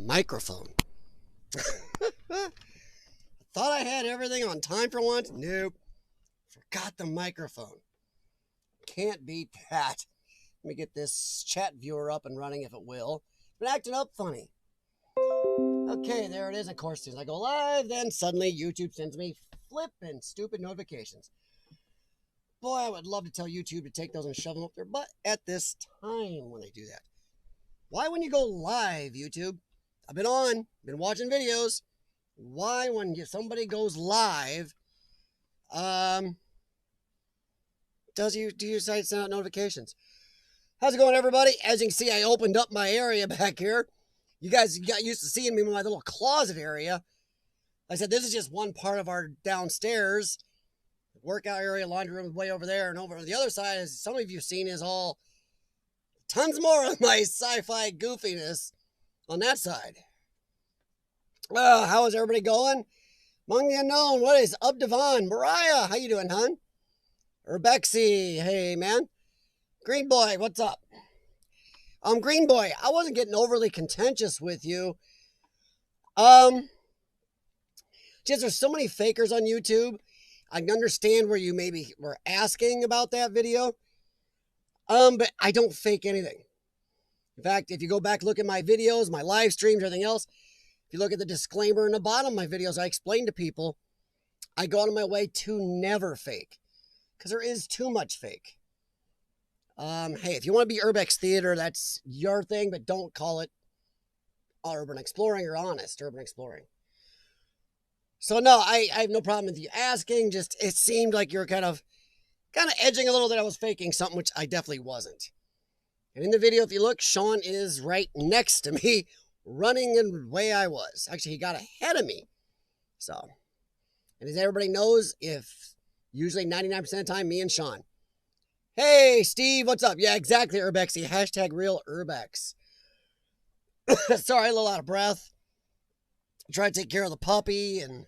microphone. Thought I had everything on time for once. Nope. Forgot the microphone. Can't beat that. Let me get this chat viewer up and running if it will. It's been acting up funny. Okay, there it is. Of course, as soon as I go live, then suddenly YouTube sends me flipping stupid notifications. Boy, I would love to tell YouTube to take those and shove them up their butt at this time when they do that. Why when you go live, YouTube? I've been watching videos. Why when somebody goes live, do you site send out notifications? How's it going, everybody? As you can see, I opened up my area back here. You guys got used to seeing me in my little closet area. Like I said, this is just one part of our downstairs. Workout area, laundry room is way over there. And over on the other side, as some of you have seen, is all tons more of my sci-fi goofiness on that side. How is everybody going? Among the unknown, what is up, Devon? Mariah, how you doing, hon? Urbexy, hey, man. Green Boy, what's up? Green Boy, I wasn't getting overly contentious with you. Just there's so many fakers on YouTube. I can understand where you maybe were asking about that video. But I don't fake anything. In fact, if you go back, look at my videos, my live streams, everything else, if you look at the disclaimer in the bottom of my videos, I explain to people, I go out of my way to never fake. Because there is too much fake. Hey, if you want to be Urbex Theater, that's your thing, but don't call it urban exploring or honest urban exploring. So no, I have no problem with you asking. Just it seemed like you're kind of edging a little that I was faking something, which I definitely wasn't. And in the video, if you look, Sean is right next to me, running in the way I was. Actually, he got ahead of me. So, and as everybody knows, if usually 99% of the time, me and Sean. Hey, Steve, what's up? Yeah, exactly, Urbexy. Hashtag real Urbex. Sorry, a little out of breath. Try to take care of the puppy, and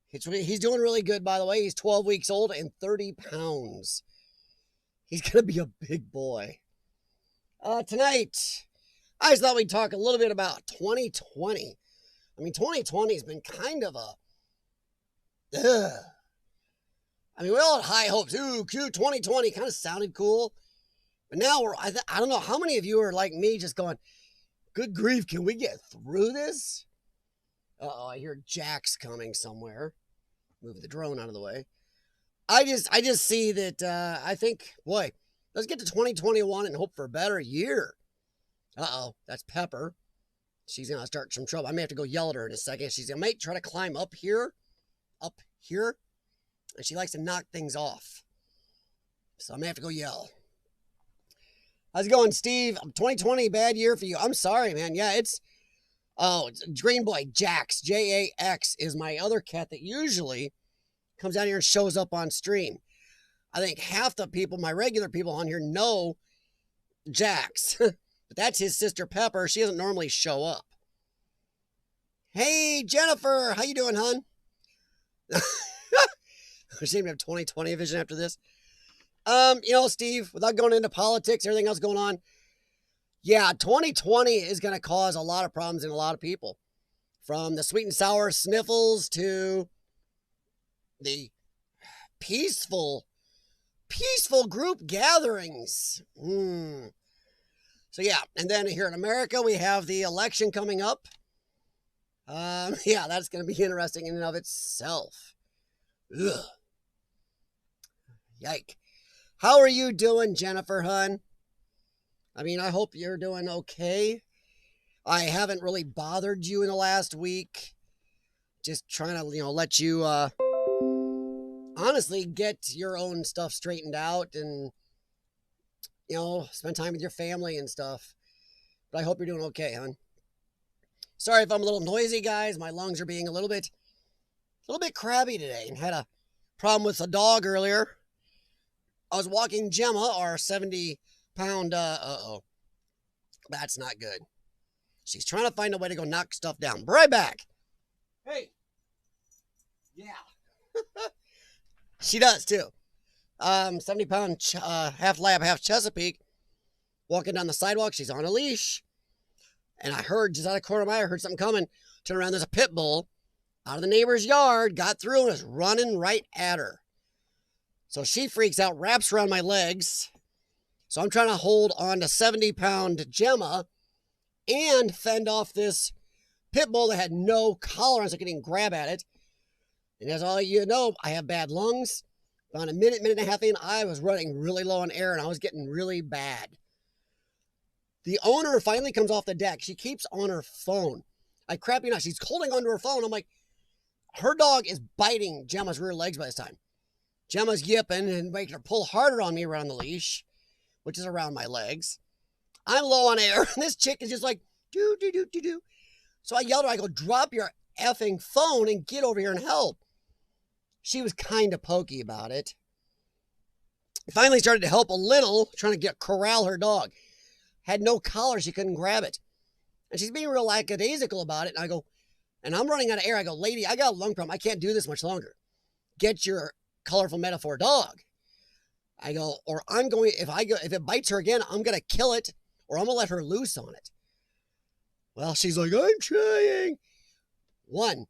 he's doing really good, by the way. He's 12 weeks old and 30 pounds. He's going to be a big boy. Tonight, I just thought we'd talk a little bit about 2020. I mean, 2020 has been kind of a... I mean, we all had high hopes. Ooh, cute, 2020 kind of sounded cool. But now, I don't know how many of you are like me just going, good grief, can we get through this? Uh-oh, I hear Jack's coming somewhere. Move the drone out of the way. I just see that, I think, boy, let's get to 2021 and hope for a better year. Uh-oh, that's Pepper. She's going to start some trouble. I may have to go yell at her in a second. She's going to try to climb up here. And she likes to knock things off. So I may have to go yell. How's it going, Steve? 2020, bad year for you. I'm sorry, man. Yeah, it's Green Boy, Jax, J-A-X is my other cat that usually comes out here and shows up on stream. I think half the people, my regular people on here, know Jax. But that's his sister, Pepper. She doesn't normally show up. Hey, Jennifer. How you doing, hon? We seem to have 2020 vision after this. Steve, without going into politics, everything else going on, yeah, 2020 is going to cause a lot of problems in a lot of people. From the sweet and sour sniffles to the peaceful group gatherings. So yeah, and then here in America, we have the election coming up. Yeah, that's going to be interesting in and of itself. Ugh. Yike. How are you doing, Jennifer, hun? I mean, I hope you're doing okay. I haven't really bothered you in the last week. Just trying to, let you, honestly get your own stuff straightened out and, spend time with your family and stuff. But I hope you're doing okay, hun. Sorry if I'm a little noisy, guys. My lungs are being a little bit crabby today and had a problem with a dog earlier. I was walking Gemma, our 70-pound, that's not good. She's trying to find a way to go knock stuff down. Be right back. Hey. Yeah. She does, too. 70-pound, half lab, half Chesapeake. Walking down the sidewalk. She's on a leash. And I heard, just out of the corner of my eye, I heard something coming. Turn around, there's a pit bull out of the neighbor's yard, got through and was running right at her. So she freaks out, wraps around my legs. So I'm trying to hold on to 70-pound Gemma and fend off this pit bull that had no collar on, so I couldn't even grab at it. And as all you know, I have bad lungs. About a minute and a half in, I was running really low on air and I was getting really bad. The owner finally comes off the deck. She keeps on her phone. I crap you not, she's holding onto her phone. I'm like, her dog is biting Gemma's rear legs by this time. Gemma's yipping and making her pull harder on me around the leash, which is around my legs. I'm low on air, and this chick is just like, do, do, do, do, do. So I yelled at her, I go, drop your effing phone and get over here and help. She was kind of pokey about it. Finally started to help a little, trying to corral her dog. Had no collar, she couldn't grab it. And she's being real lackadaisical about it. And I go, and I'm running out of air. I go, lady, I got a lung problem. I can't do this much longer. Get your colorful metaphor dog. I go, or I'm going, if it bites her again, I'm going to kill it, or I'm going to let her loose on it. Well, she's like, I'm trying. One,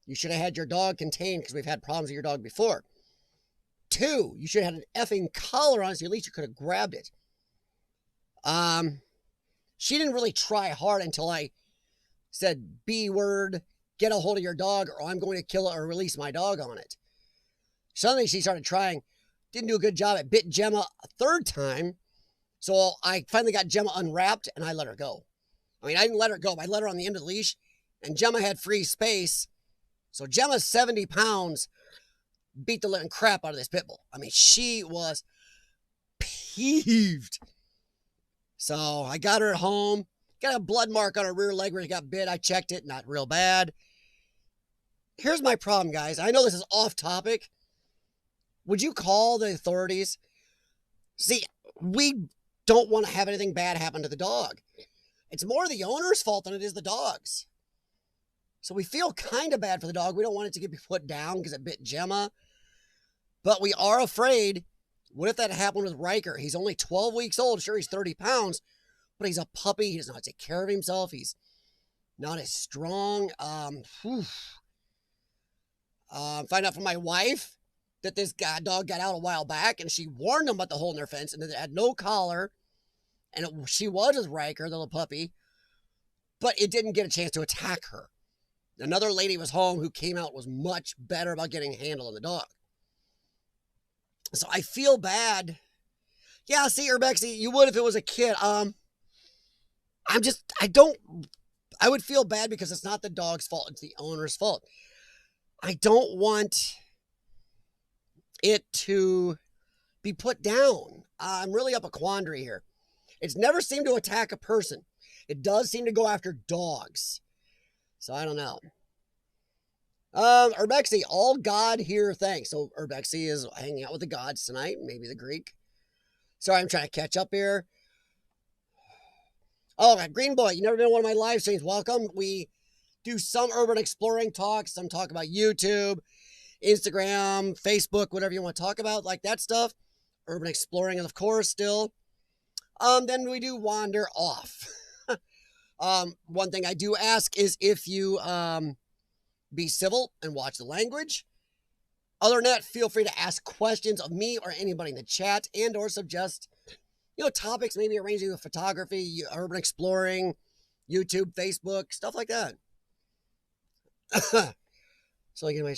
you should have had your dog contained because we've had problems with your dog before. Two, you should have had an effing collar on it so at least you could have grabbed it. She didn't really try hard until I said, B word, get a hold of your dog or I'm going to kill it or release my dog on it. Suddenly she started trying, didn't do a good job. It bit Gemma a third time. So I finally got Gemma unwrapped and I let her go. I mean, I didn't let her go. I let her on the end of the leash and Gemma had free space. So Gemma's 70 pounds beat the living crap out of this pit bull. I mean, she was peeved. So I got her at home, got a blood mark on her rear leg where she got bit. I checked it, not real bad. Here's my problem, guys. I know this is off topic. Would you call the authorities? See, we don't want to have anything bad happen to the dog. It's more the owner's fault than it is the dog's. So we feel kind of bad for the dog. We don't want it to get put down because it bit Gemma. But we are afraid, what if that happened with Riker? He's only 12 weeks old. Sure, he's 30 pounds, but he's a puppy. He does not take care of himself. He's not as strong. Find out from my wife that this dog got out a while back, and she warned him about the hole in their fence, and that it had no collar, and she was with Riker, the little puppy, but it didn't get a chance to attack her. Another lady was home who came out was much better about getting a handle on the dog. So I feel bad. Yeah, see, Urbex, you would if it was a kid. I would feel bad because it's not the dog's fault. It's the owner's fault. I don't want it to be put down. I'm really up a quandary here. It's never seemed to attack a person. It does seem to go after dogs. So I don't know. Urbexy, all God here, thanks. So Urbexy is hanging out with the gods tonight, maybe the Greek. Sorry, I'm trying to catch up here. Oh, Green Boy, you never been to one of my live streams. Welcome. We do some urban exploring talks, some talk about YouTube, Instagram, Facebook, whatever you want to talk about, like that stuff. Urban exploring, of course, still. Then we do wander off. One thing I do ask is if you be civil and watch the language. Other than that, feel free to ask questions of me or anybody in the chat and or suggest, topics, maybe arranging with photography, urban exploring, YouTube, Facebook, stuff like that. So like anyway,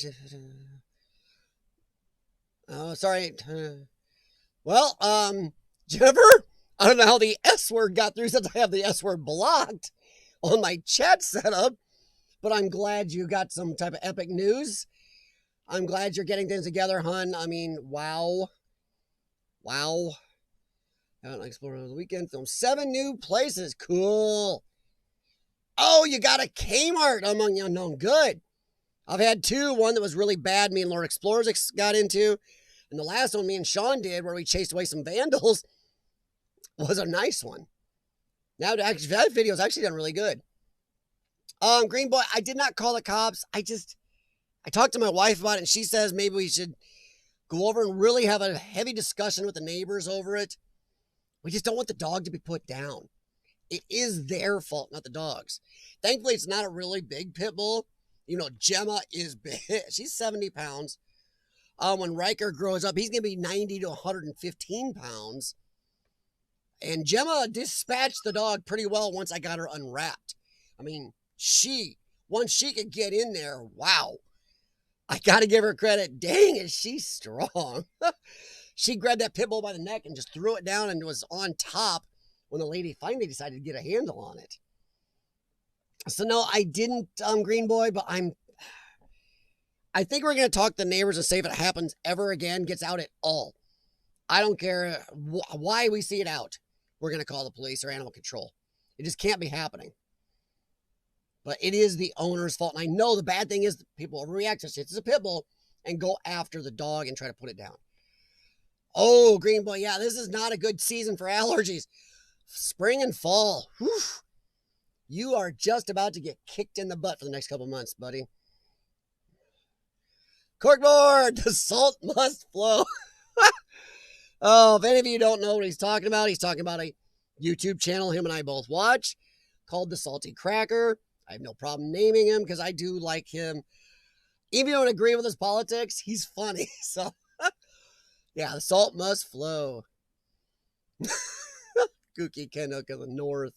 sorry. Well, Jennifer, I don't know how the S word got through since I have the S word blocked on my chat setup, but I'm glad you got some type of epic news. I'm glad you're getting things together, hun. I mean, wow. Wow. Haven't explored over the weekend. Filmed 7 new places. Cool. Oh, you got a Kmart among the unknown. Good. I've had 2. One that was really bad, me and Lord Explorers got into. And the last one me and Sean did, where we chased away some vandals, was a nice one. Now, actually, that video's actually done really good. Green Boy, I did not call the cops. I talked to my wife about it, and she says maybe we should go over and really have a heavy discussion with the neighbors over it. We just don't want the dog to be put down. It is their fault, not the dog's. Thankfully, it's not a really big pit bull. You know, Gemma is big. She's 70 pounds. When Riker grows up, he's going to be 90 to 115 pounds. And Gemma dispatched the dog pretty well once I got her unwrapped. I mean, once she could get in there, wow. I got to give her credit. Dang, is she strong. She grabbed that pit bull by the neck and just threw it down and was on top when the lady finally decided to get a handle on it. So no, I didn't, Green Boy, but I think we're going to talk to the neighbors and say if it happens ever again, gets out at all. I don't care why we see it out. We're going to call the police or animal control. It just can't be happening. But it is the owner's fault. And I know the bad thing is people overreact to shit. It's a pit bull and go after the dog and try to put it down. Oh, Green Boy, yeah, this is not a good season for allergies. Spring and fall. Whew. You are just about to get kicked in the butt for the next couple months, buddy. Corkboard, the salt must flow. Oh, if any of you don't know what he's talking about a YouTube channel him and I both watch called The Salty Cracker. I have no problem naming him because I do like him. Even if you don't agree with his politics, he's funny. So, yeah, the salt must flow. Kooky Canuck of the North.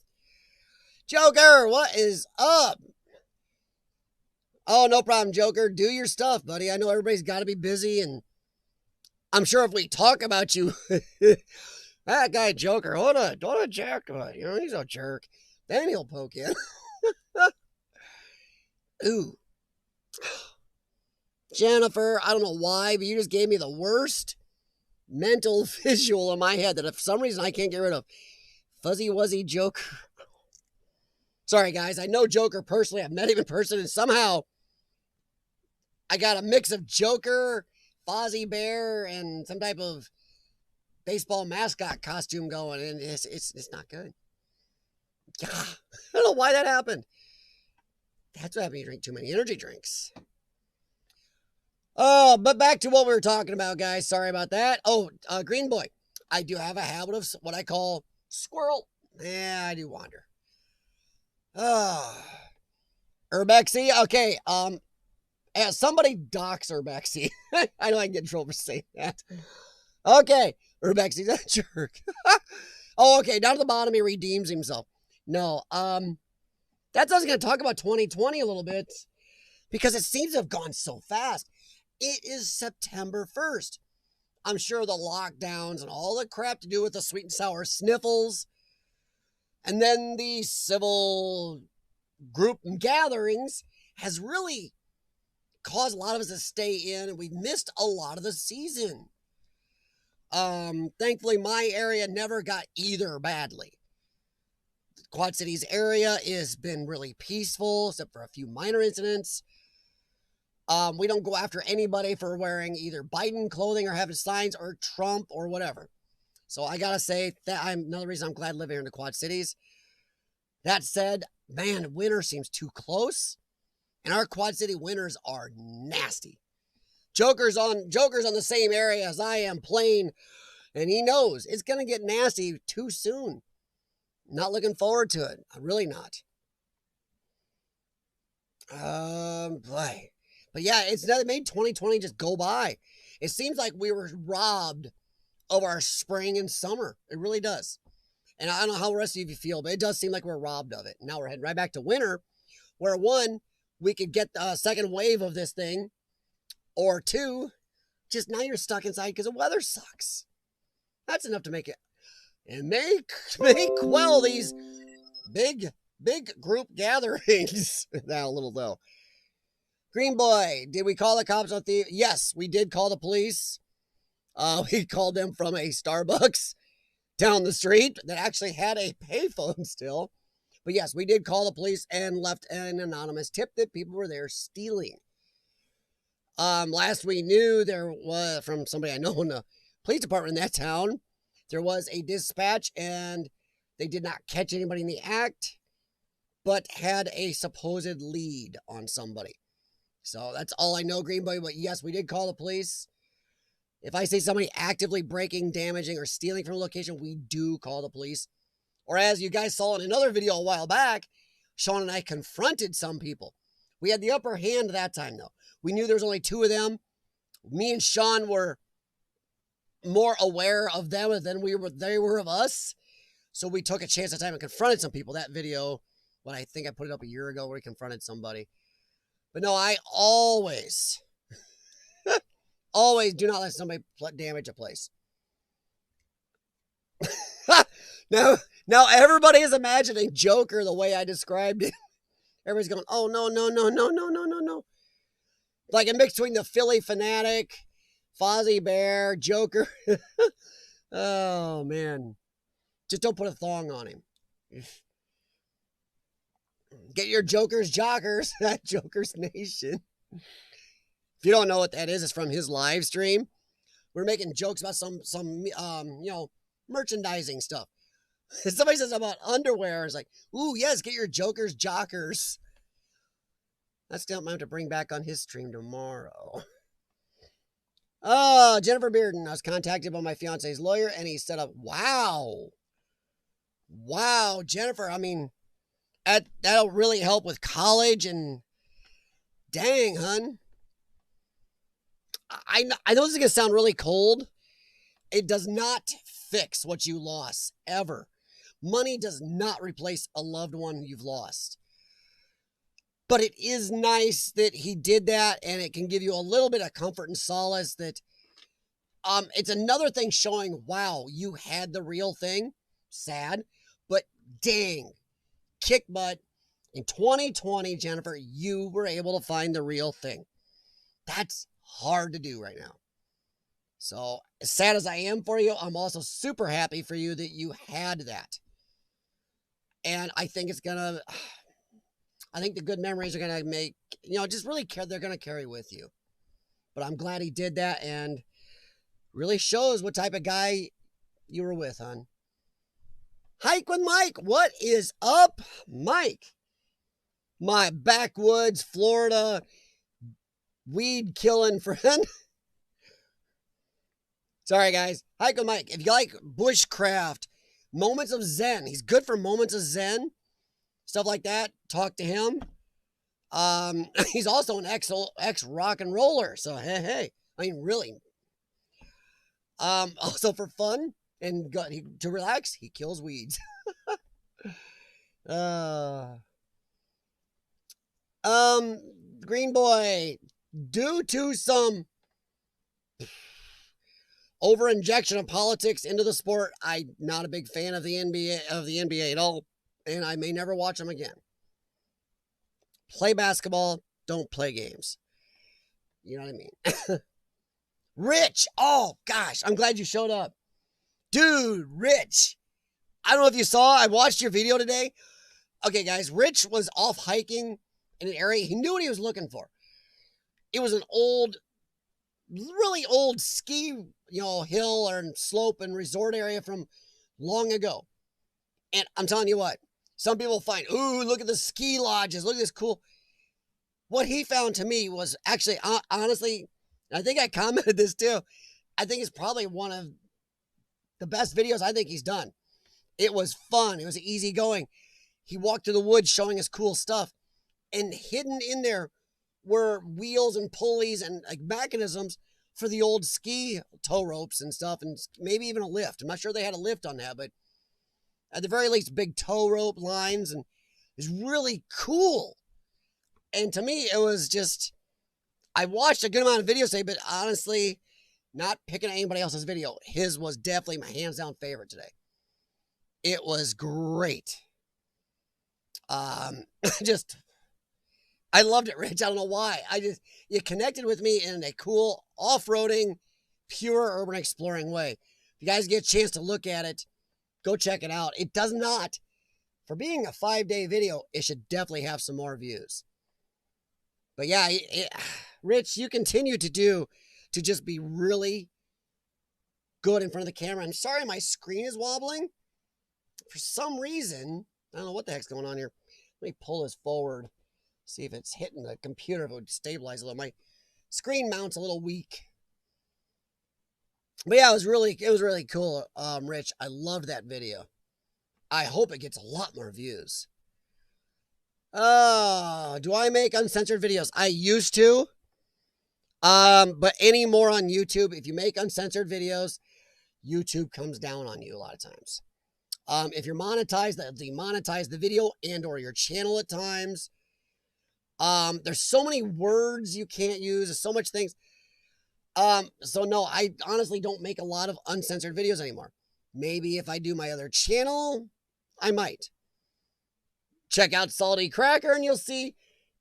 Joker, what is up? Oh, no problem, Joker. Do your stuff, buddy. I know everybody's got to be busy, and I'm sure if we talk about you, that guy Joker, hold on, Jack, you know, he's a jerk. Then he'll poke in. Ooh. Jennifer, I don't know why, but you just gave me the worst mental visual in my head that for some reason I can't get rid of. Fuzzy Wuzzy Joker. Sorry, guys. I know Joker personally. I've met him in person, and somehow I got a mix of Joker, Fozzie Bear, and some type of baseball mascot costume going, and it's not good. I don't know why that happened. That's what happens when you drink too many energy drinks. Oh, but back to what we were talking about, guys. Sorry about that. Oh, Green Boy. I do have a habit of what I call squirrel. Yeah, I do wander. Urbexy. Okay. Somebody dox Urbexy. I know I can get in trouble for saying that. Okay. Urbexy's a jerk. Oh, okay. Down to the bottom, he redeems himself. No. That's I was going to talk about 2020 a little bit because it seems to have gone so fast. It is September 1st. I'm sure the lockdowns and all the crap to do with the sweet and sour sniffles and then the civil group gatherings has really caused a lot of us to stay in, and we've missed a lot of the season. Thankfully, my area never got either badly. The Quad Cities area has been really peaceful, except for a few minor incidents. We don't go after anybody for wearing either Biden clothing or having signs or Trump or whatever. So I gotta say that another reason I'm glad living here in the Quad Cities. That said, man, winter seems too close, and our Quad City winters are nasty. Joker's on the same area as I am playing, and he knows it's gonna get nasty too soon. Not looking forward to it. I'm really not. Boy. But yeah, it made 2020 just go by. It seems like we were robbed of our spring and summer. It really does. And I don't know how the rest of you feel, but it does seem like we're robbed of it. Now we're heading right back to winter, where one, we could get the second wave of this thing, or two, just now you're stuck inside because the weather sucks. That's enough to make it. And make quell these big group gatherings. Now a little though. Green Boy, did we call the cops on the... Yes, we did call the police. We called them from a Starbucks down the street that actually had a payphone still. But yes, we did call the police and left an anonymous tip that people were there stealing. Last we knew, there was, from somebody I know in the police department in that town, there was a dispatch and they did not catch anybody in the act, but had a supposed lead on somebody. So that's all I know, Green Boy. But yes, we did call the police. If I say somebody actively breaking, damaging, or stealing from a location, we do call the police. Or as you guys saw in another video a while back, Sean and I confronted some people. We had the upper hand that time, though. We knew there was only 2 of them. Me and Sean were more aware of them than they were of us. So we took a chance at time and confronted some people. That video, when I think I put it up a year ago, where we confronted somebody. But no, I always, always do not let somebody damage a place. Now everybody is imagining Joker the way I described it. Everybody's going, oh, no, no, no, no, no, no, no, no. Like a mix between the Philly Fanatic, Fozzie Bear, Joker. Oh, man. Just don't put a thong on him. Get your Joker's Jockers at Joker's Nation. If you don't know what that is, it's from his live stream. We're making jokes about some merchandising stuff. Somebody says about underwear. It's like, ooh, yes, get your Joker's Jockers. That's something I'm going to have to bring back on his stream tomorrow. Oh, Jennifer Bearden. I was contacted by my fiance's lawyer, and he set up, wow. Wow, Jennifer, I mean, that'll really help with college, and dang, hun. I know this is going to sound really cold. It does not fix what you lost, ever. Money does not replace a loved one you've lost. But it is nice that he did that, and it can give you a little bit of comfort and solace that it's another thing showing, wow, you had the real thing. Sad, but dang, kick butt. In 2020, Jennifer, you were able to find the real thing. That's hard to do right now. So, as sad as I am for you, I'm also super happy for you that you had that. And I think the good memories are going to make, just really they're going to carry with you. But I'm glad he did that, and really shows what type of guy you were with, hon. Hike with Mike. What is up, Mike? My backwoods, Florida, weed killing friend. Sorry, guys. Hike with Mike. If you like bushcraft, moments of zen, he's good for moments of zen, stuff like that. Talk to him. He's also an ex rock and roller. So hey, I mean, really. Also for fun and to relax, he kills weeds. Green Boy, due to some over-injection of politics into the sport, I'm not a big fan of the NBA at all, and I may never watch them again. Play basketball, don't play games. You know what I mean? Rich, oh gosh, I'm glad you showed up. Dude, Rich, I don't know if you saw, I watched your video today. Okay, guys, Rich was off hiking in an area. He knew what he was looking for. It was an really old ski, hill or slope and resort area from long ago. And I'm telling you what, some people find, ooh, look at the ski lodges. Look at this cool. What he found to me was actually, honestly, I think I commented this too. I think it's probably one of the best videos I think he's done. It was fun. It was easygoing. He walked through the woods showing us cool stuff. And hidden in there were wheels and pulleys and like mechanisms for the old ski tow ropes and stuff, and maybe even a lift. I'm not sure they had a lift on that, but at the very least, big tow rope lines, and it was really cool. And to me, it was just, I watched a good amount of videos today, but honestly, not picking anybody else's video. His was definitely my hands down favorite today. It was great. I loved it, Rich. I don't know why. You connected with me in a cool, off-roading, pure urban exploring way. If you guys get a chance to look at it, go check it out. It does not, for being a 5-day video, it should definitely have some more views. But yeah, Rich, you continue to just be really good in front of the camera. I'm sorry my screen is wobbling. For some reason, I don't know what the heck's going on here. Let me pull this forward. See if it's hitting the computer, if it would stabilize a little. My screen mount's a little weak. But yeah, it was really cool, Rich. I loved that video. I hope it gets a lot more views. Do I make uncensored videos? I used to. But anymore on YouTube, if you make uncensored videos, YouTube comes down on you a lot of times. If you're monetized, they'll demonetize the video and or your channel at times. There's so many words you can't use. There's so much things. So no, I honestly don't make a lot of uncensored videos anymore. Maybe if I do my other channel, I might. Check out Salty Cracker and you'll see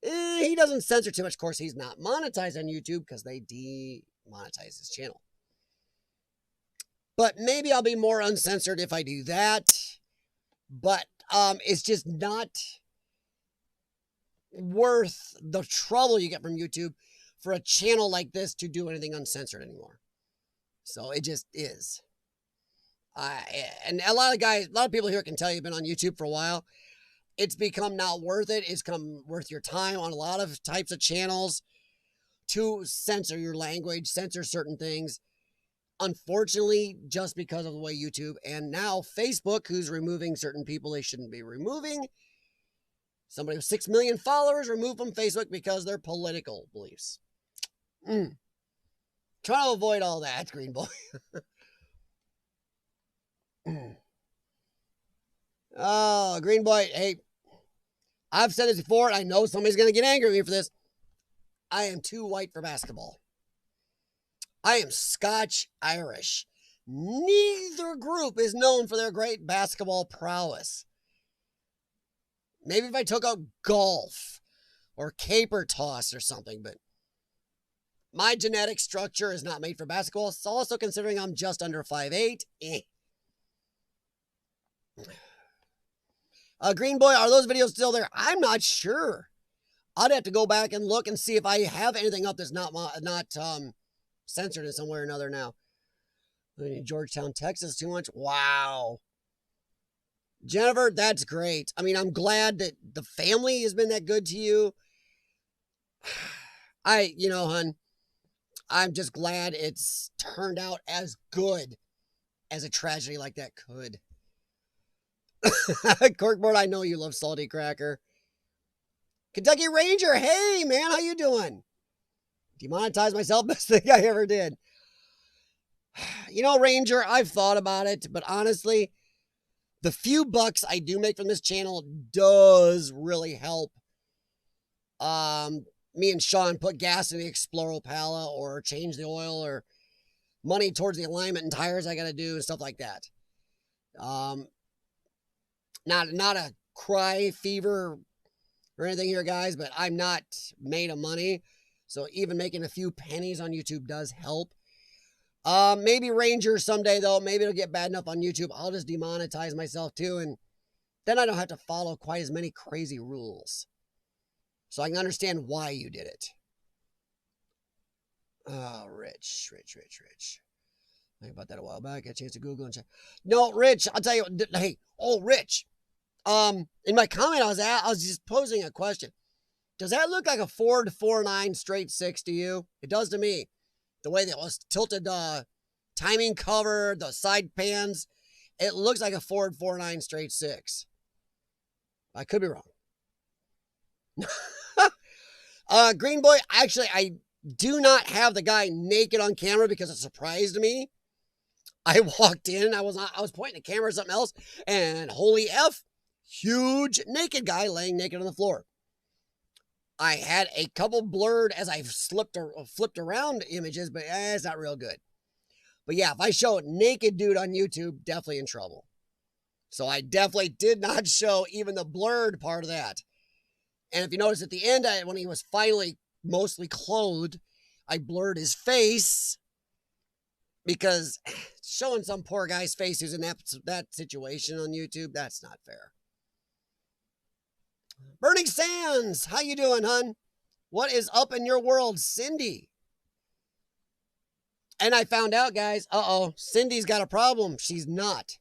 he doesn't censor too much. Of course, he's not monetized on YouTube because they demonetize his channel. But maybe I'll be more uncensored if I do that. But it's just not worth the trouble you get from YouTube for a channel like this to do anything uncensored anymore. So it just is. And a lot of people here can tell you've been on YouTube for a while. It's become not worth it. It's become worth your time on a lot of types of channels to censor your language, censor certain things. Unfortunately, just because of the way YouTube and now Facebook, who's removing certain people they shouldn't be removing. Somebody with 6 million followers removed from Facebook because of their political beliefs. Trying to avoid all that, Green Boy. Oh, Green Boy, hey, I've said this before, and I know somebody's going to get angry at me for this. I am too white for basketball. I am Scotch-Irish. Neither group is known for their great basketball prowess. Maybe if I took out golf or caper toss or something, but my genetic structure is not made for basketball. So also considering I'm just under 5'8". Green Boy, are those videos still there? I'm not sure. I'd have to go back and look and see if I have anything up that's not censored in some way or another now. Georgetown, Texas, too much? Wow. Jennifer, that's great. I mean, I'm glad that the family has been that good to you. Hun, I'm just glad it's turned out as good as a tragedy like that could. Corkboard, I know you love Salty Cracker. Kentucky Ranger, hey man, how you doing? Demonetize myself, best thing I ever did. Ranger, I've thought about it, but honestly, the few bucks I do make from this channel does really help. Me and Sean put gas in the Explorer Pala or change the oil or money towards the alignment and tires I got to do and stuff like that. Not a cry fever or anything here, guys, but I'm not made of money. So even making a few pennies on YouTube does help. Maybe Ranger someday, though. Maybe it'll get bad enough on YouTube. I'll just demonetize myself, too. And then I don't have to follow quite as many crazy rules. So I can understand why you did it. Oh, Rich. Think about that a while back. I had a chance to Google and check. No, Rich, I'll tell you. Hey, Rich. In my comment I was just posing a question. Does that look like a Ford 4.9 straight 6 to you? It does to me. The way that was tilted, timing cover, the side pans, it looks like a Ford 4.9 straight 6. I could be wrong. Green Boy, actually, I do not have the guy naked on camera because it surprised me. I walked in, I was pointing the camera at something else, and holy F, huge naked guy laying naked on the floor. I had a couple blurred as I flipped around images, but it's not real good. But yeah, if I show a naked dude on YouTube, definitely in trouble. So I definitely did not show even the blurred part of that. And if you notice at the end, when he was finally mostly clothed, I blurred his face because showing some poor guy's face who's in that situation on YouTube, that's not fair. Burning Sands, how you doing, hun? What is up in your world, Cindy? And I found out, guys, Cindy's got a problem. She's not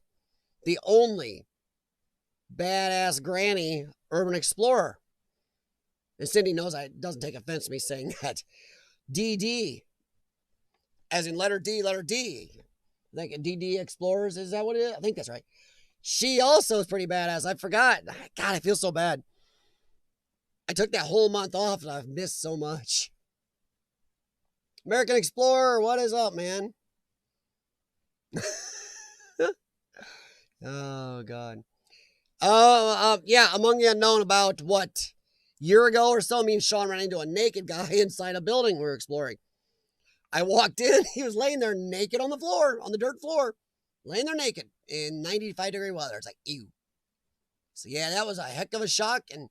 the only badass granny urban explorer. And Cindy knows doesn't take offense to me saying that. DD, as in letter D. I think DD Explorers, is that what it is? I think that's right. She also is pretty badass. I forgot. God, I feel so bad. I took that whole month off and I've missed so much. American Explorer, what is up, man? Oh, God. Yeah, Among the Unknown, about what, year ago or so, me and Sean ran into a naked guy inside a building we were exploring. I walked in, he was laying there naked on the floor, on the dirt floor, laying there naked in 95-degree weather. It's like, ew. So yeah, that was a heck of a shock, and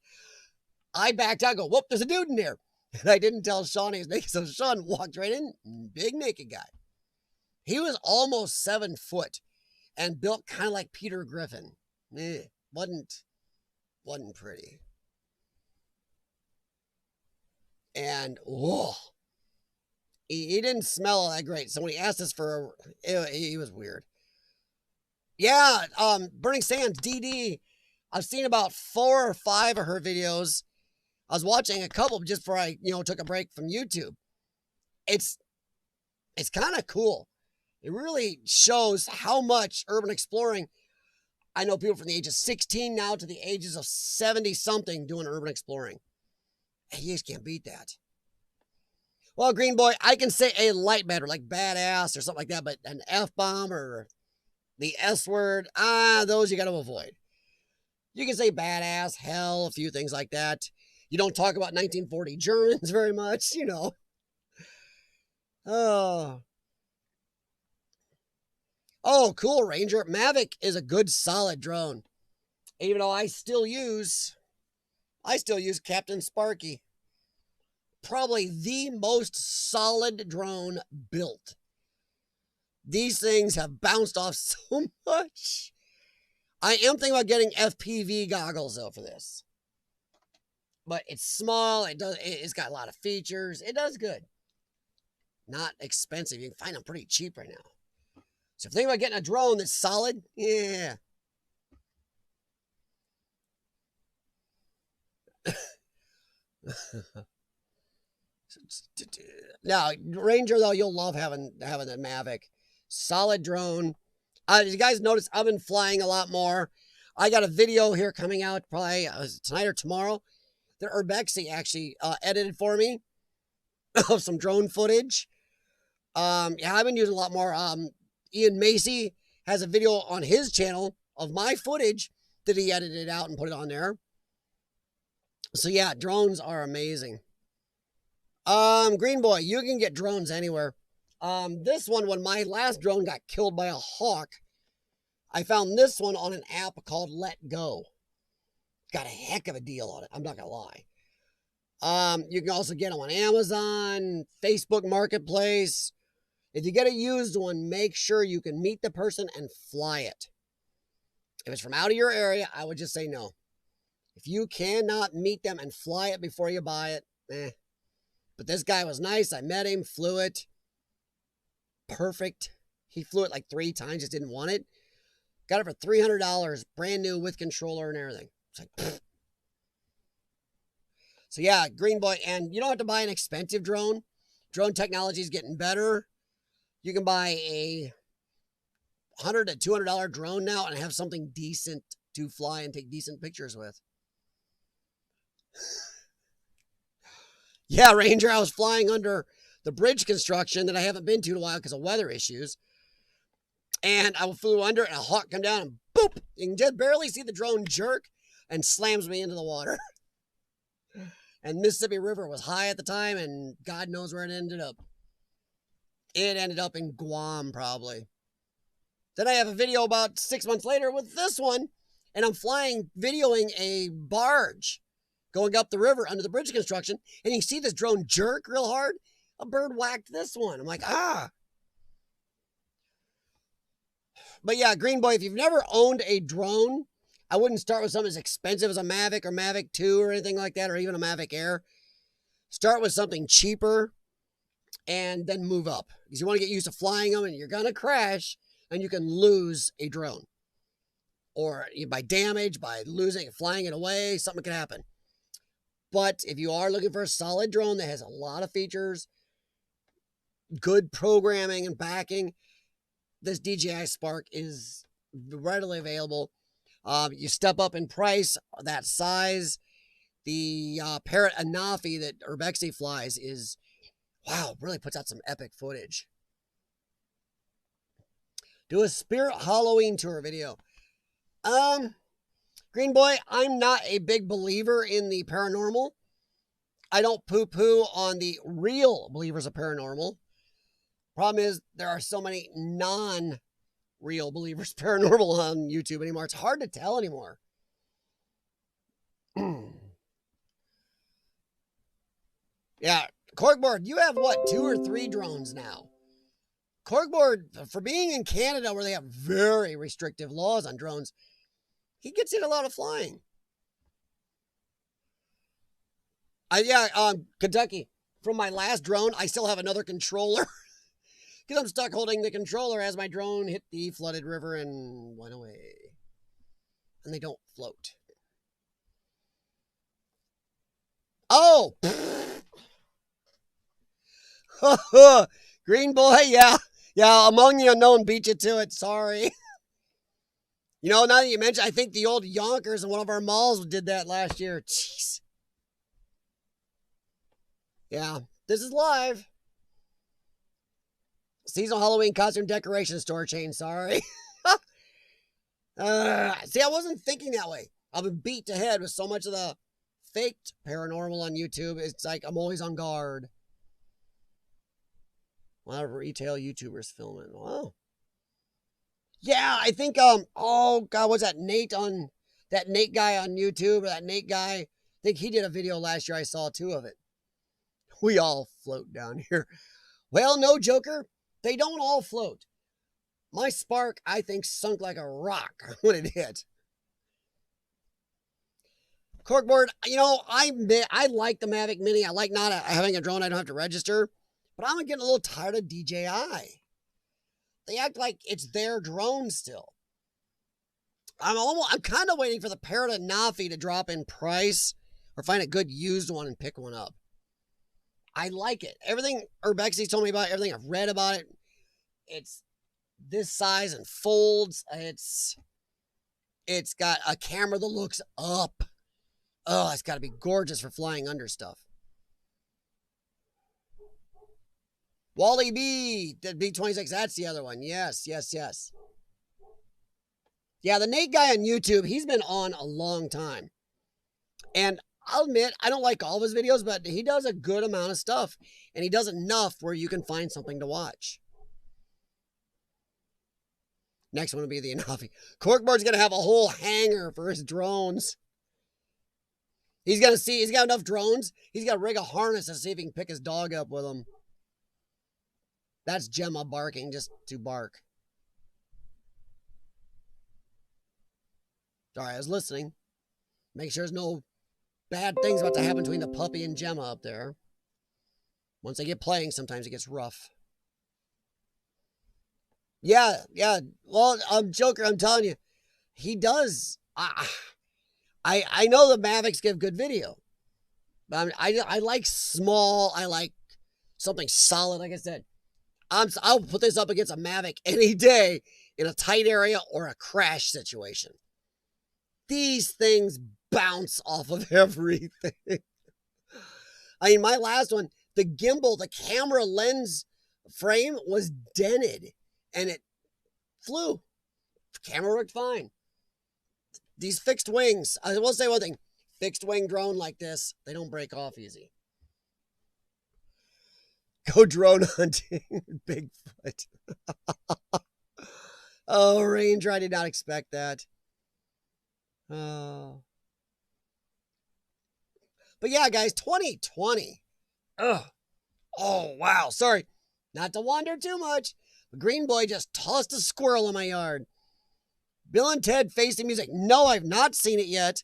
I backed out, go, whoop, there's a dude in there. And I didn't tell Sean he was naked, so Sean walked right in, big naked guy. He was almost 7 foot and built kind of like Peter Griffin. Wasn't pretty. And, whoa. He didn't smell all that great. So when he asked us for, he was weird. Yeah, Burning Sands, DD. I've seen about 4 or 5 of her videos. I was watching a couple just before I, took a break from YouTube. It's kind of cool. It really shows how much urban exploring. I know people from the age of 16 now to the ages of 70-something doing urban exploring. You just can't beat that. Well, Green Boy, I can say a light better, like badass or something like that, but an F-bomb or the S word, those you got to avoid. You can say badass, hell, a few things like that. You don't talk about 1940 Germans very much, Oh, cool, Ranger. Mavic is a good, solid drone. Even though I still use Captain Sparky. Probably the most solid drone built. These things have bounced off so much. I am thinking about getting FPV goggles though for this. But it's small, it's got a lot of features. It does good. Not expensive. You can find them pretty cheap right now. So if you think about getting a drone that's solid, yeah. Now, Ranger, though, you'll love having the Mavic. Solid drone. You guys notice I've been flying a lot more. I got a video here coming out probably tonight or tomorrow that Urbex actually edited for me of some drone footage. Yeah, I've been using a lot more. Ian Macy has a video on his channel of my footage that he edited out and put it on there. So yeah, drones are amazing. Green Boy, you can get drones anywhere. This one, when my last drone got killed by a hawk, I found this one on an app called Let Go. Got a heck of a deal on it. I'm not gonna lie. You can also get them on Amazon, Facebook Marketplace. If you get a used one, make sure you can meet the person and fly it. If it's from out of your area, I would just say no. If you cannot meet them and fly it before you buy it, But this guy was nice. I met him, flew it. Perfect. He flew it like 3 times, just didn't want it. Got it for $300, brand new with controller and everything. It's like, pfft. So yeah, Green Boy, and you don't have to buy an expensive drone. Drone technology is getting better. You can buy a $100 to $200 drone now and have something decent to fly and take decent pictures with. Yeah, Ranger, I was flying under the bridge construction that I haven't been to in a while because of weather issues. And I flew under and a hawk come down and boop. You can just barely see the drone jerk and slams me into the water. And Mississippi River was high at the time and God knows where it ended up. It ended up in Guam probably. Then I have a video about 6 months later with this one and I'm videoing a barge going up the river under the bridge construction, and you see this drone jerk real hard. A bird whacked this one. I'm like, But yeah, Green Boy, if you've never owned a drone, I wouldn't start with something as expensive as a Mavic or Mavic 2 or anything like that, or even a Mavic Air. Start with something cheaper and then move up. Because you want to get used to flying them, and you're going to crash, and you can lose a drone. Or by damage, by losing, flying it away, something can happen. But if you are looking for a solid drone that has a lot of features, good programming and backing, this DJI Spark is readily available. You step up in price, that size. The Parrot Anafi that Urbex flies is, wow, really puts out some epic footage. Do a Spirit Halloween tour video. Green Boy, I'm not a big believer in the paranormal. I don't poo-poo on the real believers of paranormal. Problem is, there are so many non-real believers paranormal on YouTube anymore. It's hard to tell anymore. Yeah, Corkboard, you have what, 2 or 3 drones now? Corkboard, for being in Canada where they have very restrictive laws on drones, he gets in a lot of flying. Kentucky. From my last drone, I still have another controller. Because I'm stuck holding the controller as my drone hit the flooded river and went away. And they don't float. Oh! Green Boy, yeah. Yeah, Among the Unknown beat you to it. Sorry. You know, now that you mention, I think the old Yonkers in one of our malls did that last year. Jeez. Yeah, this is live. Seasonal Halloween costume decoration store chain, sorry. See, I wasn't thinking that way. I've been beat to head with so much of the faked paranormal on YouTube. It's like I'm always on guard. A lot of retail YouTubers filming. Wow. Yeah, I think, oh God, what's that Nate guy on YouTube, or that Nate guy? I think he did a video last year. I saw 2 of it. We all float down here. Well, no, Joker, they don't all float. My Spark, I think, sunk like a rock when it hit. Corkboard, you know, I like the Mavic Mini. I like not having a drone I don't have to register. But I'm getting a little tired of DJI. They act like it's their drone still. I'm kind of waiting for the Parrot Anafi to drop in price or find a good used one and pick one up. I like it. Everything Urbexy told me about, everything I've read about it, it's this size and folds. It's got a camera that looks up. Oh, it's got to be gorgeous for flying under stuff. Wally B, the B26, that's the other one. Yes. Yeah, the Nate guy on YouTube, he's been on a long time. And I'll admit, I don't like all of his videos, but he does a good amount of stuff. And he does enough where you can find something to watch. Next one will be the Anafi. Corkboard's going to have a whole hangar for his drones. He's got enough drones. He's got to rig a harness to see if he can pick his dog up with him. That's Gemma barking just to bark. Sorry, I was listening. Make sure there's no bad things about to happen between the puppy and Gemma up there. Once they get playing, sometimes it gets rough. Yeah. Well, Joker, I'm telling you, he does. I know the Mavics give good video. But I like small. I like something solid, like I said. I'll put this up against a Mavic any day in a tight area or a crash situation. These things bounce off of everything. I mean, my last one, the gimbal, the camera lens frame was dented and it flew. The camera worked fine. These fixed wings, I will say one thing, fixed wing drone like this, they don't break off easy. Go drone hunting, Bigfoot. Oh, Ranger, I did not expect that. Oh. But yeah, guys, 2020. Ugh. Oh, wow. Sorry, not to wander too much, but Green Boy just tossed a squirrel in my yard. Bill and Ted Face the Music. No, I've not seen it yet.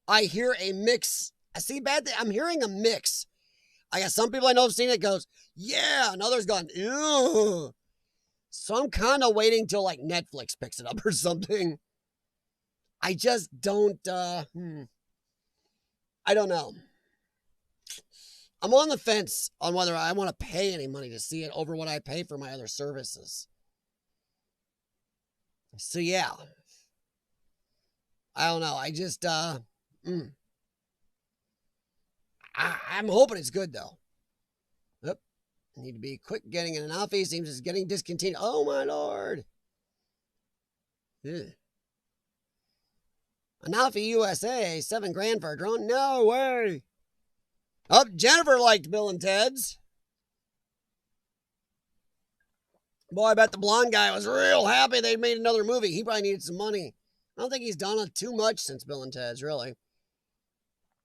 I hear a mix. I see bad thing. I'm hearing a mix. I got some people I know have seen it goes, yeah, and others gone, ew. So I'm kind of waiting till like Netflix picks it up or something. I just don't, I don't know. I'm on the fence on whether I want to pay any money to see it over what I pay for my other services. So yeah. I don't know. I just, I'm hoping it's good, though. Yep. Need to be quick getting in and out. He seems it's getting discontinued. Oh, my Lord. Ugh. Anafi USA, $7,000 for a drone? No way. Oh, Jennifer liked Bill and Ted's. Boy, I bet the blonde guy was real happy they made another movie. He probably needed some money. I don't think he's done it too much since Bill and Ted's, really.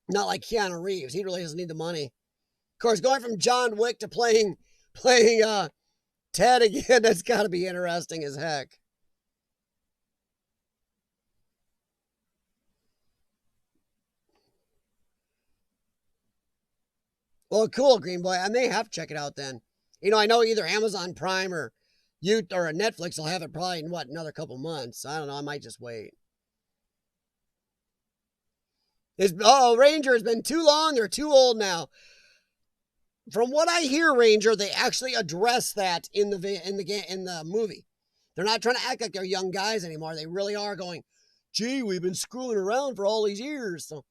Not like Keanu Reeves. He really doesn't need the money. Of course, going from John Wick to playing Ted again, that's got to be interesting as heck. Well, cool, Green Boy. I may have to check it out then. You know, I know either Amazon Prime or Netflix will have it probably in, another couple months. I don't know. I might just wait. Ranger has been too long. They're too old now. From what I hear, Ranger, they actually address that in the movie. They're not trying to act like they're young guys anymore. They really are going, gee, we've been screwing around for all these years. So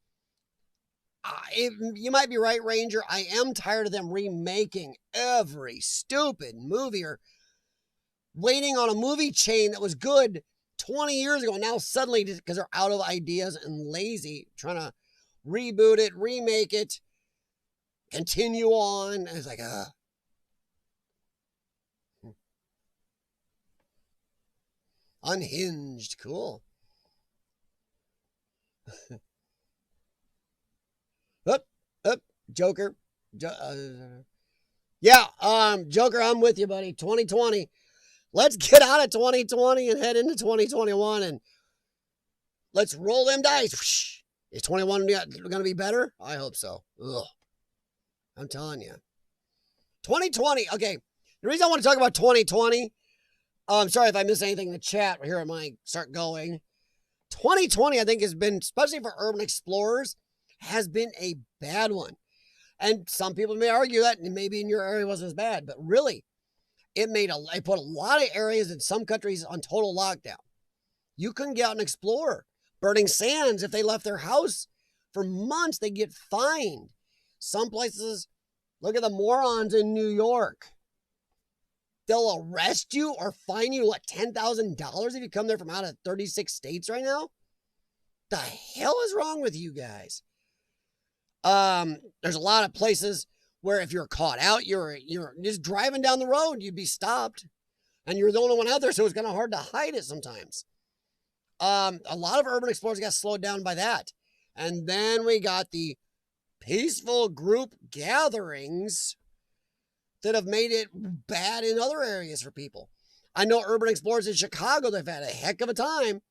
you might be right, Ranger. I am tired of them remaking every stupid movie or waiting on a movie chain that was good 20 years ago. Now suddenly, because they're out of ideas and lazy, trying to reboot it, remake it, continue on. And it's like, Unhinged. Cool. Joker. Joker, I'm with you, buddy. 2020. Let's get out of 2020 and head into 2021 and let's roll them dice. Is 21 going to be better? I hope so. Ugh. I'm telling you. 2020. Okay. The reason I want to talk about 2020, I'm sorry if I miss anything in the chat. Here I might start going. 2020, I think, has been, especially for urban explorers, has been a bad one. And some people may argue that maybe in your area wasn't as bad, but really, it put a lot of areas in some countries on total lockdown. You couldn't get out and explore. Burning sands, if they left their house for months, they get fined. Some places, look at the morons in New York. They'll arrest you or fine you, $10,000 if you come there from out of 36 states right now? The hell is wrong with you guys? There's a lot of places where if you're caught out, you're just driving down the road, you'd be stopped. And you're the only one out there, so it's kind of hard to hide it sometimes. A lot of urban explorers got slowed down by that. And then we got the peaceful group gatherings that have made it bad in other areas for people. I know urban explorers in Chicago, they've had a heck of a time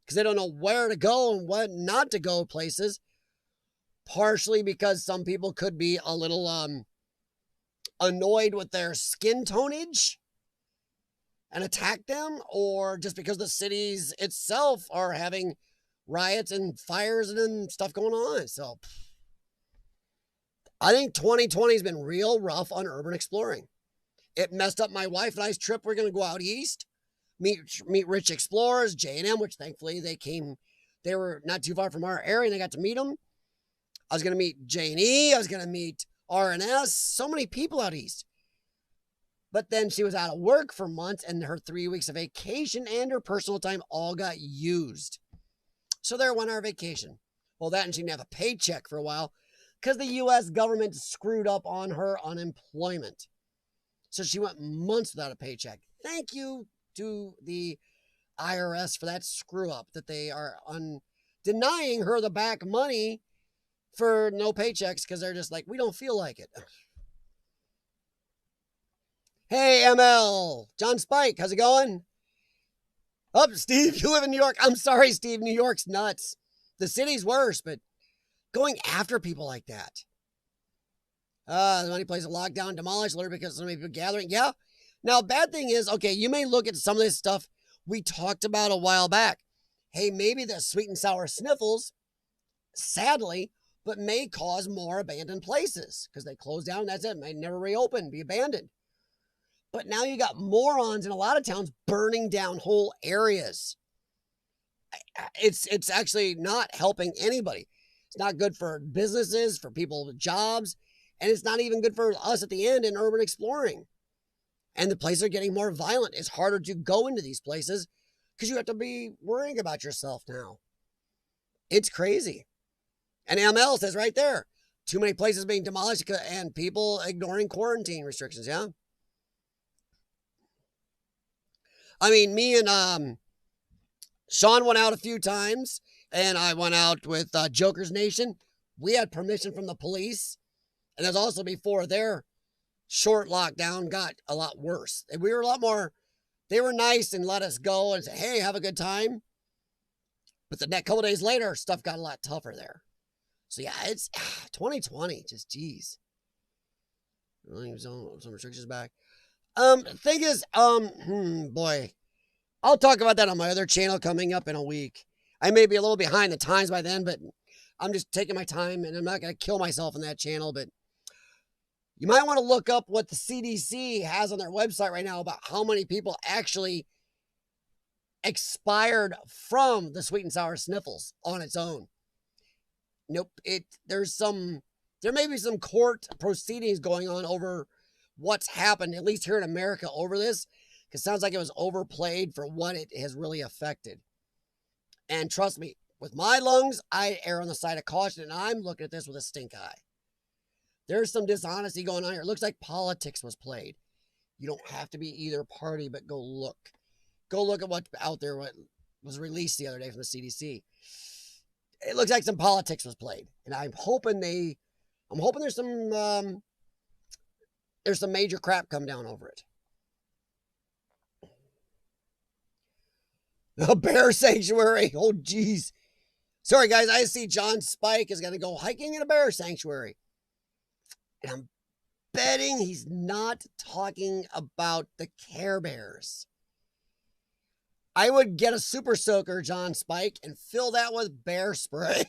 because they don't know where to go and what not to go places. Partially because some people could be a little annoyed with their skin tonage and attack them, or just because the cities itself are having riots and fires and stuff going on. So I think 2020 has been real rough on urban exploring. It messed up my wife and I's trip. We're going to go out east, meet rich explorers, J&M, which thankfully they were not too far from our area and I got to meet them. I was going to meet J&E. I was going to meet R&S. So many people out east. But then she was out of work for months and her 3 weeks of vacation and her personal time all got used. So there went our vacation. Well, that and she didn't have a paycheck for a while because the U.S. government screwed up on her unemployment. So she went months without a paycheck. Thank you to the IRS for that screw up that they are denying her the back money for no paychecks because they're just like, we don't feel like it. Hey, ML. John Spike, how's it going? Steve, you live in New York. I'm sorry, Steve. New York's nuts. The city's worse, but going after people like that. Many places locked down, demolished, literally because so many people gathering. Yeah. Now, bad thing is, okay, you may look at some of this stuff we talked about a while back. Hey, maybe the sweet and sour sniffles, sadly, but may cause more abandoned places because they close down. That's it. May never reopen, be abandoned. But now you got morons in a lot of towns burning down whole areas. It's actually not helping anybody. It's not good for businesses, for people with jobs, and it's not even good for us at the end in urban exploring. And the places are getting more violent. It's harder to go into these places because you have to be worrying about yourself now. It's crazy. And ML says right there, too many places being demolished and people ignoring quarantine restrictions, yeah? I mean, me and Sean went out a few times, and I went out with Joker's Nation. We had permission from the police, and that's also before their short lockdown got a lot worse. And we were a lot more, they were nice and let us go and say, hey, have a good time. But the next couple days later, stuff got a lot tougher there. So yeah, it's 2020, just geez. Some restrictions back. Thing is, boy, I'll talk about that on my other channel coming up in a week. I may be a little behind the times by then, but I'm just taking my time, and I'm not going to kill myself on that channel, but you might want to look up what the CDC has on their website right now about how many people actually expired from the sweet and sour sniffles on its own. Nope, there may be some court proceedings going on over what's happened, at least here in America, over this, because it sounds like it was overplayed for what it has really affected. And trust me, with my lungs, I err on the side of caution, and I'm looking at this with a stink eye. There's some dishonesty going on here. It looks like politics was played. You don't have to be either party, but go look. Go look at what's out there, what was released the other day from the CDC. It looks like some politics was played. And I'm hoping there's some major crap come down over it. A bear sanctuary. Oh, geez. Sorry, guys. I see John Spike is going to go hiking in a bear sanctuary. And I'm betting he's not talking about the Care Bears. I would get a super soaker, John Spike, and fill that with bear spray.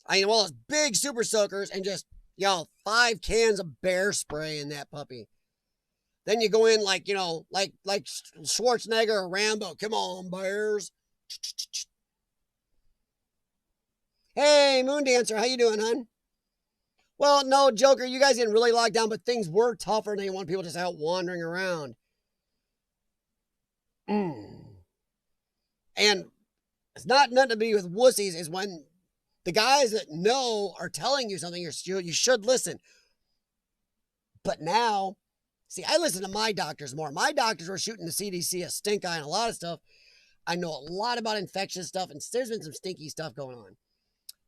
I mean, well, it's big super soakers and just, 5 cans of bear spray in that puppy. Then you go in like Schwarzenegger or Rambo. Come on, bears. Hey, Moon Dancer, how you doing, hon? Well, no, Joker, you guys didn't really lock down, but things were tougher and they want people just out wandering around. And it's not nothing to be with wussies. Is when the guys that know are telling you something, you should listen. But now, see, I listen to my doctors more. My doctors were shooting the CDC a stink eye on a lot of stuff. I know a lot about infectious stuff, and there's been some stinky stuff going on.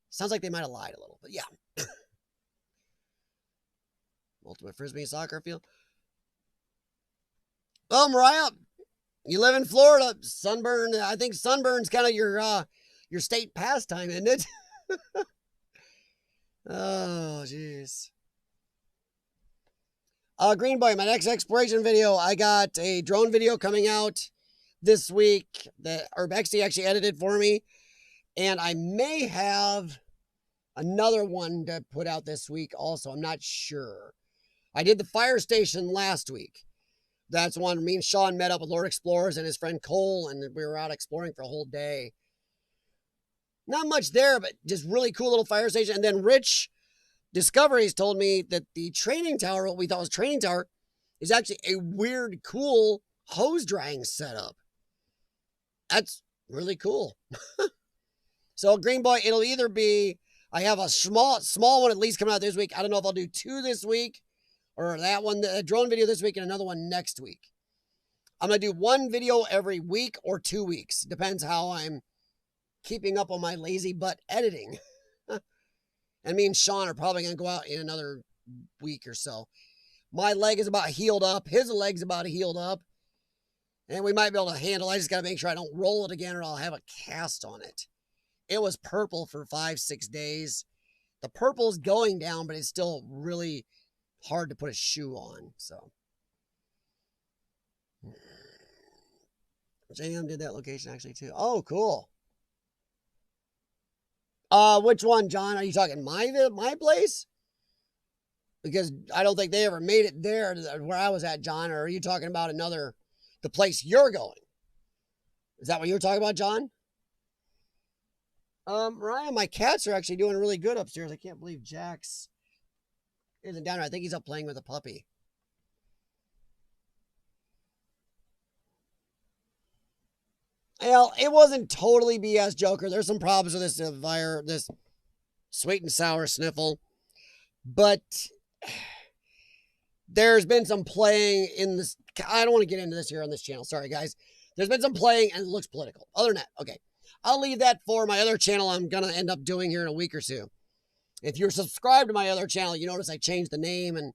Sounds like they might have lied a little, but yeah. Ultimate Frisbee soccer field. Well, Mariah, you live in Florida. Sunburn, I think sunburn's kind of your state pastime, isn't it? Oh, jeez. Green Boy, my next exploration video, I got a drone video coming out this week that Urbex actually edited for me. And I may have another one to put out this week also. I'm not sure. I did the fire station last week. That's one. Me and Sean met up with Lord Explorers and his friend Cole, and we were out exploring for a whole day. Not much there, but just really cool little fire station. And then Rich Discoveries told me that the training tower, what we thought was training tower, is actually a weird, cool hose drying setup. That's really cool. So Green Boy, it'll either be, I have a small one at least coming out this week. I don't know if I'll do 2 this week or that one, the drone video this week and another one next week. I'm going to do 1 video every week or 2 weeks. Depends how I'm keeping up on my lazy butt editing. And me and Sean are probably going to go out in another week or so. My leg is about healed up. His leg's about healed up. And we might be able to handle it. I just got to make sure I don't roll it again or I'll have a cast on it. It was purple for 5-6 days. The purple's going down, but it's still really hard to put a shoe on. So JM did that location actually too. Oh, cool. Which one, John? Are you talking my place? Because I don't think they ever made it there where I was at, John. Or are you talking about the place you're going? Is that what you're talking about, John? Ryan, my cats are actually doing really good upstairs. I can't believe Jax isn't down there. I think he's up playing with a puppy. Well, it wasn't totally BS, Joker. There's some problems with this sweet and sour sniffle, but there's been some playing in this. I don't want to get into this here on this channel. Sorry, guys. There's been some playing and it looks political. Other than that, okay. I'll leave that for my other channel I'm going to end up doing here in a week or so. If you're subscribed to my other channel, you notice I changed the name and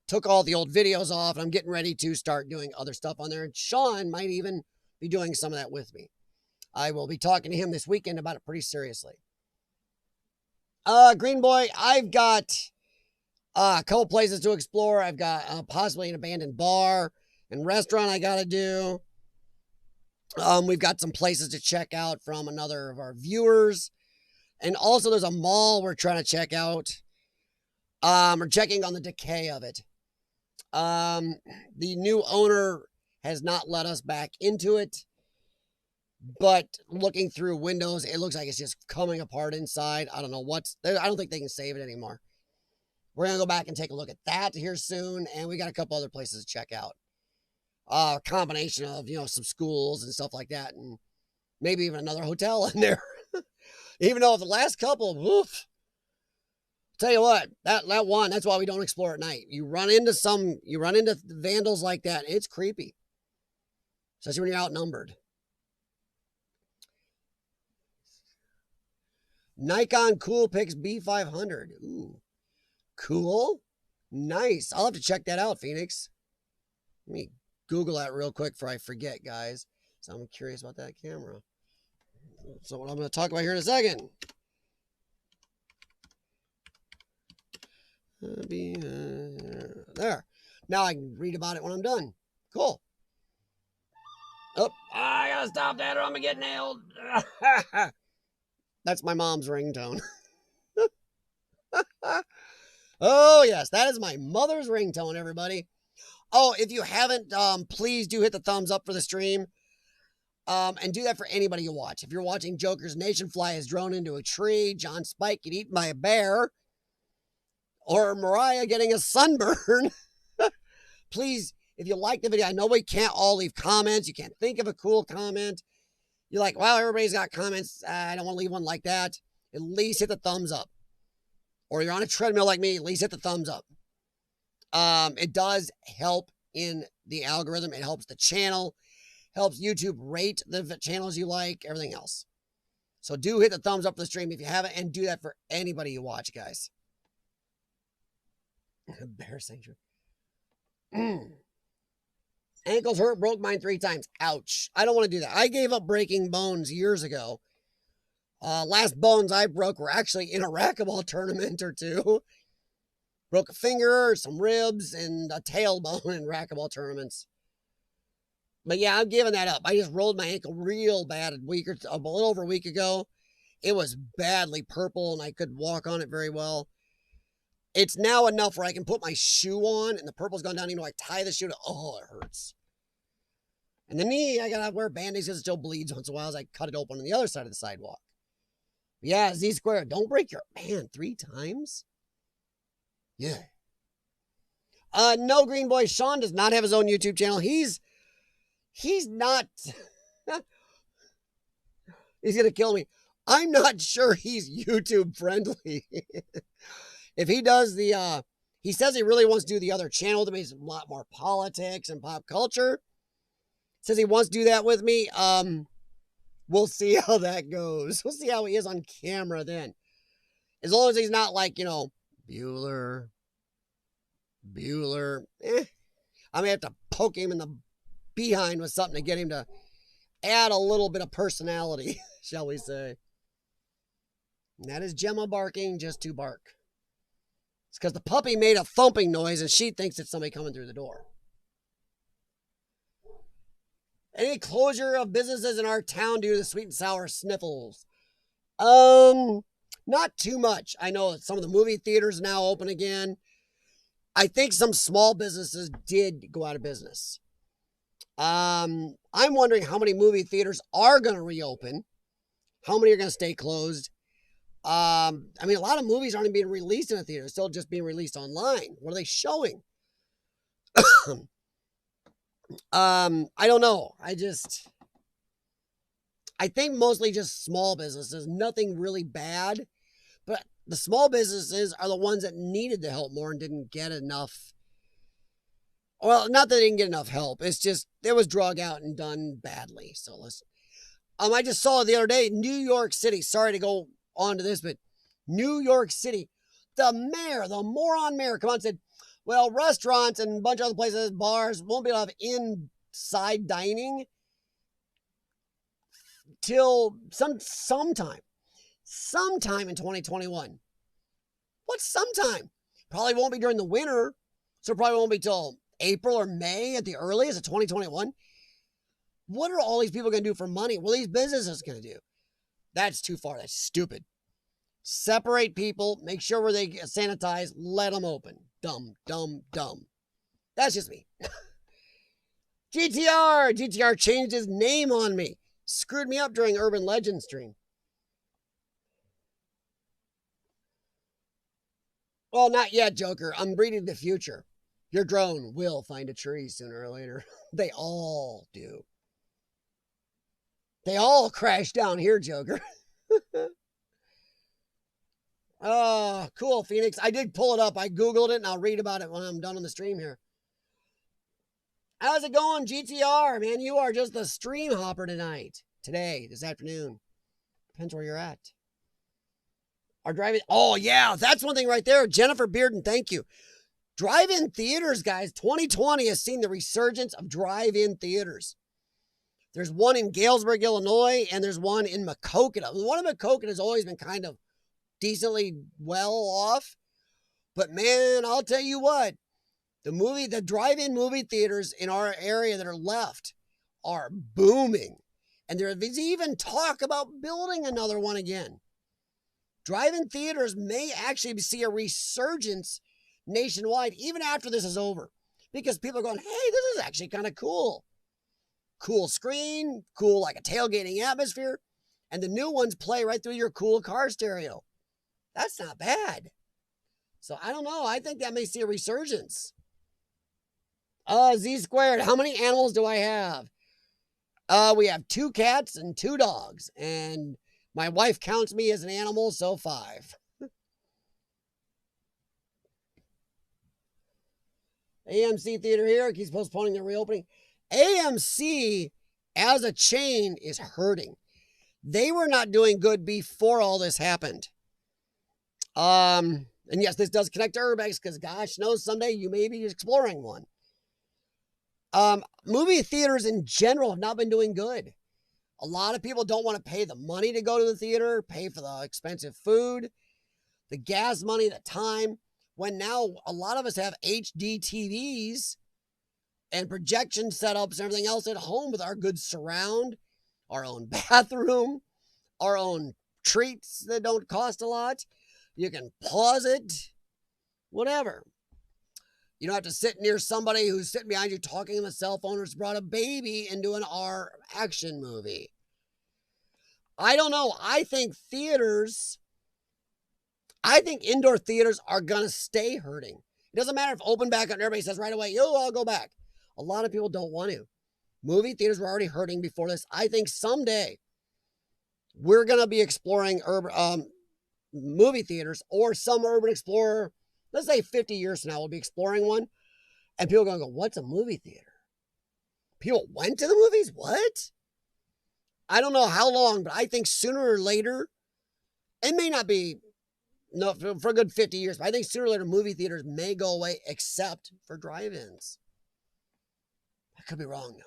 took all the old videos off. And I'm getting ready to start doing other stuff on there. And Sean might even be doing some of that with me. I will be talking to him this weekend about it pretty seriously. Green Boy, I've got a couple places to explore. I've got possibly an abandoned bar and restaurant I got to do. We've got some places to check out from another of our viewers. And also there's a mall we're trying to check out. We're checking on the decay of it. The new owner has not let us back into it. But looking through windows, it looks like it's just coming apart inside. I don't know I don't think they can save it anymore. We're going to go back and take a look at that here soon. And we got a couple other places to check out. A combination of, some schools and stuff like that. And maybe even another hotel in there. Even though the last couple, woof. Tell you what, that one, that's why we don't explore at night. You run into vandals like that. It's creepy. Especially when you're outnumbered. Nikon Coolpix B500. Ooh, cool. Nice. I'll have to check that out, Phoenix. Let me Google that real quick before I forget, guys. So I'm curious about that camera. So what I'm going to talk about here in a second. There. Now I can read about it when I'm done. Cool. Oh, I got to stop that or I'm going to get nailed. That's my mom's ringtone. Oh, yes. That is my mother's ringtone, everybody. Oh, if you haven't, please do hit the thumbs up for the stream. And do that for anybody you watch. If you're watching Joker's Nation fly his drone into a tree, John Spike get eaten by a bear, or Mariah getting a sunburn, please, if you like the video, I know we can't all leave comments. You can't think of a cool comment. You're like, wow, everybody's got comments. I don't want to leave one like that. At least hit the thumbs up. Or you're on a treadmill like me, at least hit the thumbs up. It does help in the algorithm. It helps the channel. Helps YouTube rate the channels you like, everything else. So do hit the thumbs up for the stream if you haven't, and do that for anybody you watch, guys. Bear sanctuary. Ankles hurt, broke mine 3 times. Ouch. I don't want to do that. I gave up breaking bones years ago. Last bones I broke were actually in a racquetball tournament or 2. Broke a finger, some ribs, and a tailbone in racquetball tournaments. But yeah, I'm giving that up. I just rolled my ankle real bad a little over a week ago. It was badly purple and I couldn't walk on it very well. It's now enough where I can put my shoe on and the purple's gone down. I tie the shoe to, it hurts. And the knee, I gotta wear band-aids because it still bleeds once in a while as I cut it open on the other side of the sidewalk. But yeah, Z square, don't break your, 3 times? Yeah. No, Green Boy, Sean does not have his own YouTube channel. He's not, he's going to kill me. I'm not sure he's YouTube friendly. If he does he says he really wants to do the other channel that makes a lot more politics and pop culture. Says he wants to do that with me. We'll see how that goes. We'll see how he is on camera then. As long as he's not like, Bueller. I may have to poke him in the behind with something to get him to add a little bit of personality, shall we say. And that is Gemma barking just to bark. It's because the puppy made a thumping noise and she thinks it's somebody coming through the door. Any closure of businesses in our town due to the sweet and sour sniffles? Not too much. I know some of the movie theaters now open again. I think some small businesses did go out of business. I'm wondering how many movie theaters are going to reopen. How many are going to stay closed? I mean, a lot of movies aren't being released in a theater. They're still just being released online. What are they showing? I don't know. I think mostly just small businesses, nothing really bad, but the small businesses are the ones that needed the help more and didn't get enough. Well, not that they didn't get enough help. It's just it was drug out and done badly. So listen. I just saw the other day, New York City. Sorry to go on to this, but New York City, the mayor, the moron mayor, come on, said, well, restaurants and a bunch of other places, bars, won't be able to have inside dining till sometime in 2021. What's sometime? Probably won't be during the winter, so probably won't be till April or May at the earliest of 2021. What are all these people going to do for money? What are these businesses going to do? That's too far. That's stupid. Separate people. Make sure where they get sanitized. Let them open. Dumb, dumb, dumb. That's just me. GTR changed his name on me. Screwed me up during Urban Legend stream. Well, not yet, Joker. I'm reading the future. Your drone will find a tree sooner or later. They all do. They all crash down here, Joker. Oh, cool, Phoenix. I did pull it up. I Googled it, and I'll read about it when I'm done on the stream here. How's it going, GTR? Man, you are just the stream hopper tonight. Today, this afternoon. Depends where you're at. Are driving... Oh, yeah, that's one thing right there. Jennifer Bearden, thank you. Drive-in theaters, guys. 2020 has seen the resurgence of drive-in theaters. There's one in Galesburg, Illinois, and there's one in Maquoketa. The one in Maquoketa has always been kind of decently well off. But man, I'll tell you what, the drive-in movie theaters in our area that are left are booming. And there's even talk about building another one again. Drive-in theaters may actually see a resurgence nationwide even after this is over. Because people are going, hey, this is actually kind of cool. Cool screen, cool like a tailgating atmosphere, and the new ones play right through your cool car stereo. That's not bad. So I don't know. I think that may see a resurgence. Z squared. How many animals do I have? We have 2 cats and 2 dogs, and my wife counts me as an animal, so 5. AMC Theater here keeps postponing the reopening. AMC as a chain is hurting. They were not doing good before all this happened. And yes, this does connect to Urbex because gosh knows someday you may be exploring one. Movie theaters in general have not been doing good. A lot of people don't want to pay the money to go to the theater, pay for the expensive food, the gas money, the time, when now a lot of us have HD TVs and projection setups and everything else at home with our good surround, our own bathroom, our own treats that don't cost a lot. You can pause it, whatever. You don't have to sit near somebody who's sitting behind you talking on the cell phone or has brought a baby into an R action movie. I don't know. I think indoor theaters are going to stay hurting. It doesn't matter if open back up and everybody says right away, yo, I'll go back. A lot of people don't want to. Movie theaters were already hurting before this. I think someday we're going to be exploring movie theaters, or some urban explorer, let's say 50 years from now, we'll be exploring one. And people are going to go, what's a movie theater? People went to the movies? What? I don't know how long, but I think sooner or later, it may not be for a good 50 years, but I think sooner or later movie theaters may go away except for drive-ins. I could be wrong though.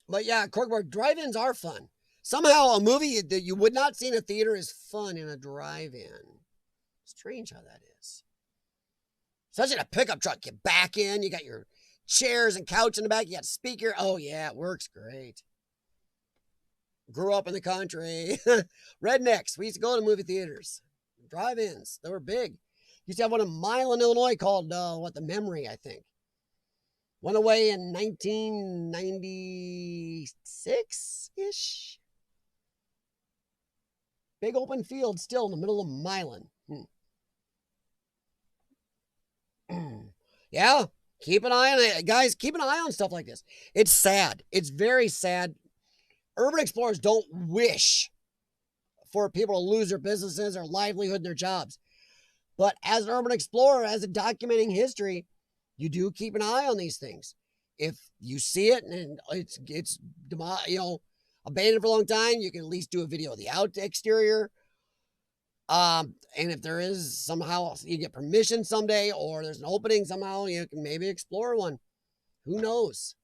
But yeah, Corkboard, drive-ins are fun. Somehow a movie that you would not see in a theater is fun in a drive-in. Strange how that is. Such in a pickup truck. You back in, you got your chairs and couch in the back, you got a speaker. Oh yeah, it works great. Grew up in the country. Rednecks. We used to go to movie theaters. Drive-ins. They were big. Used to have one in Milan, Illinois called, the Memory, I think. Went away in 1996-ish. Big open field still in the middle of Milan. Yeah, keep an eye on it. Guys, keep an eye on stuff like this. It's sad. It's very sad. Urban explorers don't wish for people to lose their businesses, their livelihood, and their jobs. But as an urban explorer, as a documenting history, you do keep an eye on these things. If you see it and it's abandoned for a long time, you can at least do a video of the exterior. And if there is somehow you get permission someday, or there's an opening somehow, you can maybe explore one. Who knows?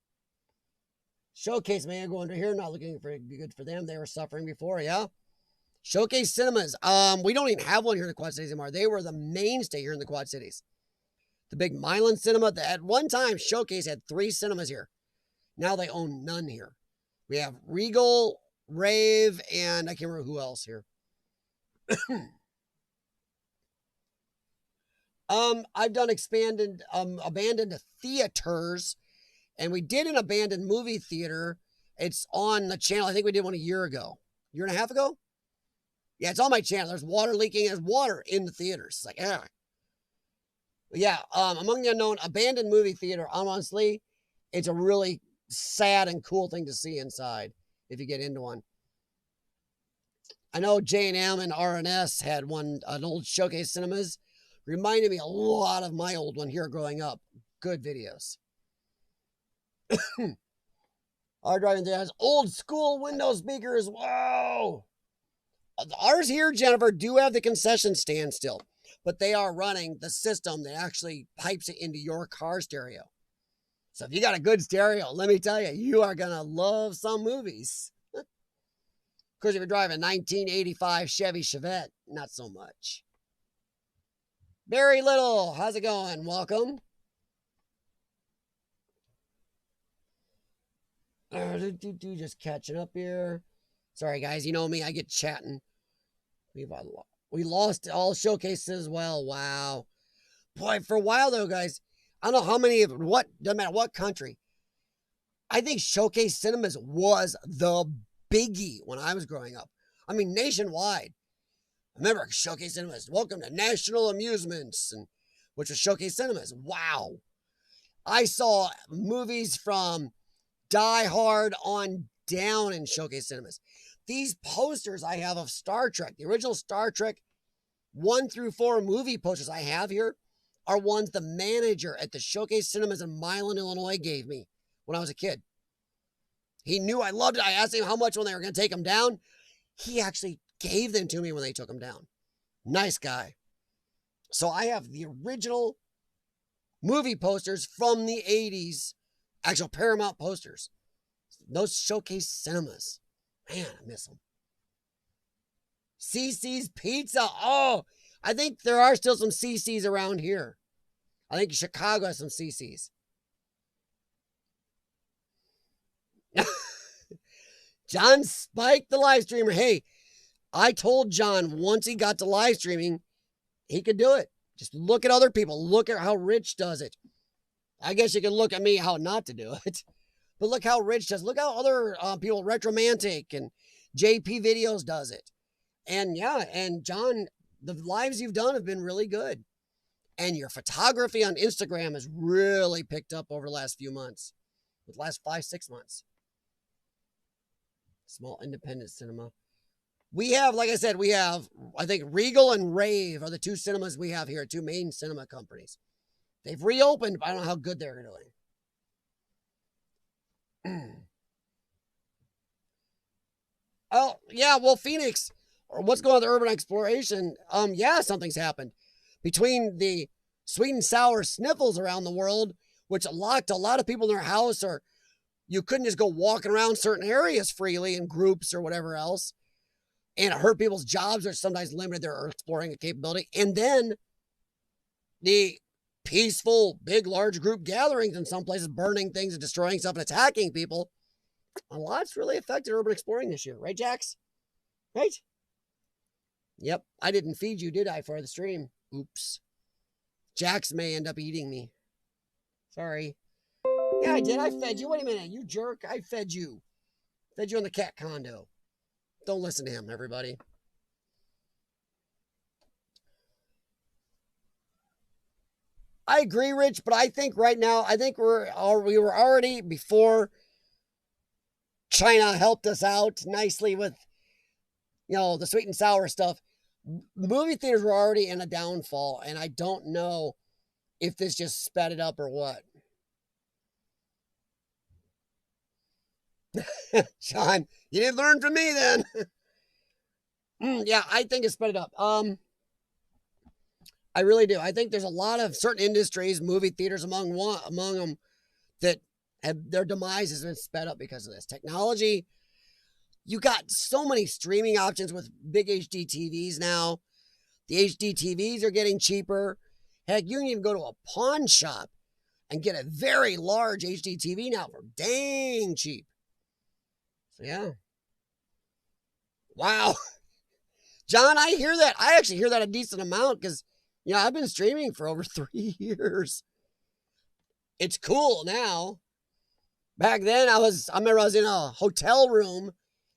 Showcase may go under here. Not looking for good for them. They were suffering before, yeah. Showcase cinemas. We don't even have one here in the Quad Cities anymore. They were the mainstay here in the Quad Cities. The big Milan cinema. At one time, Showcase had 3 cinemas here. Now they own none here. We have Regal, Rave, and I can't remember who else here. I've done abandoned theaters, and we did an abandoned movie theater. It's on the channel. I think we did one a year and a half ago. Yeah, it's on my channel. There's water leaking. There's water in the theaters. It's like, yeah. Among the Unknown, abandoned movie theater. Honestly, it's a really sad and cool thing to see inside if you get into one. I know J&M and RNS had an old Showcase Cinemas. Reminded me a lot of my old one here growing up. Good videos. Our driving through has old school window speakers. Whoa! Ours here, Jennifer, do have the concession stand still, but they are running the system that actually pipes it into your car stereo. So if you got a good stereo, let me tell you, you are going to love some movies. Of course, if you're driving a 1985 Chevy Chevette, not so much. Barry Little, how's it going? Welcome. Just catching up here. Sorry, guys. You know me. I get chatting. We lost all showcases as well. Wow. Boy, for a while, though, guys, I don't know how many doesn't matter what country. I think Showcase Cinemas was the biggie when I was growing up. I mean, nationwide. Remember, Showcase Cinemas. Welcome to National Amusements, which was Showcase Cinemas. Wow. I saw movies from Die Hard on down in Showcase Cinemas. These posters I have of Star Trek, the original Star Trek 1 through 4 movie posters I have here, are ones the manager at the Showcase Cinemas in Milan, Illinois gave me when I was a kid. He knew I loved it. I asked him how much when they were going to take them down. He actually gave them to me when they took them down. Nice guy. So I have the original movie posters from the 80s, actual Paramount posters. Those Showcase Cinemas. Man, I miss them. CC's Pizza. Oh, I think there are still some CC's around here. I think Chicago has some CC's. John Spike, the live streamer. Hey, I told John once he got to live streaming, he could do it. Just look at other people. Look at how Rich does it. I guess you can look at me how not to do it. But look how Rich does. Look how other people, Retromantic and JP Videos does it. And yeah, and John, the lives you've done have been really good. And your photography on Instagram has really picked up over the last few months. The last 5-6 months. Small independent cinema. We have, like I said, I think Regal and Rave are the 2 cinemas we have here, 2 main cinema companies. They've reopened, but I don't know how good they're doing. Oh, yeah, well, Phoenix, or what's going on with urban exploration? Yeah, something's happened. Between the sweet and sour sniffles around the world, which locked a lot of people in their house, or you couldn't just go walking around certain areas freely in groups or whatever else, and it hurt people's jobs or sometimes limited their exploring capability. And then the peaceful, big, large group gatherings in some places, burning things and destroying stuff and attacking people. A lot's really affected urban exploring this year. Right, Jax? Right? Yep. I didn't feed you, did I, for the stream? Oops. Jax may end up eating me. Sorry. Yeah, I did. I fed you. Wait a minute, you jerk. I fed you. Fed you in the cat condo. Don't listen to him, everybody. I agree, Rich, but I think right now, I think we were already, before China helped us out nicely with, the sweet and sour stuff, the movie theaters were already in a downfall, and I don't know if this just sped it up or what. John, you didn't learn from me then. Yeah, I think it sped it up. I really do. I think there's a lot of certain industries, movie theaters among them, that have their demise has been sped up because of this technology. You got so many streaming options with big HD TVs now. The HD TVs are getting cheaper. Heck, you can even go to a pawn shop and get a very large HD TV now for dang cheap. So yeah. Wow. John, I hear that. I actually hear that a decent amount because, I've been streaming for over 3 years. It's cool now. Back then, I remember I was in a hotel room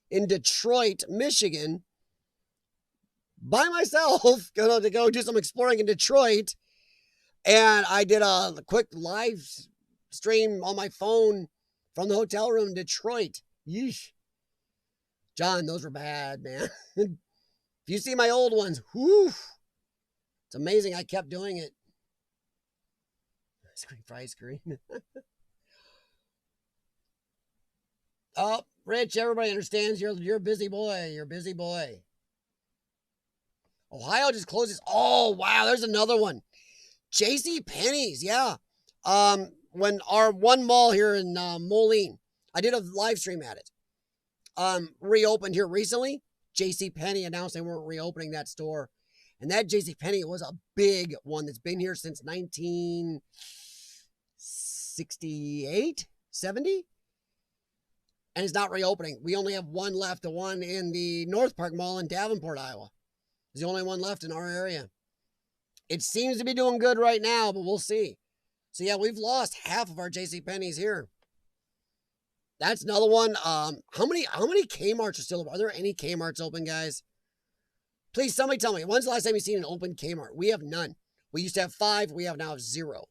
in Detroit, Michigan, by myself, to go do some exploring in Detroit. And I did a quick live stream on my phone from the hotel room in Detroit. Yeesh. John, those were bad, man. If you see my old ones, whew, it's amazing I kept doing it. Ice cream. Oh, Rich, everybody understands you're a busy boy. You're a busy boy. Ohio just closes. Oh, wow, there's another one. J.C. Penney's, yeah. When our one mall here in Moline, I did a live stream at it. Reopened here recently. J.C. Penney announced they weren't reopening that store. And that J.C. Penney was a big one that's been here since 1968, 70. And it's not reopening. We only have one left, the one in the North Park Mall in Davenport, Iowa. It's the only one left in our area. It seems to be doing good right now, but we'll see. So yeah, we've lost half of our JCPenney's here. That's another one. How many Kmart's are still open? Are there any Kmart's open, guys? Please, somebody tell me. When's the last time you've seen an open Kmart? We have none. We used to have 5. We have now 0.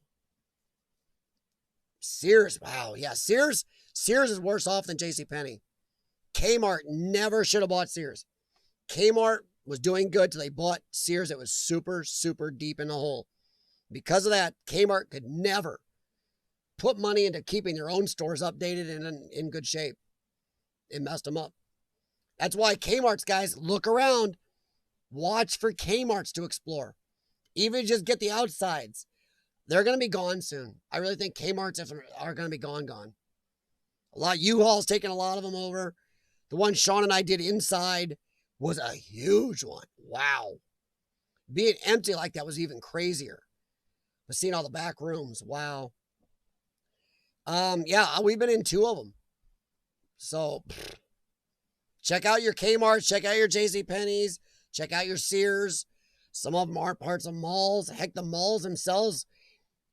Sears. Wow. Yeah, Sears is worse off than JCPenney. Kmart never should have bought Sears. Kmart was doing good till they bought Sears. It was super, super deep in the hole. Because of that, Kmart could never put money into keeping their own stores updated and in good shape. It messed them up. That's why Kmart's, guys, look around. Watch for Kmart's to explore. Even just get the outsides. They're going to be gone soon. I really think Kmart's are going to be gone. A lot of U-Haul's taking a lot of them over. The one Sean and I did inside was a huge one. Wow. Being empty like that was even crazier. But seeing all the back rooms, wow. Yeah, we've been in 2 of them. So, check out your Kmart's, check out your JCPenney's, check out your Sears. Some of them aren't parts of malls. Heck, the malls themselves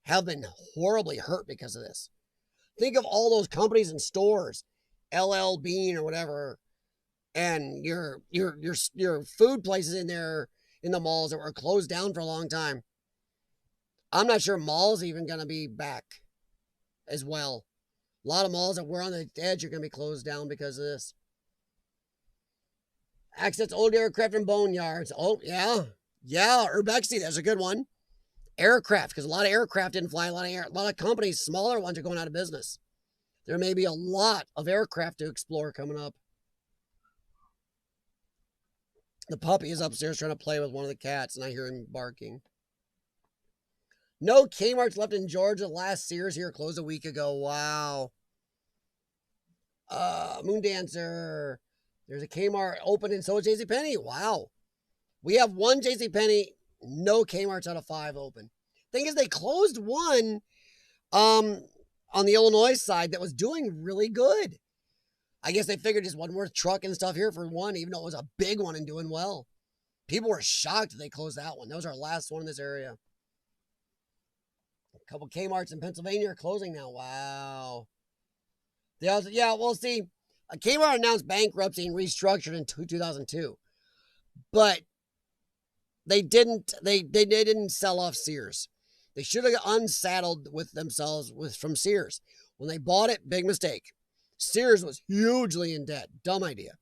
have been horribly hurt because of this. Think of all those companies and stores, LL Bean or whatever, and your food places in there in the malls that were closed down for a long time. I'm not sure malls are even going to be back as well. A lot of malls that were on the edge are going to be closed down because of this. Access old aircraft and boneyards. Oh, yeah. Yeah, Urbex, that's a good one. Aircraft, because a lot of aircraft didn't fly. A lot of companies, smaller ones, are going out of business. There may be a lot of aircraft to explore coming up. The puppy is upstairs trying to play with one of the cats, and I hear him barking. No Kmart's left in Georgia. Last Sears here closed a week ago. Wow. Moon Dancer. There's a Kmart open, and so is JCPenney. Wow. We have 1 JCPenney, no Kmart's out of 5 open. Thing is, they closed one on the Illinois side that was doing really good. I guess they figured it wasn't worth trucking stuff here for one, even though it was a big one and doing well. People were shocked that they closed that one. That was our last one in this area. A couple Kmart's in Pennsylvania are closing now. Wow. They also, yeah, well, see, Kmart announced bankruptcy and restructured in 2002, but they didn't. They didn't sell off Sears. They should have unsaddled with themselves from Sears. When they bought it, big mistake. Sears was hugely in debt. Dumb idea.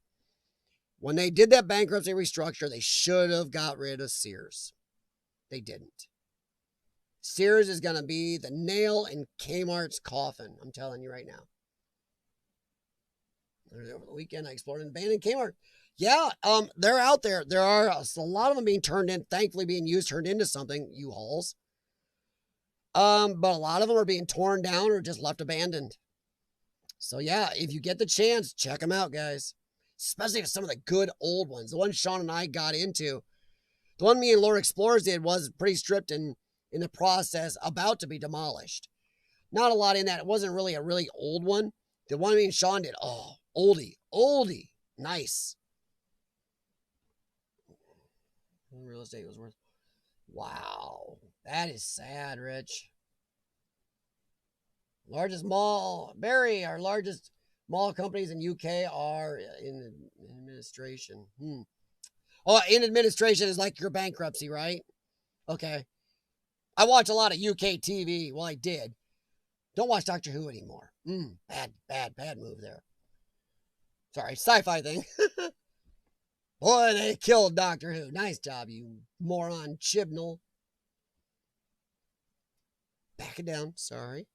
When they did that bankruptcy restructure, they should have got rid of Sears. They didn't. Sears is going to be the nail in Kmart's coffin. I'm telling you right now. Over the weekend, I explored an abandoned Kmart. Yeah, they're out there. There are a lot of them being turned in, thankfully being used, turned into something, U-Hauls. But a lot of them are being torn down or just left abandoned. So yeah, if you get the chance, check them out, guys. Especially some of the good old ones. The one Sean and I got into. The one me and Lord Explorers did was pretty stripped and in the process about to be demolished. Not a lot in that. It wasn't really a really old one. The one me and Sean did, oh, oldie. Nice. Real estate was worth. Wow. That is sad, Rich. Largest mall, Barry, our largest mall companies in UK are in administration. Oh, in administration is like your bankruptcy, right? Okay. I watch a lot of UK TV. Well, I did. Don't watch Doctor Who anymore. Bad move there. Sorry, sci-fi thing. Boy, they killed Doctor Who. Nice job, you moron Chibnall. Back it down. Sorry.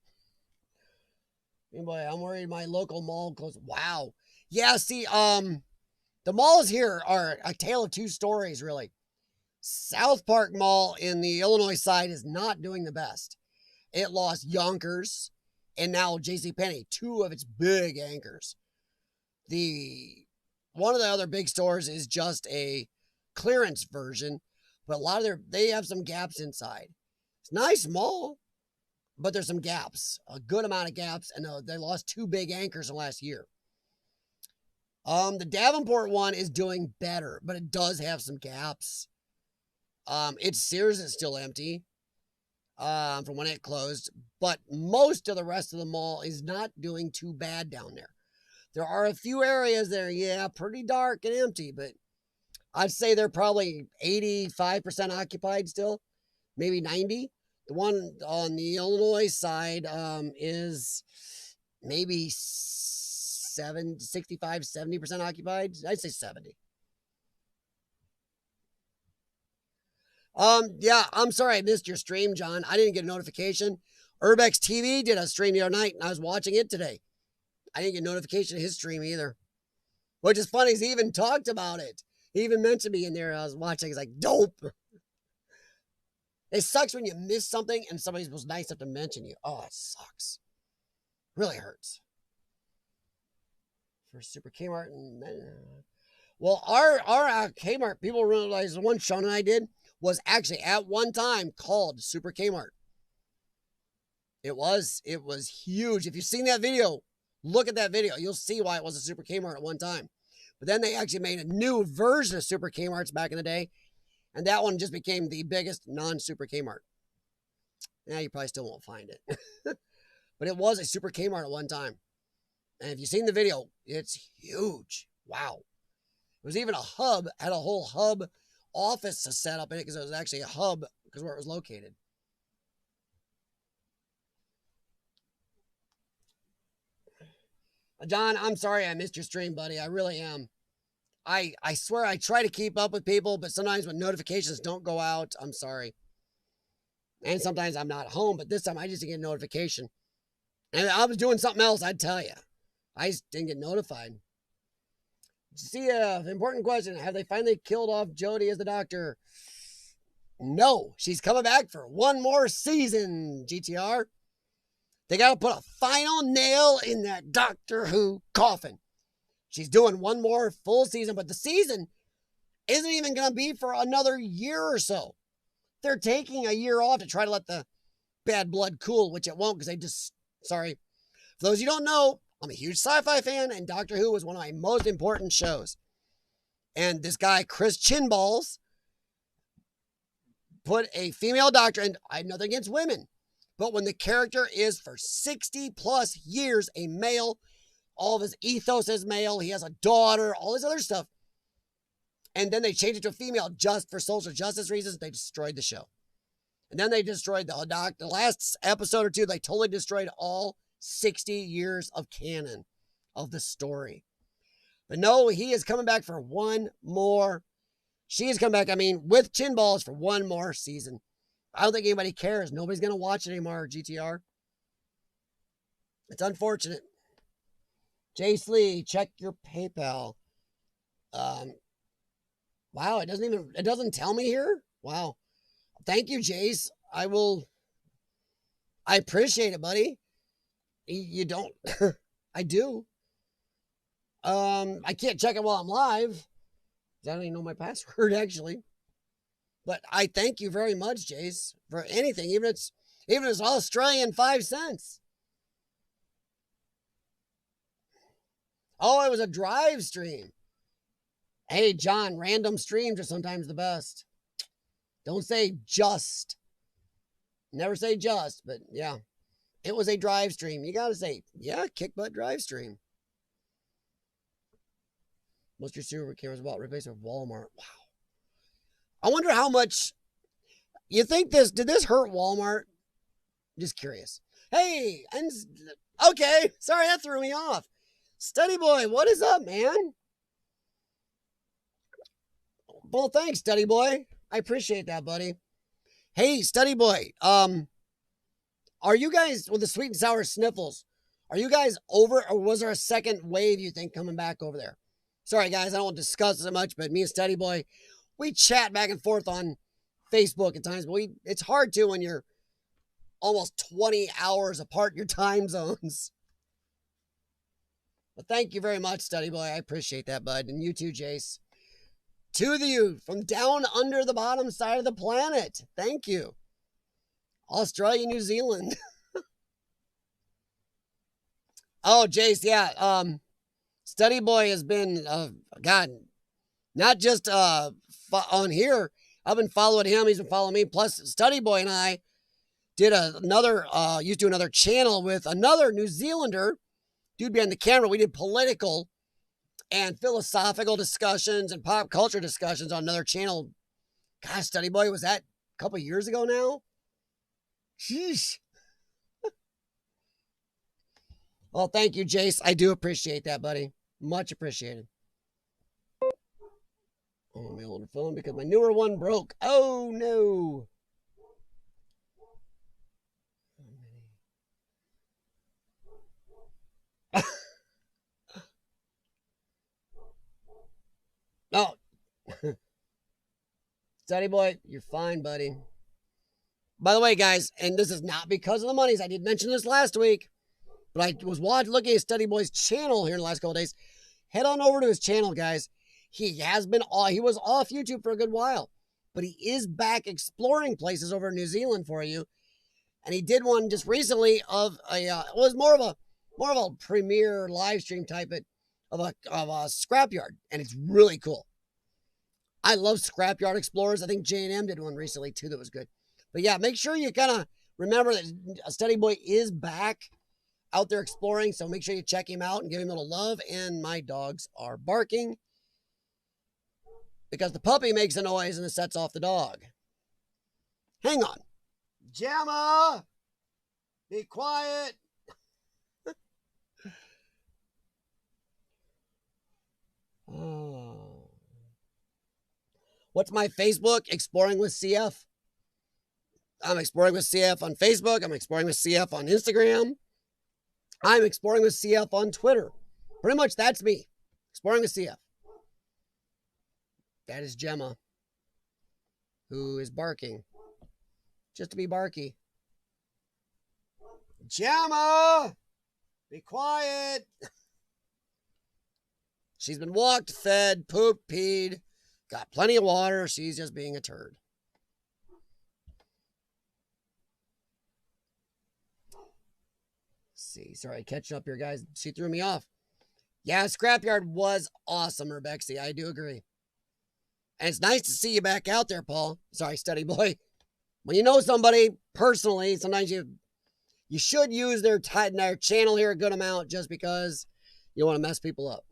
Anyway, I'm worried my local mall closed. Wow. Yeah, see, the malls here are a tale of two stories, really. South Park Mall in the Illinois side is not doing the best. It lost Yonkers and now JCPenney, two of its big anchors. One of the other big stores is just a clearance version, but a lot of they have some gaps inside. It's a nice mall, but there's some gaps, a good amount of gaps, and they lost two big anchors in the last year. The Davenport one is doing better, but it does have some gaps. Its Sears is still empty from when it closed, but most of the rest of the mall is not doing too bad down there. There are a few areas that are, yeah, pretty dark and empty, but I'd say they're probably 85% occupied still, maybe 90. The one on the Illinois side is maybe 65, 70% occupied. I'd say 70. Yeah, I'm sorry I missed your stream, John. I didn't get a notification. Urbex TV did a stream the other night, and I was watching it today. I didn't get a notification of his stream either. Which is funny, he even talked about it. He even mentioned me in there. I was watching. He's like, dope. It sucks when you miss something and somebody was nice enough to mention you. Oh, it sucks. Really hurts. For Super Kmart. Well, our Kmart, people realize the one Sean and I did was actually at one time called Super Kmart. It was huge. If you've seen that video, look at that video. You'll see why it was a Super Kmart at one time. But then they actually made a new version of Super Kmart's back in the day. And that one just became the biggest non-Super Kmart. Yeah, you probably still won't find it. But it was a Super Kmart at one time. And if you've seen the video, it's huge. Wow. It was even a hub, had a whole hub office to set up in it because it was actually a hub because where it was located. John, I'm sorry I missed your stream, buddy. I really am. I swear I try to keep up with people, but sometimes when notifications don't go out, I'm sorry. And sometimes I'm not home, but this time I just didn't get a notification. And I was doing something else, I'd tell you. I just didn't get notified. See, important question. Have they finally killed off Jodie as the Doctor? No. She's coming back for one more season, GTR. They got to put a final nail in that Doctor Who coffin. She's doing one more full season, but the season isn't even going to be for another year or so. They're taking a year off to try to let the bad blood cool, which it won't because they just, sorry. For those you don't know, I'm a huge sci-fi fan, and Doctor Who was one of my most important shows. And this guy, Chris Chinballs, put a female doctor, and I have nothing against women, But when the character is for 60 plus years a male, all of his ethos is male, he has a daughter, all this other stuff, and then they changed it to a female just for social justice reasons, they destroyed the show. And then they destroyed the last episode or two, they totally destroyed all 60 years of canon of the story. But no, he is coming back for one more. She is coming back, I mean, with chin balls for one more season. I don't think anybody cares. Nobody's going to watch it anymore, GTR. It's unfortunate. Jace Lee, check your PayPal. Wow, it doesn't tell me here. Wow. Thank you, Jace. I appreciate it, buddy. You don't. I do. I can't check it while I'm live. I don't even know my password, actually. But I thank you very much, Jace, for anything, even if it's Australian 5 cents. Oh, it was a drive stream. Hey, John, random streams are sometimes the best. Don't say just. Never say just, but yeah. It was a drive stream. You got to say, yeah, kick butt drive stream. Most of your super cameras about replaced with Walmart. Wow. I wonder how much you think did this hurt Walmart? Just curious. Hey, and okay. Sorry, that threw me off. Study Boy, what is up, man? Well, thanks, Study Boy. I appreciate that, buddy. Hey, Study Boy, are you guys with the sweet and sour sniffles? Are you guys over, or was there a second wave you think coming back over there? Sorry, guys, I don't want to discuss it much, but me and Study Boy, we chat back and forth on Facebook at times, but it's hard to when you're almost 20 hours apart in your time zones. But thank you very much, Study Boy. I appreciate that, bud. And you too, Jace. To you from down under the bottom side of the planet. Thank you. Australia, New Zealand. Oh, Jace, yeah. Study Boy has been, God, not just on here. I've been following him. He's been following me. Plus, Study Boy and I did used to do another channel with another New Zealander. Dude behind the camera. We did political and philosophical discussions and pop culture discussions on another channel. Gosh, Study Boy, was that a couple years ago now? Sheesh. Well, thank you, Jace. I do appreciate that, buddy. Much appreciated. Oh, my older phone because my newer one broke. Oh, no. No. Study Boy, you're fine, buddy. By the way, guys, and this is not because of the monies. I did mention this last week, but I was looking at Study Boy's channel here in the last couple of days. Head on over to his channel, guys. He was off YouTube for a good while, but he is back exploring places over in New Zealand for you. And he did one just recently of it was more of a premiere live stream type of a scrapyard, and it's really cool. I love scrapyard explorers. I think J&M did one recently too that was good. But yeah, make sure you kind of remember that Study Boy is back out there exploring, so make sure you check him out and give him a little love. And my dogs are barking because the puppy makes a noise and it sets off the dog. Hang on. Gemma! Be quiet! Oh. What's my Facebook? Exploring with CF. I'm exploring with CF on Facebook. I'm exploring with CF on Instagram. I'm exploring with CF on Twitter. Pretty much that's me. Exploring with CF. That is Gemma, who is barking. Just to be barky. Gemma! Be quiet! She's been walked, fed, pooped, peed, got plenty of water. She's just being a turd. Let's see. Sorry, catching up here, guys. She threw me off. Yeah, Scrapyard was awesome, Urbexy. I do agree. And it's nice to see you back out there, Paul. Sorry, Study Boy. When you know somebody personally, sometimes you you should use their channel here a good amount just because you don't want to mess people up.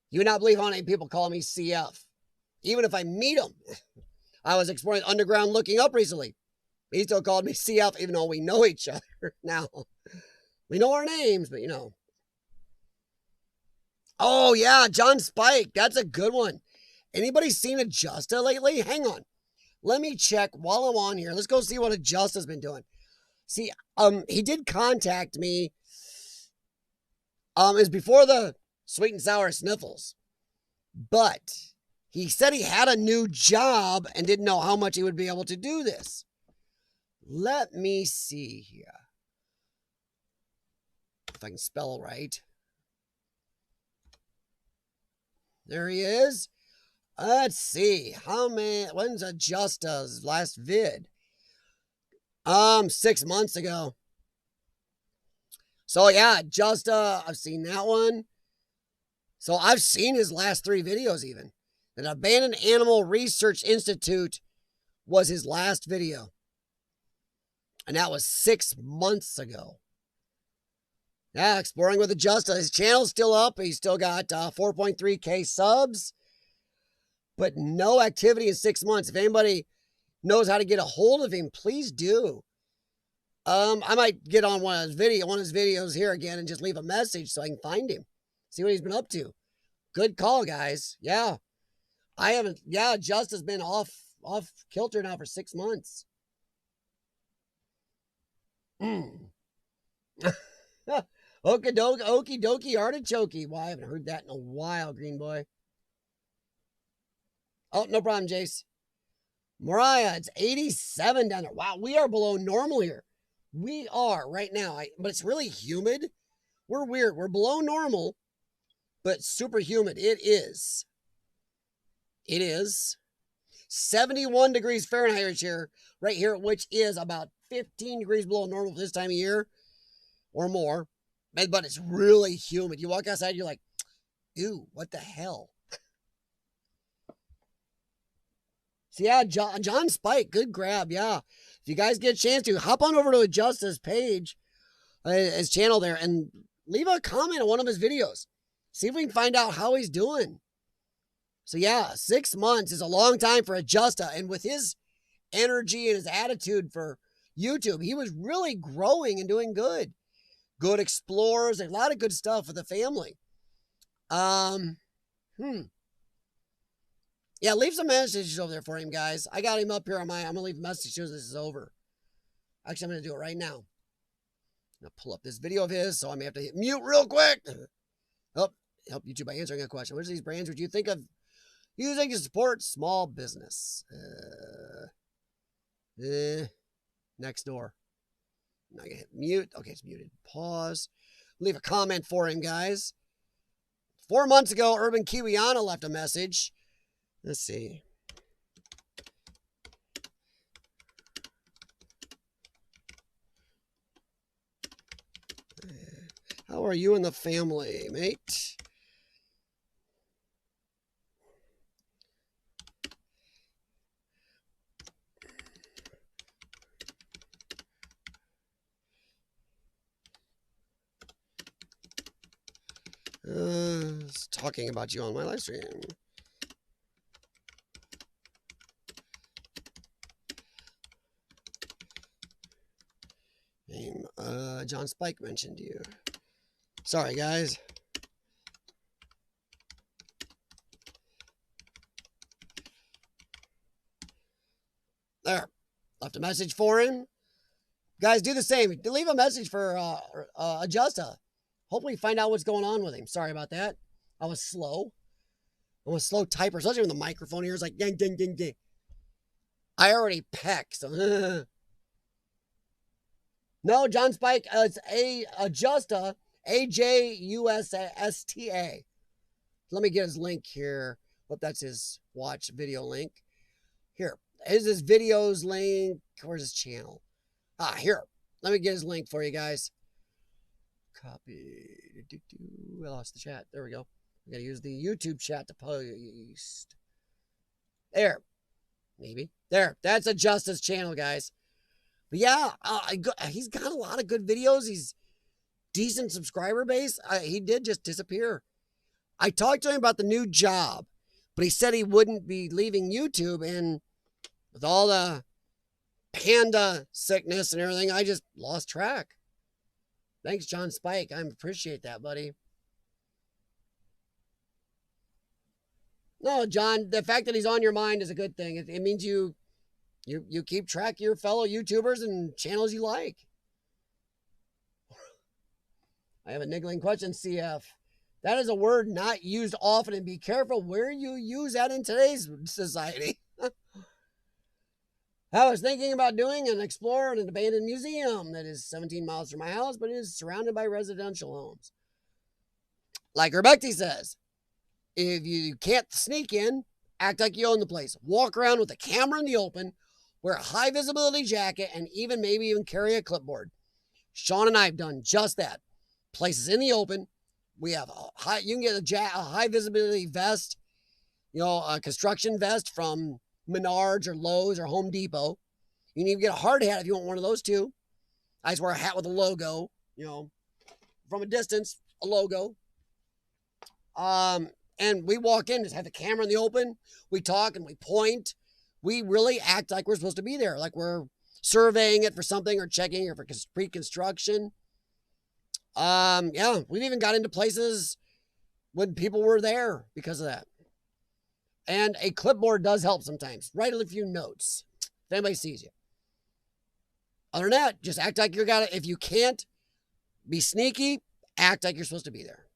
You would not believe how many people call me CF. Even if I meet them. I was exploring underground looking up recently. He still called me CF even though we know each other now. We know our names, but you know. Oh, yeah, John Spike. That's a good one. Anybody seen Adjusta lately? Hang on. Let me check while I'm on here. Let's go see what Adjusta's been doing. See, he did contact me. It was before the sweet and sour sniffles. But he said he had a new job and didn't know how much he would be able to do this. Let me see here. If I can spell right. There he is. Let's see. When's Adjusta's last vid? 6 months ago. So yeah, Adjusta, I've seen that one. So I've seen his last 3 videos even. An Abandoned Animal Research Institute was his last video. And that was 6 months ago. Yeah, Exploring with Adjusta. His channel's still up. He's still got 4.3K subs. But no activity in 6 months. If anybody knows how to get a hold of him, please do. I might get on one of his videos here again and just leave a message so I can find him. See what he's been up to. Good call, guys. Yeah. Adjusta's been off kilter now for 6 months. Okie dokie artichoke. Well, I haven't heard that in a while, Green Boy. Oh, no problem, Jace. Mariah, it's 87 down there. Wow, we are below normal here. We are right now, but it's really humid. We're weird. We're below normal, but super humid. It is. It is 71 degrees Fahrenheit right here, which is about 15 degrees below normal for this time of year or more. But it's really humid. You walk outside, you're like, ew, what the hell? So yeah, John Spike, good grab, yeah. If you guys get a chance to, hop on over to Adjusta's page, his channel there, and leave a comment on one of his videos. See if we can find out how he's doing. So yeah, 6 months is a long time for Adjusta, and with his energy and his attitude for YouTube, he was really growing and doing good. Good explorers, a lot of good stuff for the family. Yeah, leave some messages over there for him, guys. I got him up here on I'm going to leave a message as soon as this is over. Actually, I'm going to do it right now. I'm going to pull up this video of his, so I'm going to have to hit mute real quick. Oh, help YouTube by answering a question. Which of these brands would you think of using to support small business? Next door. Now I can hit mute. Okay, it's muted. Pause. Leave a comment for him, guys. 4 months ago, Urban Kiwiana left a message. Let's see. How are you and the family, mate? Talking about you on my live stream. Name, John Spike mentioned you. Sorry, guys. There. Left a message for him. Guys, do the same. Leave a message for Adjusta. Hopefully find out what's going on with him. Sorry about that. I was slow. I'm a slow typer, especially when the microphone here is like ding, ding, ding, ding. I already pecked, so no, John Spike, it's Adjusta, AJUSTA. Let me get his link here. Hope that's his watch video link. Here, here's his videos link. Where's his channel? Here. Let me get his link for you guys. Copy. I lost the chat. There we go. I gotta use the YouTube chat to post. There. Maybe. There. That's Adjusta's channel, guys. But yeah, he's got a lot of good videos. He's decent subscriber base. He did just disappear. I talked to him about the new job, but he said he wouldn't be leaving YouTube. And with all the panda sickness and everything, I just lost track. Thanks, John Spike. I appreciate that, buddy. No, John, the fact that he's on your mind is a good thing. It means you keep track of your fellow YouTubers and channels you like. I have a niggling question, CF. That is a word not used often, and be careful where you use that in today's society. I was thinking about doing an explore in an abandoned museum that is 17 miles from my house, but it is surrounded by residential homes. Like Urbex says, if you can't sneak in, act like you own the place. Walk around with a camera in the open, wear a high visibility jacket, and maybe even carry a clipboard. Sean and I have done just that. Places in the open. We have you can get a high visibility vest, a construction vest from Menards or Lowe's or Home Depot. You can even get a hard hat if you want one of those too. I just wear a hat with a logo, from a distance, a logo. And we walk in, just have the camera in the open. We talk and we point. We really act like we're supposed to be there, like we're surveying it for something or checking or for pre-construction. Yeah, we've even got into places when people were there because of that. And a clipboard does help sometimes. Write a few notes if anybody sees you. Other than that, just act like if you can't be sneaky, act like you're supposed to be there.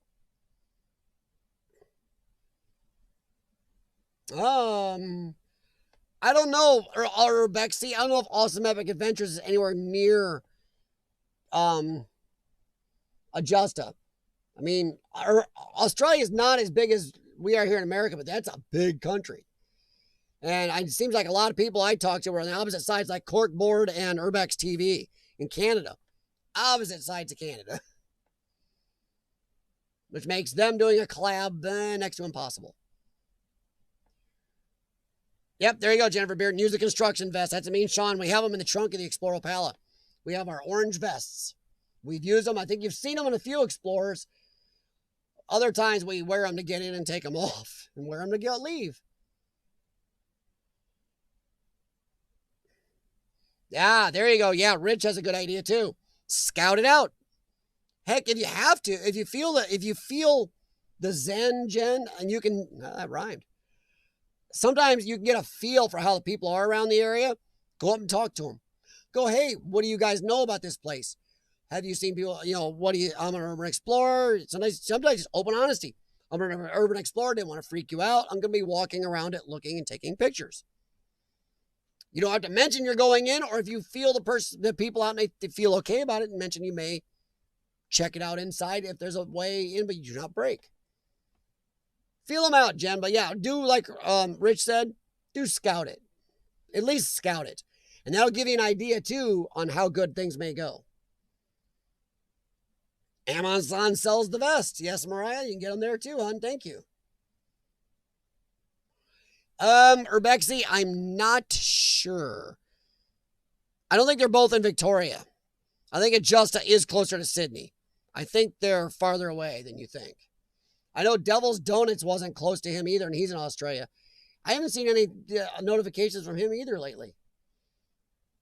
I don't know, Urbex. I don't know if Awesome Epic Adventures is anywhere near Augusta. I mean, Australia is not as big as we are here in America, but that's a big country. And it seems like a lot of people I talk to are on the opposite sides, like Corkboard and Urbex TV in Canada. Opposite sides of Canada. Which makes them doing a collab next to impossible. Yep, there you go, Jennifer Beard. Use the construction vest. That's me and Sean. We have them in the trunk of the Explorer Opala. We have our orange vests. We've used them. I think you've seen them in a few Explorers. Other times we wear them to get in and take them off. And wear them to leave. Yeah, there you go. Yeah, Rich has a good idea too. Scout it out. Heck, if you have to, if you feel the Zen, Jen, and you can, that rhymed. Sometimes you can get a feel for how the people are around the area. Go up and talk to them. Go, hey, what do you guys know about this place? Have you seen people, I'm an urban explorer. Sometimes just open honesty. I'm an urban explorer. Didn't want to freak you out. I'm going to be walking around it, looking and taking pictures. You don't have to mention you're going in, or if you feel the people out and they feel okay about it, and mention you may check it out inside if there's a way in, but you do not break. Feel them out, Jen. But yeah, do like Rich said, do scout it. At least scout it. And that'll give you an idea, too, on how good things may go. Amazon sells the vest. Yes, Mariah, you can get them there, too, hon. Thank you. Urbexy, I'm not sure. I don't think they're both in Victoria. I think Augusta is closer to Sydney. I think they're farther away than you think. I know Devil's Donuts wasn't close to him either, and he's in Australia. I haven't seen any notifications from him either lately.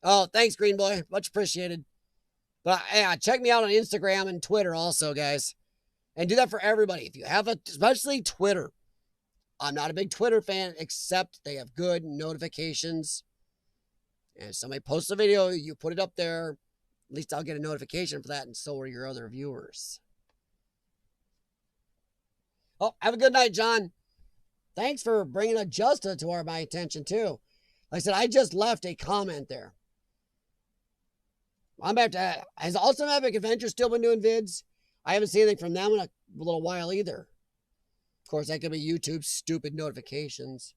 Oh, thanks, Green Boy. Much appreciated. But yeah, check me out on Instagram and Twitter also, guys. And do that for everybody. If you have especially Twitter. I'm not a big Twitter fan, except they have good notifications. And if somebody posts a video, you put it up there. At least I'll get a notification for that, and so will your other viewers. Oh, have a good night, John. Thanks for bringing Augusta to my attention, too. Like I said, I just left a comment there. I'm about to... Has Awesome Epic Adventure still been doing vids? I haven't seen anything from them in a little while either. Of course, that could be YouTube's stupid notifications.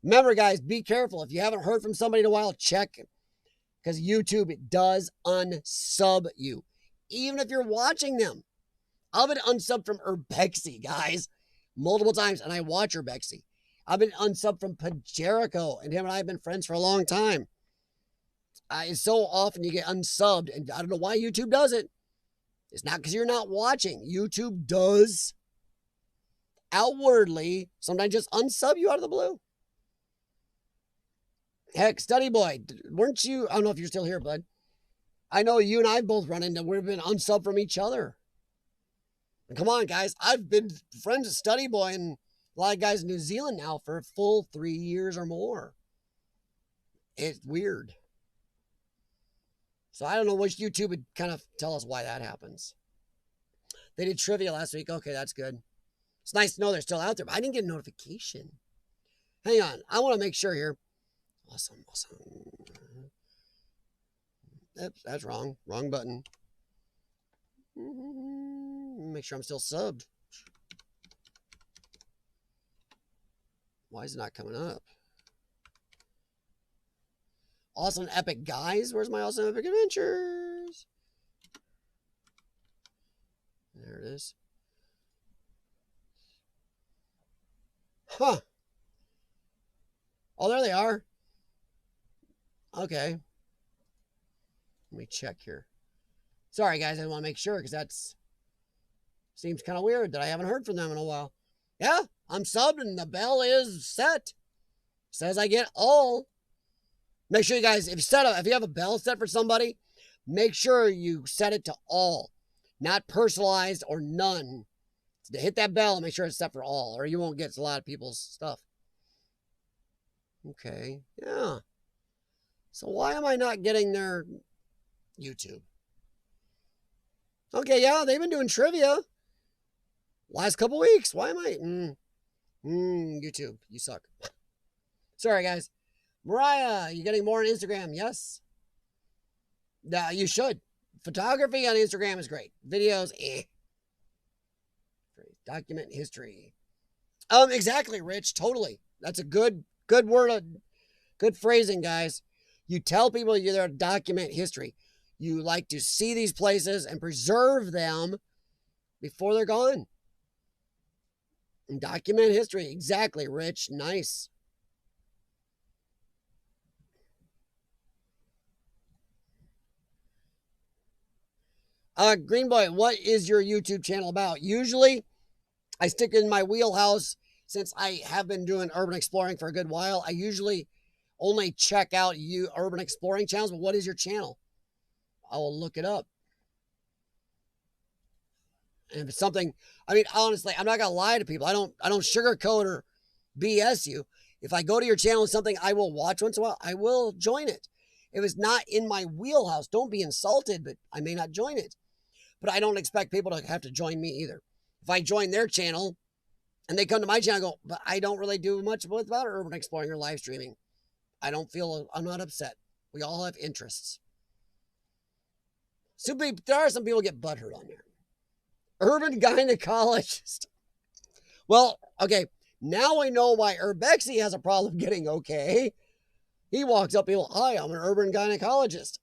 Remember, guys, be careful. If you haven't heard from somebody in a while, check. Because YouTube does unsub you. Even if you're watching them. I've been unsubbed from Urbexy, guys, multiple times, and I watch Urbexy. I've been unsubbed from Pajerico, and him and I have been friends for a long time. So often you get unsubbed, and I don't know why YouTube does it. It's not because you're not watching. YouTube does outwardly sometimes just unsub you out of the blue. Heck, Study Boy, weren't you? I don't know if you're still here, bud. I know you and I both run into, we've been unsubbed from each other. And come on, guys. I've been friends with Study Boy and a lot of guys in New Zealand now for a full 3 years or more. It's weird. So I don't know which YouTube would kind of tell us why that happens. They did trivia last week. Okay, that's good. It's nice to know they're still out there, but I didn't get a notification. Hang on. I want to make sure here. Awesome. Oops, that's wrong. Wrong button. Make sure I'm still subbed. Why is it not coming up? Awesome Epic Guys. Where's my Awesome Epic Adventures? There it is. Huh. Oh, there they are. Okay. Let me check here. Sorry, guys. I want to make sure because that's seems kind of weird that I haven't heard from them in a while. Yeah, I'm subbed and the bell is set. Says I get all. Make sure you guys, if you have a bell set for somebody, make sure you set it to all, not personalized or none. To hit that bell and make sure it's set for all, or you won't get a lot of people's stuff. Okay, yeah. So why am I not getting their YouTube? Okay, yeah, they've been doing trivia last couple weeks. Why am I? YouTube, you suck. Sorry, guys. Mariah, you getting more on Instagram? Yes. You should. Photography on Instagram is great. Videos, Document history. Exactly, Rich. Totally. That's a good word. Good phrasing, guys. You tell people you're there to document history. You like to see these places and preserve them before they're gone. And document history. Exactly, Rich. Nice. Green Boy, what is your YouTube channel about? Usually, I stick in my wheelhouse since I have been doing urban exploring for a good while. I usually only check out urban exploring channels, but what is your channel? I will look it up. And if it's something, I mean, honestly, I'm not gonna lie to people. I don't sugarcoat or BS you. If I go to your channel and something I will watch once in a while, I will join it. If it's not in my wheelhouse, don't be insulted, but I may not join it. But I don't expect people to have to join me either. If I join their channel and they come to my channel, I go, but I don't really do much about urban exploring or live streaming. I'm not upset. We all have interests. So there are some people get butthurt on there. Urban gynecologist. Well, okay, now I know why Urbexy has a problem getting okay. He walks up, people, hi, I'm an urban gynecologist.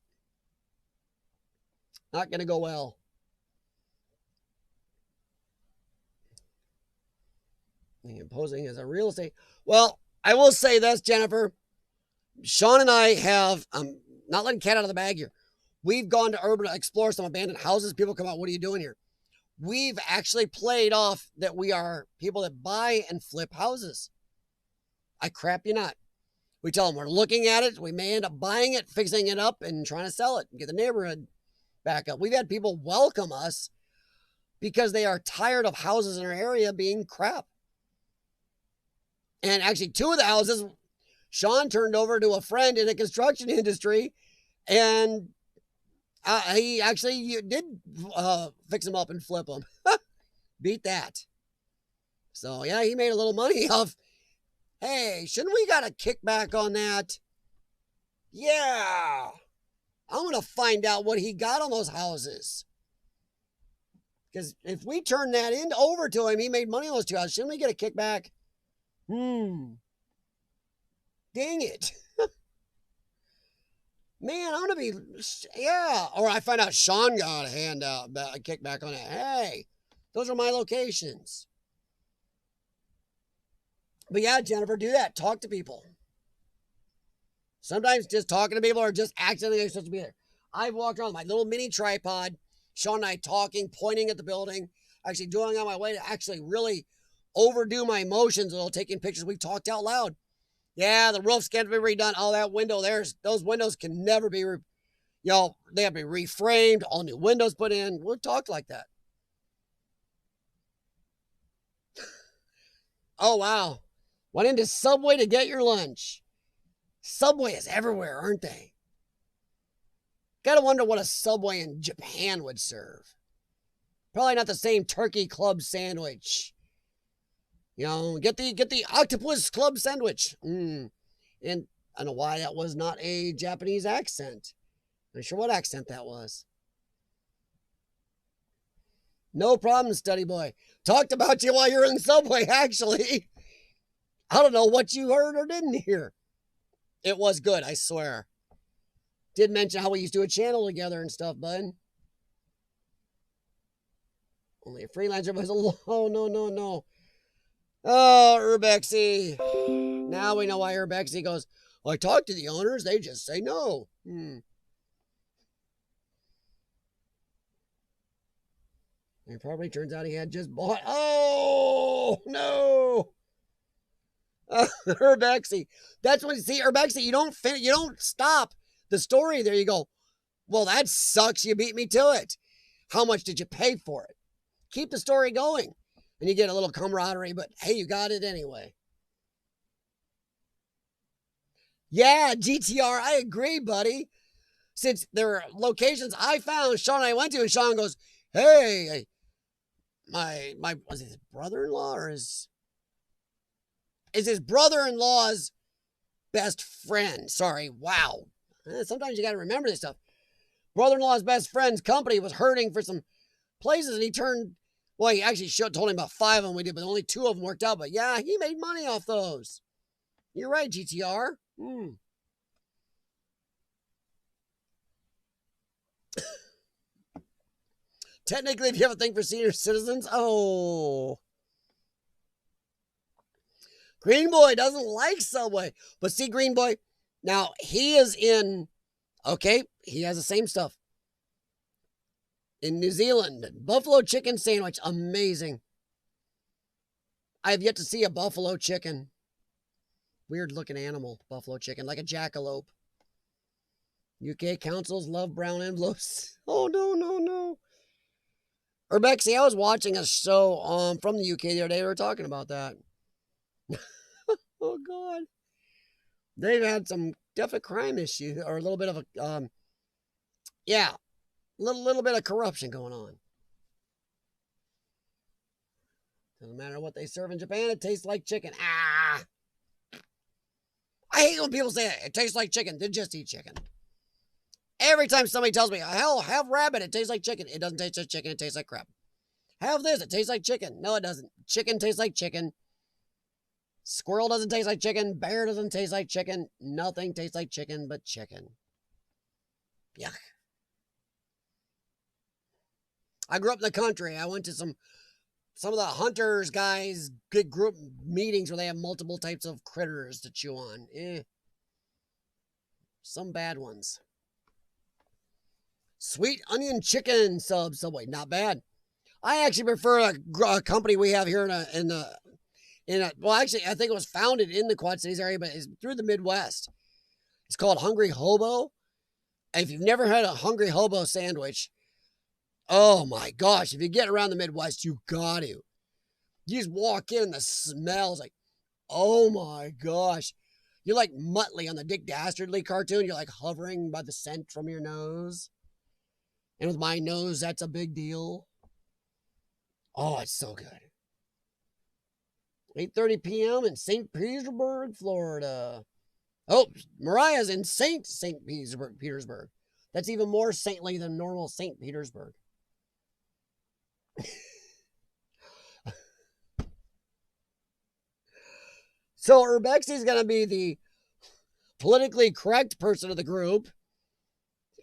Not going to go well. Posing as a real estate. Well, I will say this, Jennifer. Sean and I have, not letting cat out of the bag here. We've gone to urban explore some abandoned houses. People come out, what are you doing here? We've actually played off that we are people that buy and flip houses. I crap you not. We tell them we're looking at it. We may end up buying it, fixing it up, and trying to sell it and get the neighborhood back up. We've had people welcome us because they are tired of houses in our area being crap. And actually, 2 of the houses, Sean turned over to a friend in the construction industry, and he actually did fix them up and flip them. Beat that. So, yeah, he made a little money off. Hey, shouldn't we got a kickback on that? Yeah. I'm going to find out what he got on those houses. Because if we turn that over to him, he made money on those 2 houses. Shouldn't we get a kickback? Dang it. Man, I'm going to be, yeah. Or I find out Sean got a handout, a kickback on it. Hey, those are my locations. But yeah, Jennifer, do that. Talk to people. Sometimes just talking to people or just acting like they're supposed to be there. I've walked around with my little mini tripod, Sean and I talking, pointing at the building, actually doing on my way to actually really overdo my emotions while taking pictures. We talked out loud. Yeah, the roof's got to be redone. Oh, that window there's those windows can never be, they have to be reframed. All new windows put in. We'll talk like that. Oh, wow. Went into Subway to get your lunch. Subway is everywhere, aren't they? Gotta wonder what a Subway in Japan would serve. Probably not the same turkey club sandwich. Get the octopus club sandwich. And I don't know why that was not a Japanese accent. Not sure what accent that was. No problem, study boy. Talked about you while you're in the Subway, actually. I don't know what you heard or didn't hear. It was good, I swear. Did mention how we used to do a channel together and stuff, bud. Only a freelancer was alone. Oh, no. Oh, Urbexy. Now we know why Urbexy goes, well, I talked to the owners. They just say no. It probably turns out he had just bought. Oh, no. Urbexy. That's what you see, Urbexy. You don't stop the story there. You go, well, that sucks. You beat me to it. How much did you pay for it? Keep the story going. And you get a little camaraderie, but hey, you got it anyway. Yeah, GTR, I agree, buddy. Since there are locations I found, Sean and I went to, and Sean goes, hey, my was it his brother-in-law or is his brother-in-law's best friend. Sorry, wow. Sometimes you got to remember this stuff. Brother-in-law's best friend's company was hurting for some places, and he actually told him about 5 of them we did, but only 2 of them worked out. But yeah, he made money off those. You're right, GTR. Technically, if you have a thing for senior citizens, Green Boy doesn't like Subway. But see, Green Boy, now he is in, he has the same stuff. In New Zealand, buffalo chicken sandwich, amazing. I have yet to see a buffalo chicken. Weird looking animal, buffalo chicken, like a jackalope. UK councils love brown envelopes. Oh, no. Urbexy, I was watching a show from the UK the other day. They were talking about that. Oh, God. They've had some definite crime issues, or a little bit of a, little bit of corruption going on. Doesn't matter what they serve in Japan, it tastes like chicken. I hate when people say it tastes like chicken. They just eat chicken. Every time somebody tells me, hell, have rabbit, it tastes like chicken. It doesn't taste like chicken, it tastes like crap. Have this, it tastes like chicken. No, it doesn't. Chicken tastes like chicken. Squirrel doesn't taste like chicken. Bear doesn't taste like chicken. Nothing tastes like chicken but chicken. Yuck. I grew up in the country. I went to some of the hunters guys, good group meetings where they have multiple types of critters to chew on. Some bad ones. Sweet onion chicken Subway, not bad. I actually prefer a company we have here well, actually, I think it was founded in the Quad Cities area, but it's through the Midwest. It's called Hungry Hobo. And if you've never had a Hungry Hobo sandwich, oh my gosh, if you get around the Midwest, you got to. You just walk in and the smells like, oh my gosh. You're like Muttley on the Dick Dastardly cartoon. You're like hovering by the scent from your nose. And with my nose, that's a big deal. Oh, it's so good. 8:30 p.m. in St. Petersburg, Florida. Oh, Mariah's in St. Petersburg. That's even more saintly than normal St. Petersburg. So Urbexy's going to be the politically correct person of the group.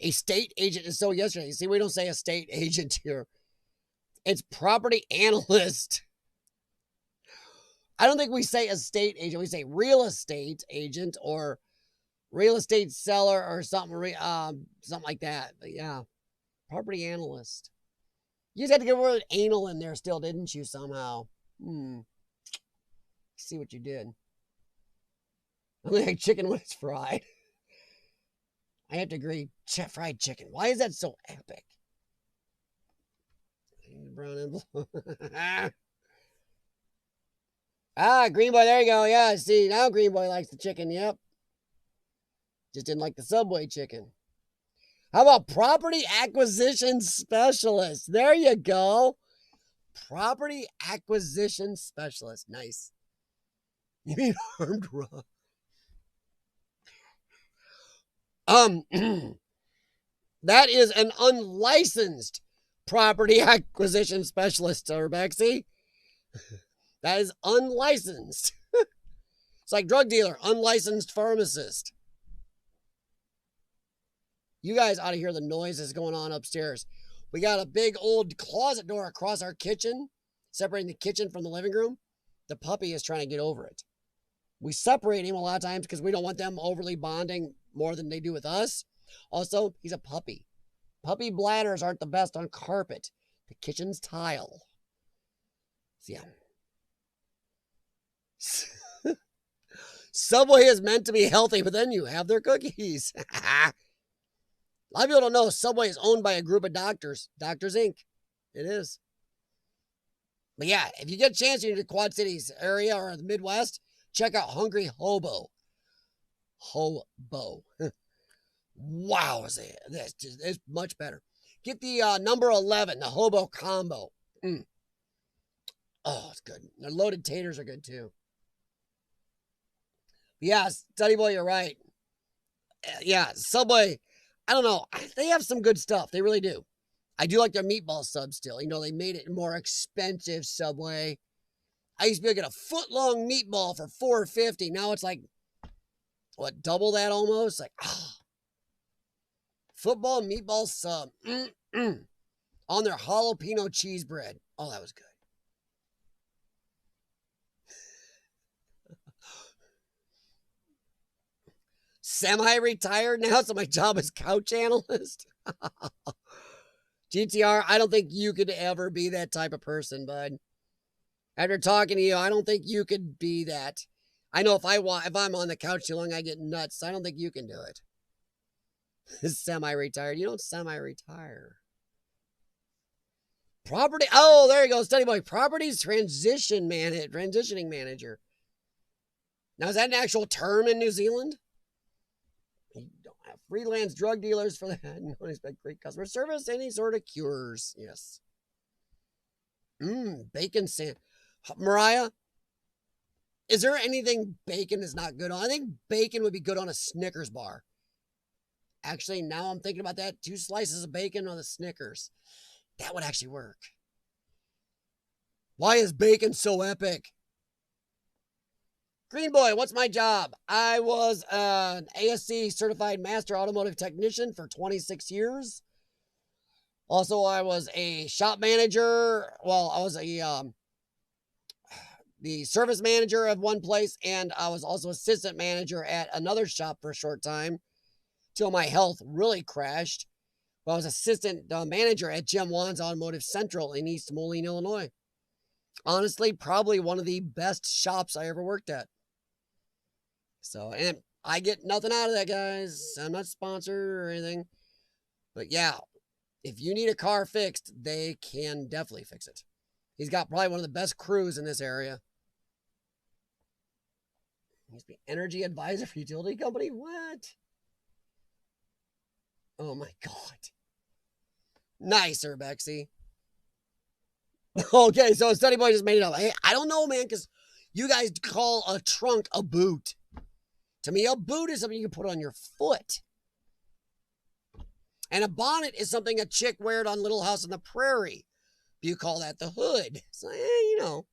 A state agent. So yesterday, see, we don't say a state agent here. It's property analyst. I don't think we say estate agent. We say real estate agent or real estate seller or something, something like that. But yeah, property analyst. You just had to get the word anal in there still, didn't you, somehow? See what you did. I like chicken when it's fried. I have to agree, fried chicken. Why is that so epic? Brown envelope. Green Boy, there you go. Yeah, see, now Green Boy likes the chicken, yep. Just didn't like the Subway chicken. How about property acquisition specialist? There you go. Property acquisition specialist. Nice. You mean armed robbery? That is an unlicensed property acquisition specialist, Urbexy. That is unlicensed. It's like drug dealer, unlicensed pharmacist. You guys ought to hear the noises going on upstairs. We got a big old closet door across our kitchen, separating the kitchen from the living room. The puppy is trying to get over it. We separate him a lot of times because we don't want them overly bonding more than they do with us. Also, he's a puppy. Puppy bladders aren't the best on carpet. The kitchen's tile. So, yeah. Subway is meant to be healthy, but then you have their cookies. A lot of people don't know Subway is owned by a group of doctors. Doctors Inc. It is. But yeah, if you get a chance, you're in the Quad Cities area or the Midwest, check out Hungry Hobo. Hobo. Wow, it's much better. Get the number 11, the Hobo Combo. Oh, it's good. The loaded taters are good too. But yeah, Study Boy, you're right. Yeah, Subway, I don't know. They have some good stuff. They really do. I do like their meatball sub still. You know, they made it more expensive, Subway. I used to be able to get a foot-long meatball for $4.50. Now it's like, what, double that almost? Like, football meatball sub. On their jalapeno cheese bread. Oh, that was good. Semi-retired now, so my job is couch analyst. GTR, I don't think you could ever be that type of person, bud. After talking to you, I don't think you could be that. I know if I'm on the couch too long, I get nuts. I don't think you can do it. Semi-retired. You don't semi-retire. Property. Oh, there you go, Study Boy. Properties transitioning manager. Now, is that an actual term in New Zealand? You don't have freelance drug dealers for that. You don't expect great customer service, any sort of cures. Yes. Bacon sand. Mariah, is there anything bacon is not good on? I think bacon would be good on a Snickers bar. Actually, now I'm thinking about that. 2 slices of bacon on the Snickers. That would actually work. Why is bacon so epic? Green Boy, what's my job? I was an ASC certified master automotive technician for 26 years. Also, I was a shop manager. Well, I was the service manager of one place, and I was also assistant manager at another shop for a short time till my health really crashed. But I was assistant manager at Jim Wan's Automotive Central in East Moline, Illinois. Honestly, probably one of the best shops I ever worked at. So, and I get nothing out of that, guys. I'm not sponsored or anything. But yeah, if you need a car fixed, they can definitely fix it. He's got probably one of the best crews in this area. He's the energy advisor for utility company. What? Oh my God. Nice, Urbexy. Okay, so Study Boy just made it up. Hey, I don't know, man, because you guys call a trunk a boot. To me, a boot is something you can put on your foot. And a bonnet is something a chick wears on Little House on the Prairie. You call that the hood. So, you know.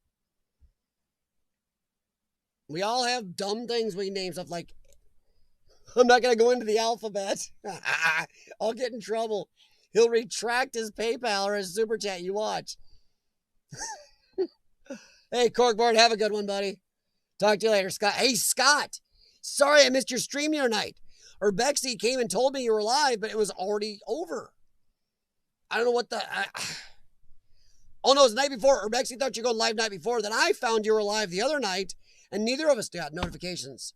We all have dumb things we name stuff like, I'm not going to go into the alphabet. I'll get in trouble. He'll retract his PayPal or his Super Chat. You watch. Hey, Corkboard, have a good one, buddy. Talk to you later, Scott. Hey, Scott. Sorry I missed your stream the other night. Urbexy came and told me you were live, but it was already over. I don't know what the... Oh, no, it was the night before. Urbexy thought you were going live night before. Then I found you were live the other night, and neither of us got notifications.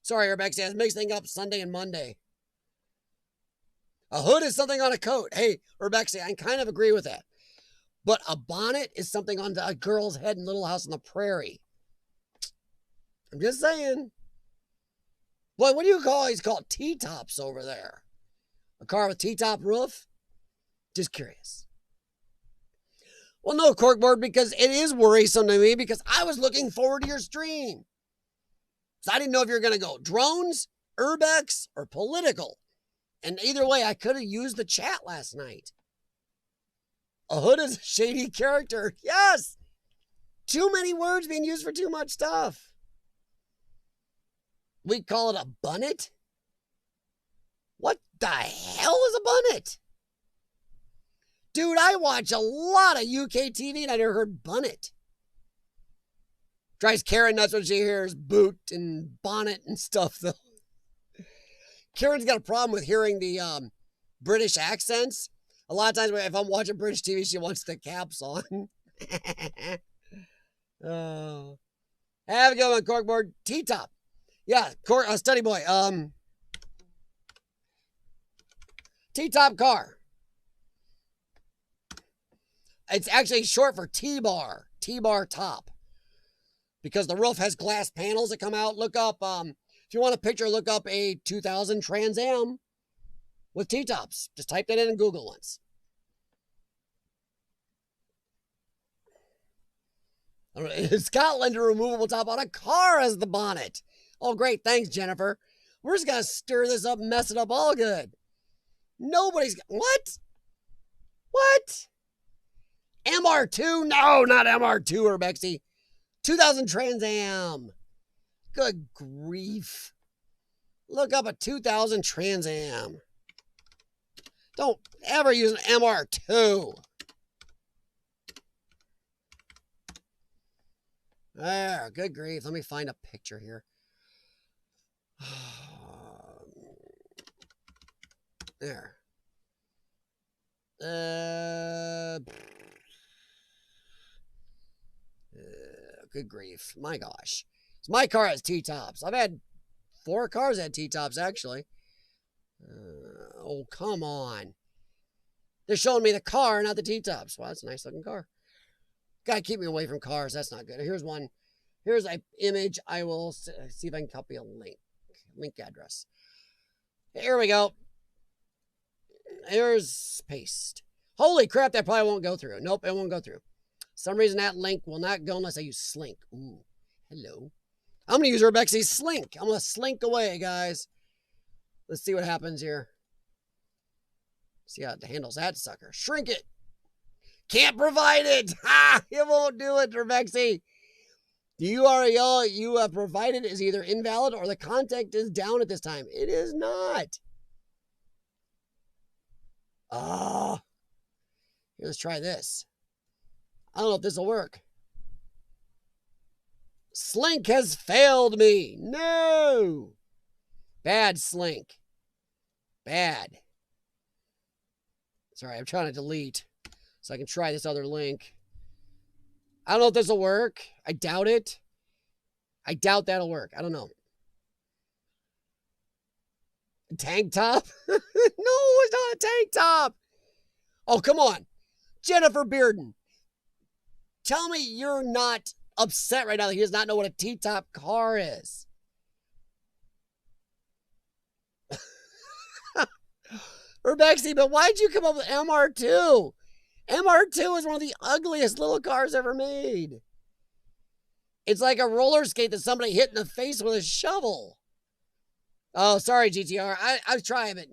Sorry, Urbex, I was mixing up Sunday and Monday. A hood is something on a coat. Hey, Urbex, I kind of agree with that. But a bonnet is something on a girl's head in Little House on the Prairie. I'm just saying. Boy, what do you call these called T-tops over there? A car with T-top roof? Just curious. Well, no, Corkboard, because it is worrisome to me because I was looking forward to your stream. So I didn't know if you were going to go drones, Urbex, or political. And either way, I could have used the chat last night. A hood is a shady character. Yes! Too many words being used for too much stuff. We call it a bunnet? What the hell is a bunnet? Dude, I watch a lot of UK TV and I never heard bunnet. Drives Karen nuts when she hears boot and bonnet and stuff, though. Karen's got a problem with hearing the British accents. A lot of times if I'm watching British TV, she wants the caps on. Oh. Have a good one, Corkboard. T-top. Yeah, study boy. T-top car. It's actually short for T-bar. T-bar top. Because the roof has glass panels that come out. Look up, if you want a picture, look up a 2000 Trans Am with T-tops. Just type that in Google once. In Scotland, a removable top on a car as the bonnet. Oh, great. Thanks, Jennifer. We're just going to stir this up and mess it up all good. Nobody's... What? What? MR2? No, not MR2, Urbexy. 2000 Trans Am. Good grief. Look up a 2000 Trans Am. Don't ever use an MR2. There, good grief. Let me find a picture here. There. Good grief. My gosh. So my car has T-tops. I've had 4 cars that had T-tops, actually. Oh, come on. They're showing me the car, not the T-tops. Wow, that's a nice looking car. Gotta keep me away from cars. That's not good. Here's one. Here's an image. I will see if I can copy a link address. Here we go. Here's paste. Holy crap, that probably won't go through. Nope, it won't go through. Some reason that link will not go unless I use Slink. Ooh, hello. I'm going to use Urbexy's Slink. I'm going to slink away, guys. Let's see what happens here. See how it handles that sucker. Shrink it. Can't provide it. Ha! It won't do it, Urbexy. The URL you have provided is either invalid or the content is down at this time. It is not. Ah. Here, let's try this. I don't know if this will work. Slink has failed me. No. Bad Slink. Bad. Sorry, I'm trying to delete so I can try this other link. I don't know if this will work. I doubt it. I doubt that'll work. I don't know. Tank top? No, it's not a tank top. Oh, come on. Jennifer Bearden. Tell me you're not upset right now that he does not know what a T-top car is. Urbexy, but why'd you come up with MR2? MR2 is one of the ugliest little cars ever made. It's like a roller skate that somebody hit in the face with a shovel. Oh, sorry, GTR. I was trying, but...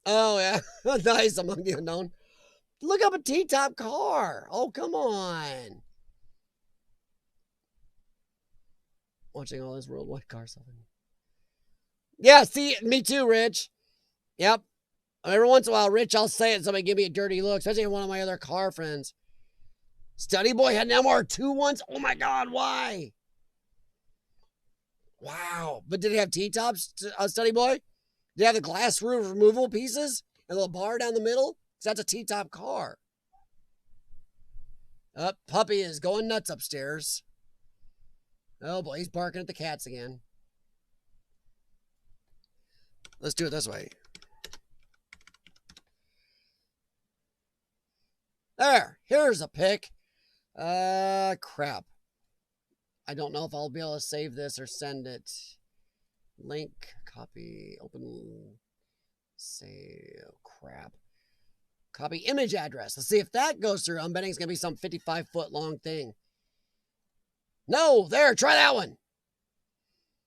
Oh, yeah. Nice among the unknown. Look up a T-top car. Oh, come on. Watching all this worldwide car stuff. Yeah, see, me too, Rich. Yep. Every once in a while, Rich, I'll say it, somebody give me a dirty look, especially one of my other car friends. Study Boy had an MR2 once? Oh my God, why? Wow. But did it have T-tops, Study Boy? Did it have the glass roof removal pieces? And a little bar down the middle? Because that's a T-top car. Puppy is going nuts upstairs. Oh boy, he's barking at the cats again. Let's do it this way. There, here's a pic. Crap. I don't know if I'll be able to save this or send it. Link, copy, open, save, crap. Copy image address. Let's see if that goes through. I'm betting it's going to be some 55-foot long thing. No, there, try that one.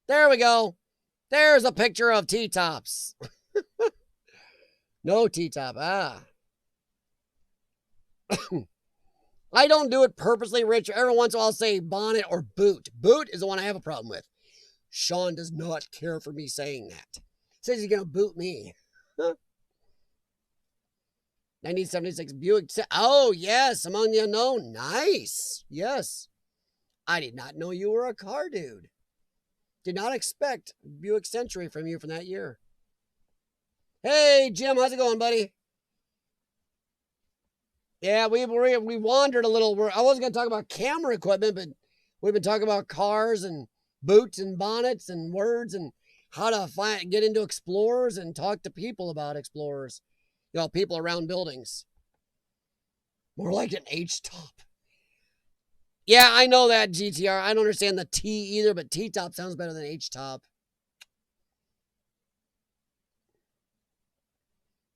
There we go. There's a picture of T-tops. No T-top, I don't do it purposely, Rich. Every once in a while I'll say bonnet or boot. Boot is the one I have a problem with. Sean does not care for me saying that. Says he's going to boot me. 1976 Buick. Oh, yes, Among the Unknown. Nice. Yes. I did not know you were a car dude. Did not expect Buick Century from you from that year. Hey, Jim, how's it going, buddy? Yeah, we wandered a little. I wasn't going to talk about camera equipment, but we've been talking about cars and boots and bonnets and words and how to get into Explorers and talk to people about Explorers. You know, people around buildings. More like an H-top. Yeah, I know that, GTR. I don't understand the T either, but T-top sounds better than H-top.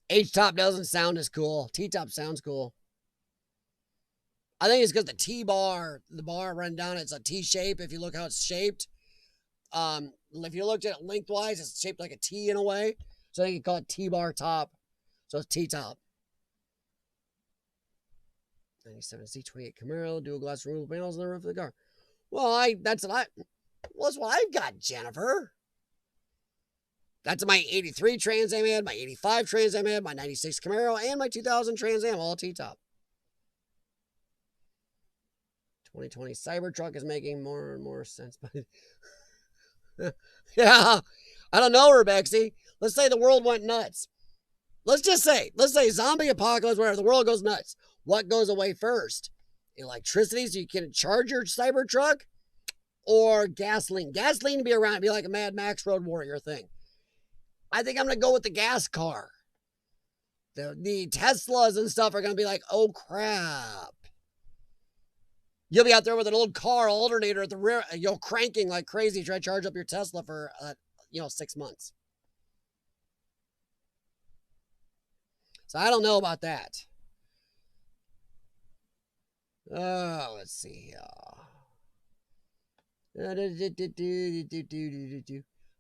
H-top doesn't sound as cool. T-top sounds cool. I think it's because the T-bar, the bar running down, it's a T shape. If you look how it's shaped. If you looked at it lengthwise, it's shaped like a T in a way. So I think you call it T-bar top. So it's T-top. 97 C28 Camaro, dual glass removable panels on the roof of the car. Well, that's what I've got, Jennifer. That's my 83 Trans Am ad, my 85 Trans Am ad, my 96 Camaro, and my 2000 Trans Am, all T-top. 2020 Cybertruck is making more and more sense. Yeah, I don't know, Urbexy. Let's say the world went nuts. Let's say zombie apocalypse, whatever, the world goes nuts. What goes away first? Electricity so you can charge your Cybertruck? Or gasoline? Gasoline to be around, be like a Mad Max Road Warrior thing. I think I'm going to go with the gas car. The Teslas and stuff are going to be like, oh crap. You'll be out there with an old car alternator at the rear, cranking like crazy, try to charge up your Tesla for, 6 months. So I don't know about that. Let's see. I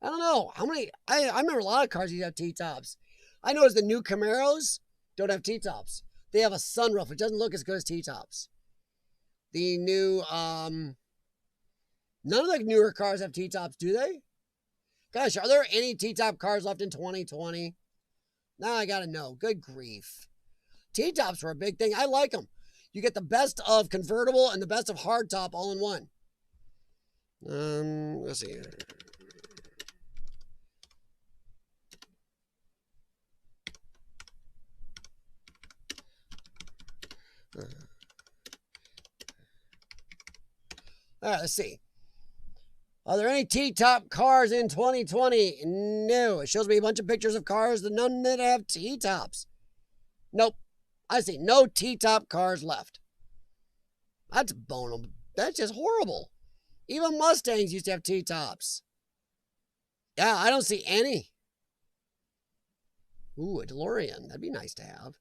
don't know. How many? I remember a lot of cars used to have T-tops. I noticed the new Camaros don't have T-tops. They have a sunroof. It doesn't look as good as T-tops. The new, none of the newer cars have T-tops, do they? Gosh, are there any T-top cars left in 2020? Now I gotta know. Good grief. T-tops were a big thing. I like them. You get the best of convertible and the best of hardtop all in one. Let's see. All right, let's see. Are there any T-top cars in 2020? No. It shows me a bunch of pictures of cars, none that have T-tops. Nope. I see no T-top cars left. That's bonable. That's just horrible. Even Mustangs used to have T-tops. Yeah, I don't see any. Ooh, a DeLorean. That'd be nice to have.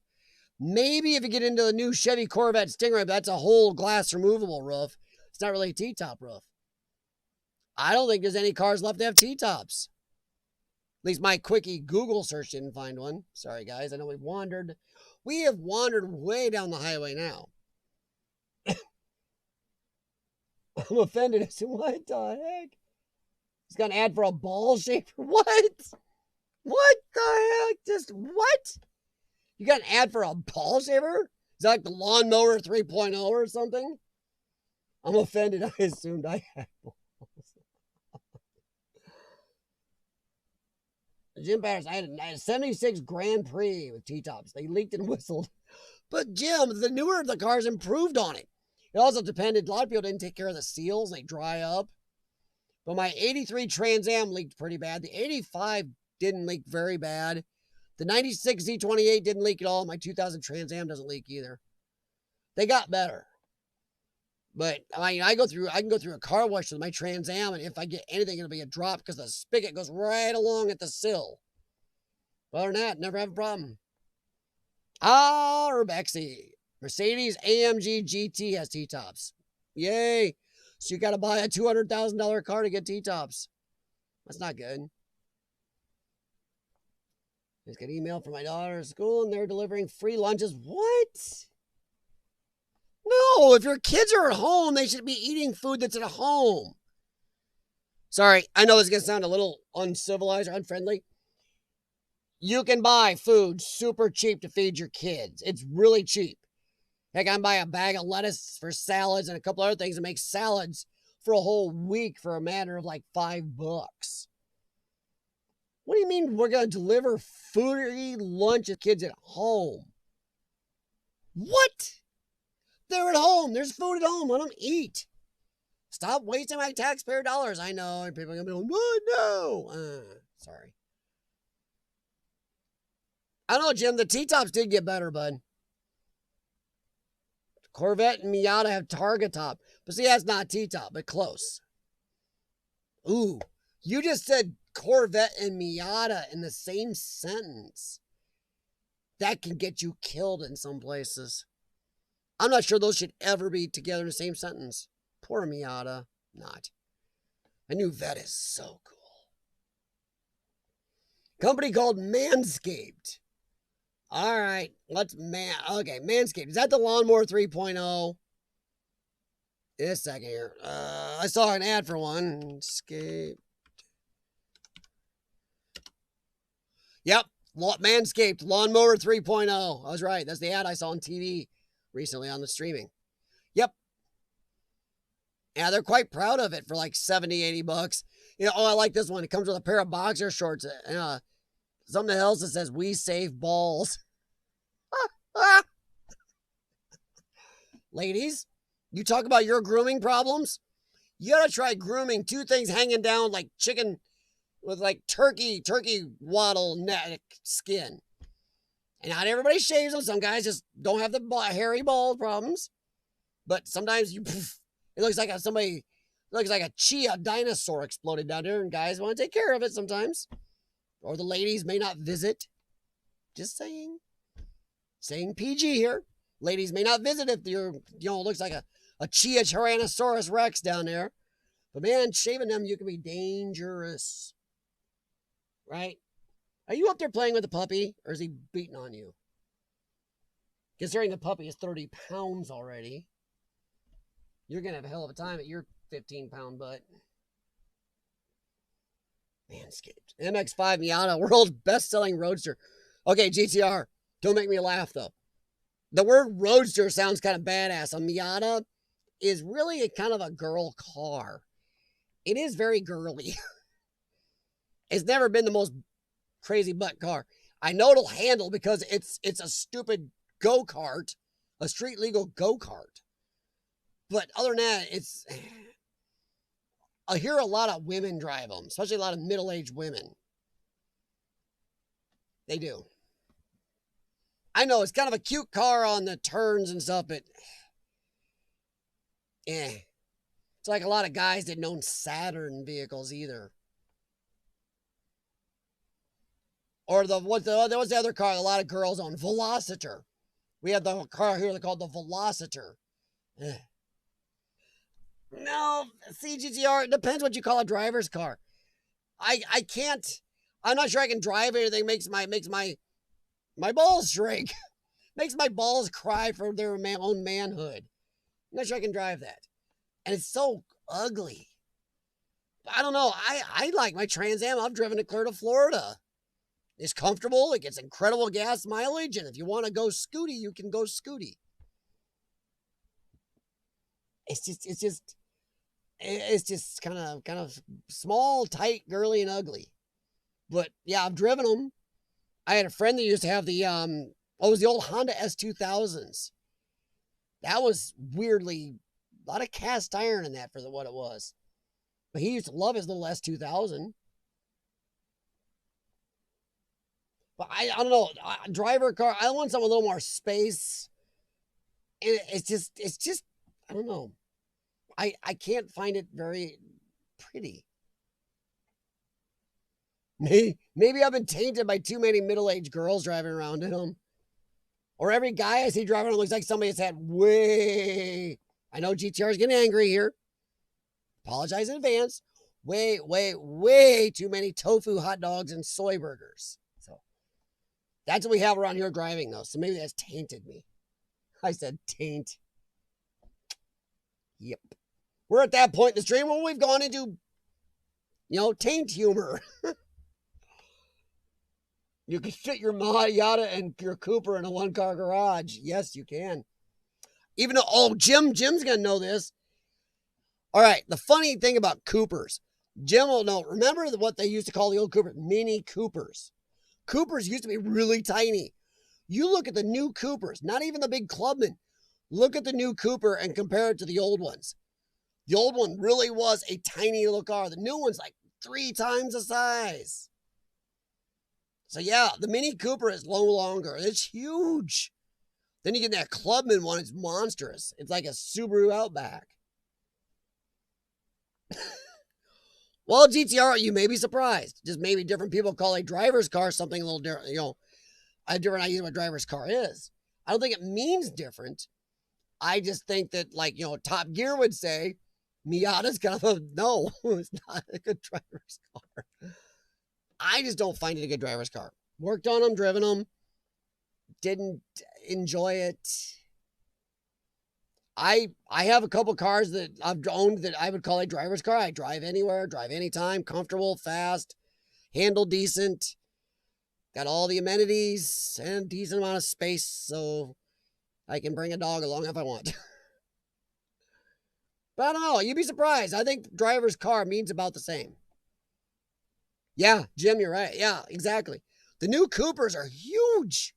Maybe if you get into the new Chevy Corvette Stingray, that's a whole glass removable roof. It's not really a T-top roof. I don't think there's any cars left that have T-tops. At least my quickie Google search didn't find one. Sorry, guys. I know we've wandered. We have wandered way down the highway now. I'm offended. I said, what the heck? He's got an ad for a ball shaper. What? What the heck? Just what? You got an ad for a ball shaver? Is that like the lawnmower 3.0 or something? I'm offended. I assumed I had balls. Jim Patterson, I had a 76 Grand Prix with T-tops. They leaked and whistled. But Jim, the newer the cars improved on it. It also depended. A lot of people didn't take care of the seals. They dry up. But my 83 Trans Am leaked pretty bad. The 85 didn't leak very bad. The 96 Z28 didn't leak at all. My 2000 Trans Am doesn't leak either. They got better. But I mean, I can go through a car wash with my Trans Am, and if I get anything, it'll be a drop because the spigot goes right along at the sill. But other than that, never have a problem. Urbex. Mercedes AMG GT has T-tops. Yay. So you got to buy a $200,000 car to get T-tops. That's not good. Just got an email from my daughter at school, and they're delivering free lunches. What? No, if your kids are at home, they should be eating food that's at home. Sorry, I know this is going to sound a little uncivilized or unfriendly. You can buy food super cheap to feed your kids. It's really cheap. Heck, I can buy a bag of lettuce for salads and a couple other things and make salads for a whole week for a matter of like $5. What do you mean we're going to deliver free lunch to kids at home? What? They're at home. There's food at home. Let them eat. Stop wasting my taxpayer dollars. I know. And people are going to be like, what? No. Sorry. I don't know, Jim. The T-tops did get better, bud. Corvette and Miata have Targa top. But see, that's not T-top, but close. Ooh. You just said Corvette and Miata in the same sentence. That can get you killed in some places. I'm not sure those should ever be together in the same sentence. Poor Miata. Not. A new Vet is so cool. Company called Manscaped. All right. Okay, Manscaped. Is that the Lawnmower 3.0? In a second here. I saw an ad for one. Manscaped. Yep. Manscaped. Lawnmower 3.0. I was right. That's the ad I saw on TV recently on the streaming. Yep. Yeah, they're quite proud of it for like $70-$80. You know, I like this one. It comes with a pair of boxer shorts and something else that says, "We save balls." Ladies, you talk about your grooming problems. You gotta try grooming 2 things hanging down like chicken with like turkey waddle neck skin. And not everybody shaves them. Some guys just don't have the hairy bald problems. But sometimes it looks like a chia dinosaur exploded down there, and guys want to take care of it sometimes. Or the ladies may not visit. Just saying. Saying PG here. Ladies may not visit if you're, looks like a chia Tyrannosaurus Rex down there. But man, shaving them, you can be dangerous. Right? Are you up there playing with the puppy, or is he beating on you? Considering the puppy is 30 pounds already, you're going to have a hell of a time at your 15-pound butt. Manscaped. MX-5 Miata, world's best-selling roadster. Okay, GTR, don't make me laugh, though. The word roadster sounds kind of badass. A Miata is really kind of a girl car. It is very girly. It's never been the most crazy butt car. I know it'll handle because it's a stupid go-kart, a street legal go-kart. But other than that, I hear a lot of women drive them, especially a lot of middle-aged women. They do. I know it's kind of a cute car on the turns and stuff, but it's like a lot of guys didn't own Saturn vehicles either. Or what's the other car a lot of girls own? Velociter. We have the car here called the Velociter. No, CGTR, it depends what you call a driver's car. I can't, I'm not sure I can drive anything makes my balls shrink. Makes my balls cry for their own manhood. I'm not sure I can drive that. And it's so ugly. I don't know. I like my Trans Am. I've driven it clear to Florida. It's comfortable. It gets incredible gas mileage. And if you want to go scooty, you can go scooty. It's just kind of small, tight, girly, and ugly. But yeah, I've driven them. I had a friend that used to have the it was the old Honda S2000s. That was weirdly a lot of cast iron in that for what it was. But he used to love his little S2000. But I don't know, driver car. I want something with a little more space. And it's just I don't know. I can't find it very pretty. Maybe I've been tainted by too many middle-aged girls driving around in them. Or every guy I see driving around looks like somebody that's had way... I know GTR is getting angry here. Apologize in advance. Way too many tofu hot dogs and soy burgers. So that's what we have around here driving, though. So maybe that's tainted me. I said taint. Yep. We're at that point in the stream where we've gone into, taint humor. You can fit your Miata and your Cooper in a one-car garage. Yes, you can. Even though, Jim's going to know this. All right, the funny thing about Coopers. Jim will know. Remember what they used to call the old Cooper? Mini Coopers. Coopers used to be really tiny. You look at the new Coopers, not even the big Clubman. Look at the new Cooper and compare it to the old ones. The old one really was a tiny little car. The new one's like 3 times the size. So yeah, the Mini Cooper is no longer. It's huge. Then you get that Clubman one. It's monstrous. It's like a Subaru Outback. Well, GTR, you may be surprised. Just maybe different people call a driver's car something a little different. A different idea of what a driver's car is. I don't think it means different. I just think that, Top Gear would say, Miata's kind of no, it's not a good driver's car. I just don't find it a good driver's car. Worked on them, driven them, didn't enjoy it. I have a couple cars that I've owned that I would call a driver's car. I drive anywhere, drive anytime, comfortable, fast, handle decent, got all the amenities and decent amount of space, so I can bring a dog along if I want. But I don't know. You'd be surprised. I think driver's car means about the same. Yeah, Jim, you're right. Yeah, exactly. The new Coopers are huge.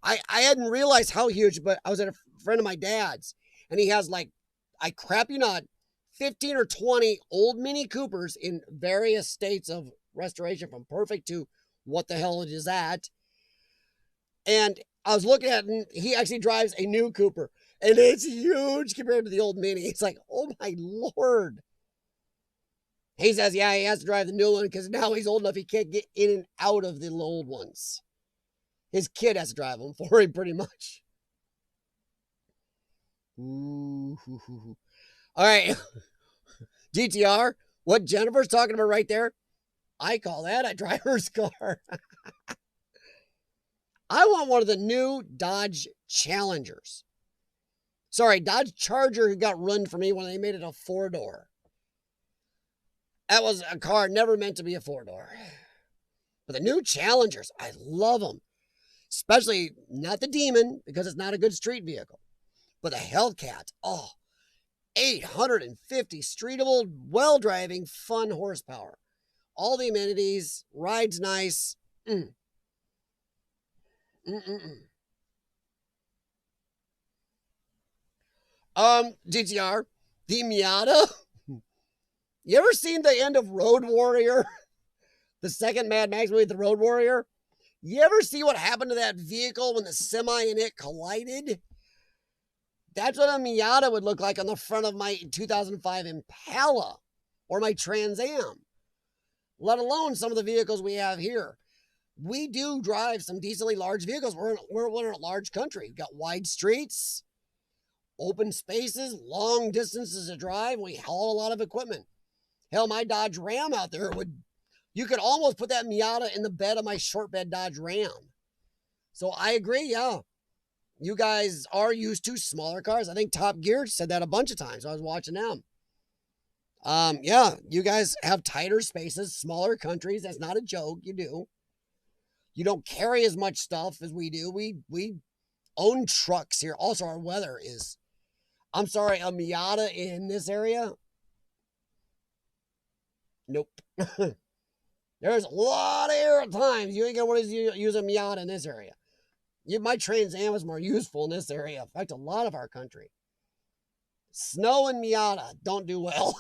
I hadn't realized how huge, but I was at a friend of my dad's, and he has I crap you not, 15 or 20 old Mini Coopers in various states of restoration, from perfect to what the hell it is at. And I was looking at it, and he actually drives a new Cooper, and it's huge compared to the old Mini. It's like, oh my Lord. He says, yeah, he has to drive the new one because now he's old enough he can't get in and out of the old ones. His kid has to drive them for him pretty much. Ooh. All right. GTR, what Jennifer's talking about right there, I call that a driver's car. I want one of the new Dodge Challengers. Sorry, Dodge Charger who got ruined for me when they made it a 4-door. That was a car never meant to be a 4-door. But the new Challengers, I love them. Especially not the Demon, because it's not a good street vehicle. But the Hellcat, 850 streetable, well-driving, fun horsepower. All the amenities, rides nice. GTR, the Miata. You ever seen the end of Road Warrior? The second Mad Max movie, The Road Warrior? You ever see what happened to that vehicle when the semi and it collided? That's what a Miata would look like on the front of my 2005 Impala or my Trans Am. Let alone some of the vehicles we have here. We do drive some decently large vehicles. We're in a large country. We've got wide streets, open spaces, long distances to drive. We haul a lot of equipment. Hell, my Dodge Ram out there you could almost put that Miata in the bed of my short bed Dodge Ram. So I agree, yeah. You guys are used to smaller cars. I think Top Gear said that a bunch of times. I was watching them. Yeah, you guys have tighter spaces, smaller countries. That's not a joke. You do. You don't carry as much stuff as we do. We own trucks here. Also, our weather is, I'm sorry, a Miata in this area? Nope. There's a lot of air at times. You ain't gonna want to use a Miata in this area. My Trans Am is more useful in this area. In fact, a lot of our country. Snow and Miata don't do well.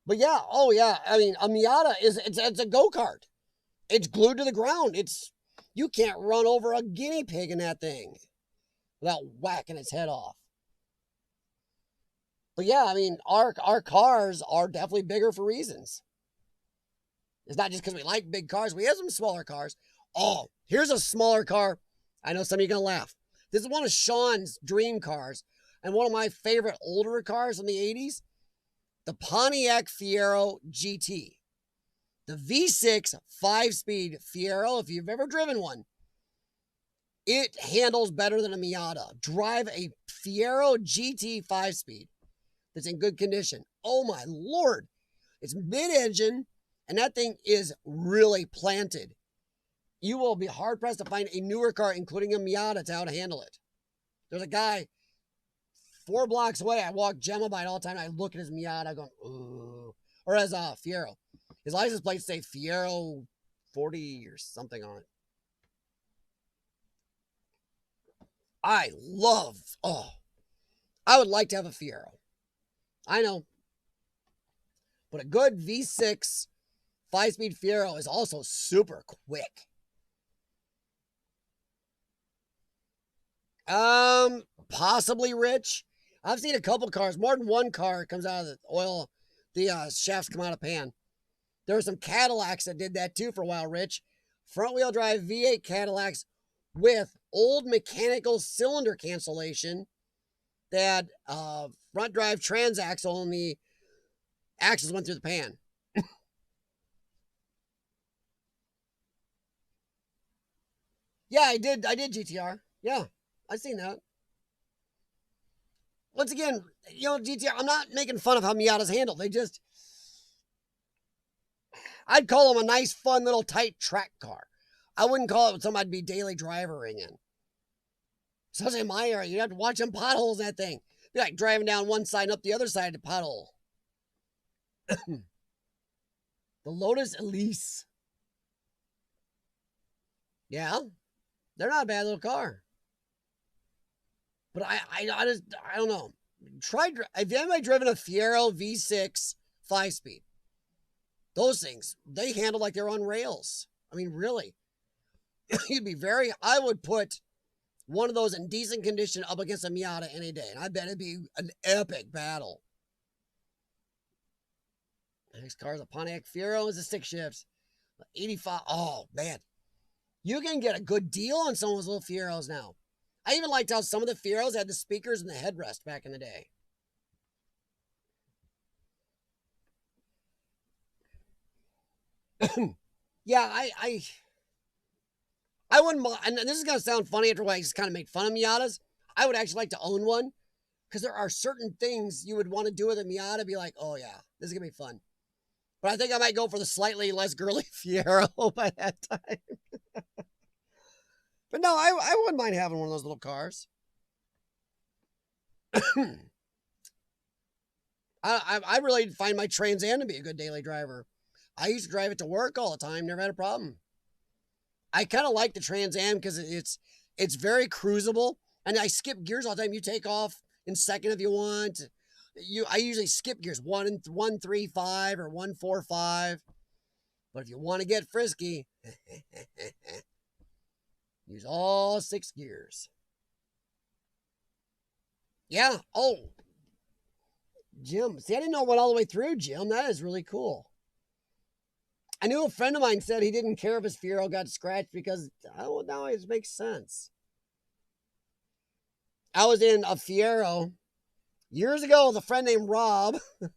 But yeah, oh yeah. I mean, a Miata it's a go-kart. It's glued to the ground. You can't run over a guinea pig in that thing without whacking its head off. But yeah, I mean, our cars are definitely bigger for reasons. It's not just because we like big cars. We have some smaller cars. Oh, here's a smaller car. I know some of you are going to laugh. This is one of Sean's dream cars and one of my favorite older cars from the 80s. The Pontiac Fiero GT. The V6 5-speed Fiero, if you've ever driven one, it handles better than a Miata. Drive a Fiero GT 5-speed that's in good condition. Oh my Lord. It's mid-engine, and that thing is really planted. You will be hard-pressed to find a newer car, including a Miata, to how to handle it. There's a guy 4 blocks away. I walk Gemma by it all the time. I look at his Miata going, ooh. Or as a Fiero. His license plates say Fiero 40 or something on it. I would like to have a Fiero. I know. But a good V6 5-speed Fiero is also super quick. Possibly Rich. I've seen a couple cars. More than one car comes out of the oil. The shafts come out of pan. There were some Cadillacs that did that too for a while, Rich. Front-wheel drive V8 Cadillacs with old mechanical cylinder cancellation that front drive transaxle and the axles went through the pan. Yeah, I did GTR. Yeah, I've seen that. Once again, GTR, I'm not making fun of how Miatas handle. I'd call them a nice, fun, little tight track car. I wouldn't call it something I'd be daily drivering in. Especially in my area, you'd have to watch them potholes in that thing. It'd be like driving down one side and up the other side of the pothole. The Lotus Elise. Yeah, they're not a bad little car. But I don't know. Have anybody driven a Fiero V6 5-speed? Those things, they handle like they're on rails. I mean, really. I would put one of those in decent condition up against a Miata any day. And I bet it'd be an epic battle. Next car is a Pontiac Fiero. It's a stick shift. 85. Oh, man. You can get a good deal on some of those little Fieros now. I even liked how some of the Fieros had the speakers and the headrest back in the day. Yeah, I wouldn't mind, and this is going to sound funny after I just kind of make fun of Miatas. I would actually like to own one because there are certain things you would want to do with a Miata. Be like, oh yeah, this is going to be fun. But I think I might go for the slightly less girly Fiero by that time. But no, I wouldn't mind having one of those little cars. I really find my Trans Am to be a good daily driver. I used to drive it to work all the time, never had a problem. I kind of like the Trans Am because it's very cruisable, and I skip gears all the time. You take off in second if you want. I usually skip gears 1-3-5 or 1-4-5. But if you want to get frisky, use all 6 gears. Yeah. Oh, Jim. See, I didn't know it went all the way through, Jim. That is really cool. I knew a friend of mine said he didn't care if his Fiero got scratched because, oh, now it makes sense. I was in a Fiero years ago with a friend named Rob, who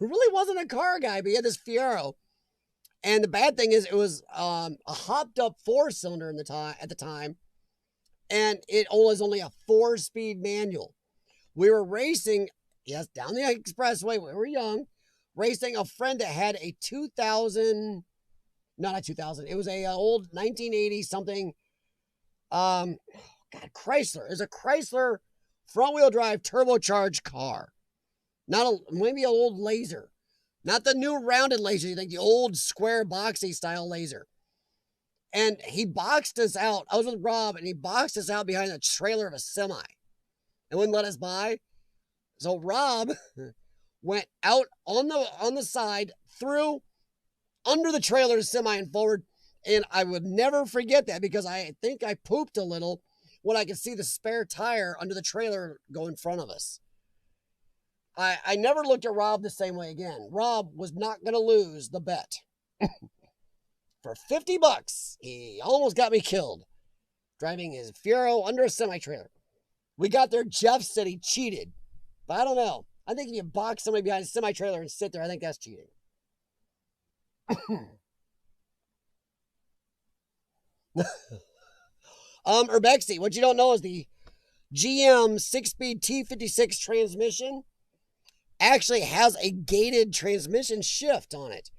really wasn't a car guy, but he had this Fiero. And the bad thing is it was a hopped up 4-cylinder at the time. And it was only a 4-speed manual. We were racing, yes, down the expressway. We were young. Racing a friend that had a 2000, not a 2000. It was a old 1980 something. God, Chrysler. It was a Chrysler front-wheel drive turbocharged car. Maybe an old laser. Not the new rounded laser, you think, the old square boxy style laser. And he boxed us out. I was with Rob, and he boxed us out behind the trailer of a semi. And wouldn't let us by. So Rob went out on the side, through under the trailer semi and forward. And I would never forget that, because I think I pooped a little when I could see the spare tire under the trailer go in front of us. I never looked at Rob the same way again. Rob was not going to lose the bet. For $50, he almost got me killed, driving his Fiero under a semi-trailer. We got there, Jeff said he cheated. But I don't know. I think if you box somebody behind a semi-trailer and sit there, I think that's cheating. Urbexy, what you don't know is the GM 6-speed T56 transmission actually has a gated transmission shift on it.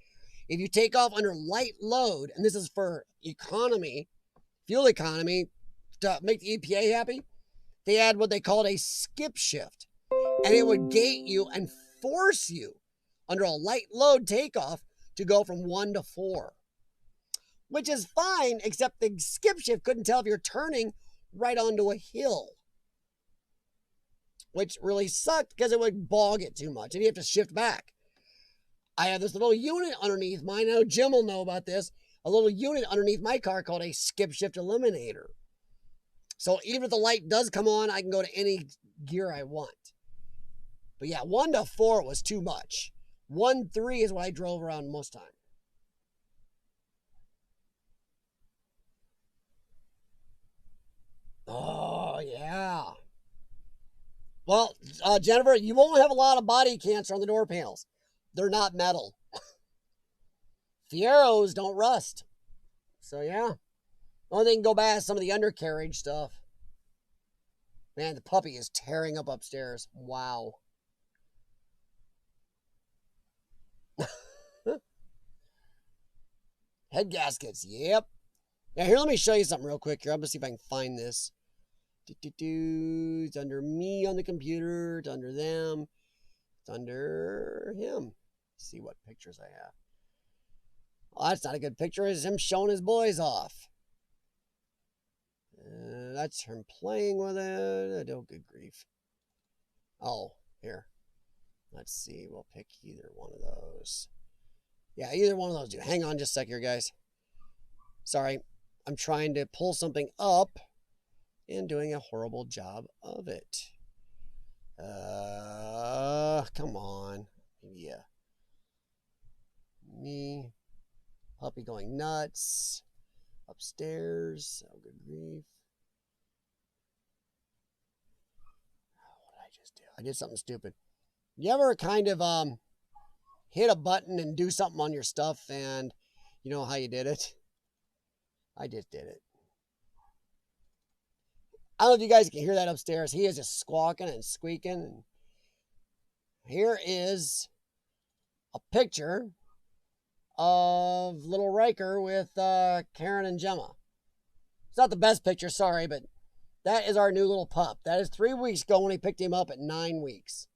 If you take off under light load, and this is for economy, fuel economy, to make the EPA happy, they add what they called a skip shift. And it would gate you and force you under a light load takeoff to go from 1 to 4. Which is fine, except the skip shift couldn't tell if you're turning right onto a hill. Which really sucked, because it would bog it too much and you have to shift back. I have this little unit underneath mine. I know Jim will know about this. A little unit underneath my car called a skip shift eliminator. So even if the light does come on, I can go to any gear I want. But yeah, 1 to 4 was too much. 1-3 is what I drove around most time. Oh, yeah. Well, Jennifer, you won't have a lot of body cancer on the door panels. They're not metal. Fieros don't rust. So, yeah. The only thing to go back is some of the undercarriage stuff. Man, the puppy is tearing up upstairs. Wow. Head gaskets. Yep. Now, here, let me show you something real quick here. I'm going to see if I can find this. It's under me on the computer. It's under them. It's under him. Let's see what pictures I have. Well, that's not a good picture. It's him showing his boys off. That's him playing with it. Oh, good grief. Oh, here. Let's see. We'll pick either one of those. Yeah, either one of those do. Hang on just a sec here, guys. Sorry. I'm trying to pull something up and doing a horrible job of it. Come on. Yeah. Me. Puppy going nuts. Upstairs. Oh, good grief. What did I just do? I did something stupid. You ever kind of hit a button and do something on your stuff and you know how you did it? I just did it. I don't know if you guys can hear that upstairs. He is just squawking and squeaking. And here is a picture of little Riker with Karen and Gemma. It's not the best picture, sorry, but that is our new little pup. That is 3 weeks ago when we picked him up at 9 weeks.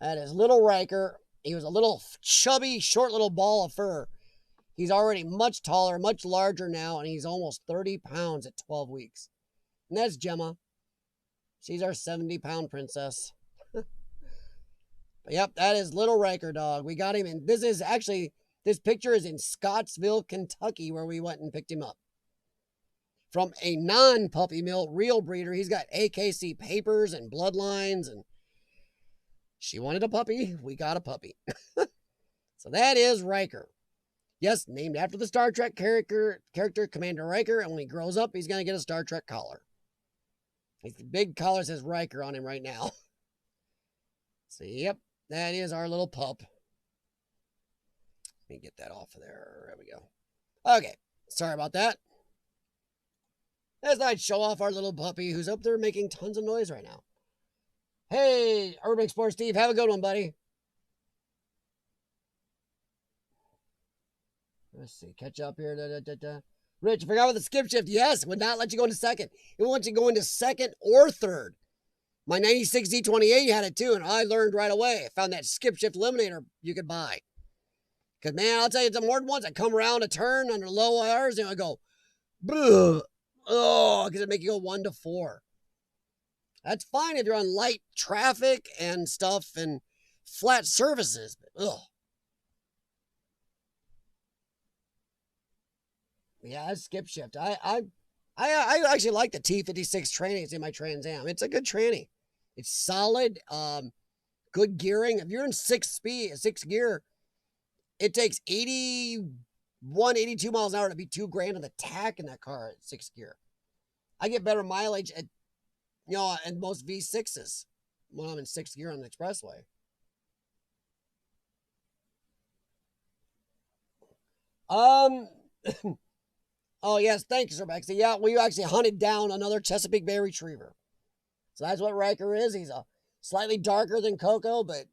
That is little Riker. He was a little chubby, short little ball of fur. He's already much taller, much larger now, and he's almost 30 pounds at 12 weeks. And that's Gemma. She's our 70-pound princess. Yep, that is little Riker dog. We got him in. This picture is in Scottsville, Kentucky, where we went and picked him up. From a non-puppy mill real breeder. He's got AKC papers and bloodlines, and she wanted a puppy. We got a puppy. So that is Riker. Yes, named after the Star Trek character Commander Riker, and when he grows up, he's going to get a Star Trek collar. His big collar says Riker on him right now. So, yep, that is our little pup. Let me get that off of there. There we go. Okay, sorry about that. Let's not show off our little puppy who's up there making tons of noise right now. Hey, Urbex Sports Steve, have a good one, buddy. Let's see, catch up here. Rich, I forgot about the skip shift. Yes, would not let you go into second. It wants you to go into second or third. My 96 D28 had it too, and I learned right away. I found that skip shift eliminator you could buy. Because, man, I'll tell you, it's more than once I come around a turn under low R's and I go, oh, because it make you go 1 to 4. That's fine if you're on light traffic and stuff and flat surfaces. But, ugh. Yeah, that's skip shift. I actually like the T56 tranny. It's in my Trans Am. It's a good tranny. It's solid, good gearing. If you're in 6 gear, it takes 81, 82 miles an hour to be $2,000 on the tack in that car at 6 gear. I get better mileage at, in most V6s when I'm in 6 gear on the expressway. Oh, yes, thank you, Sir Bexy. Yeah, we actually hunted down another Chesapeake Bay Retriever. So that's what Riker is. He's a slightly darker than Coco, but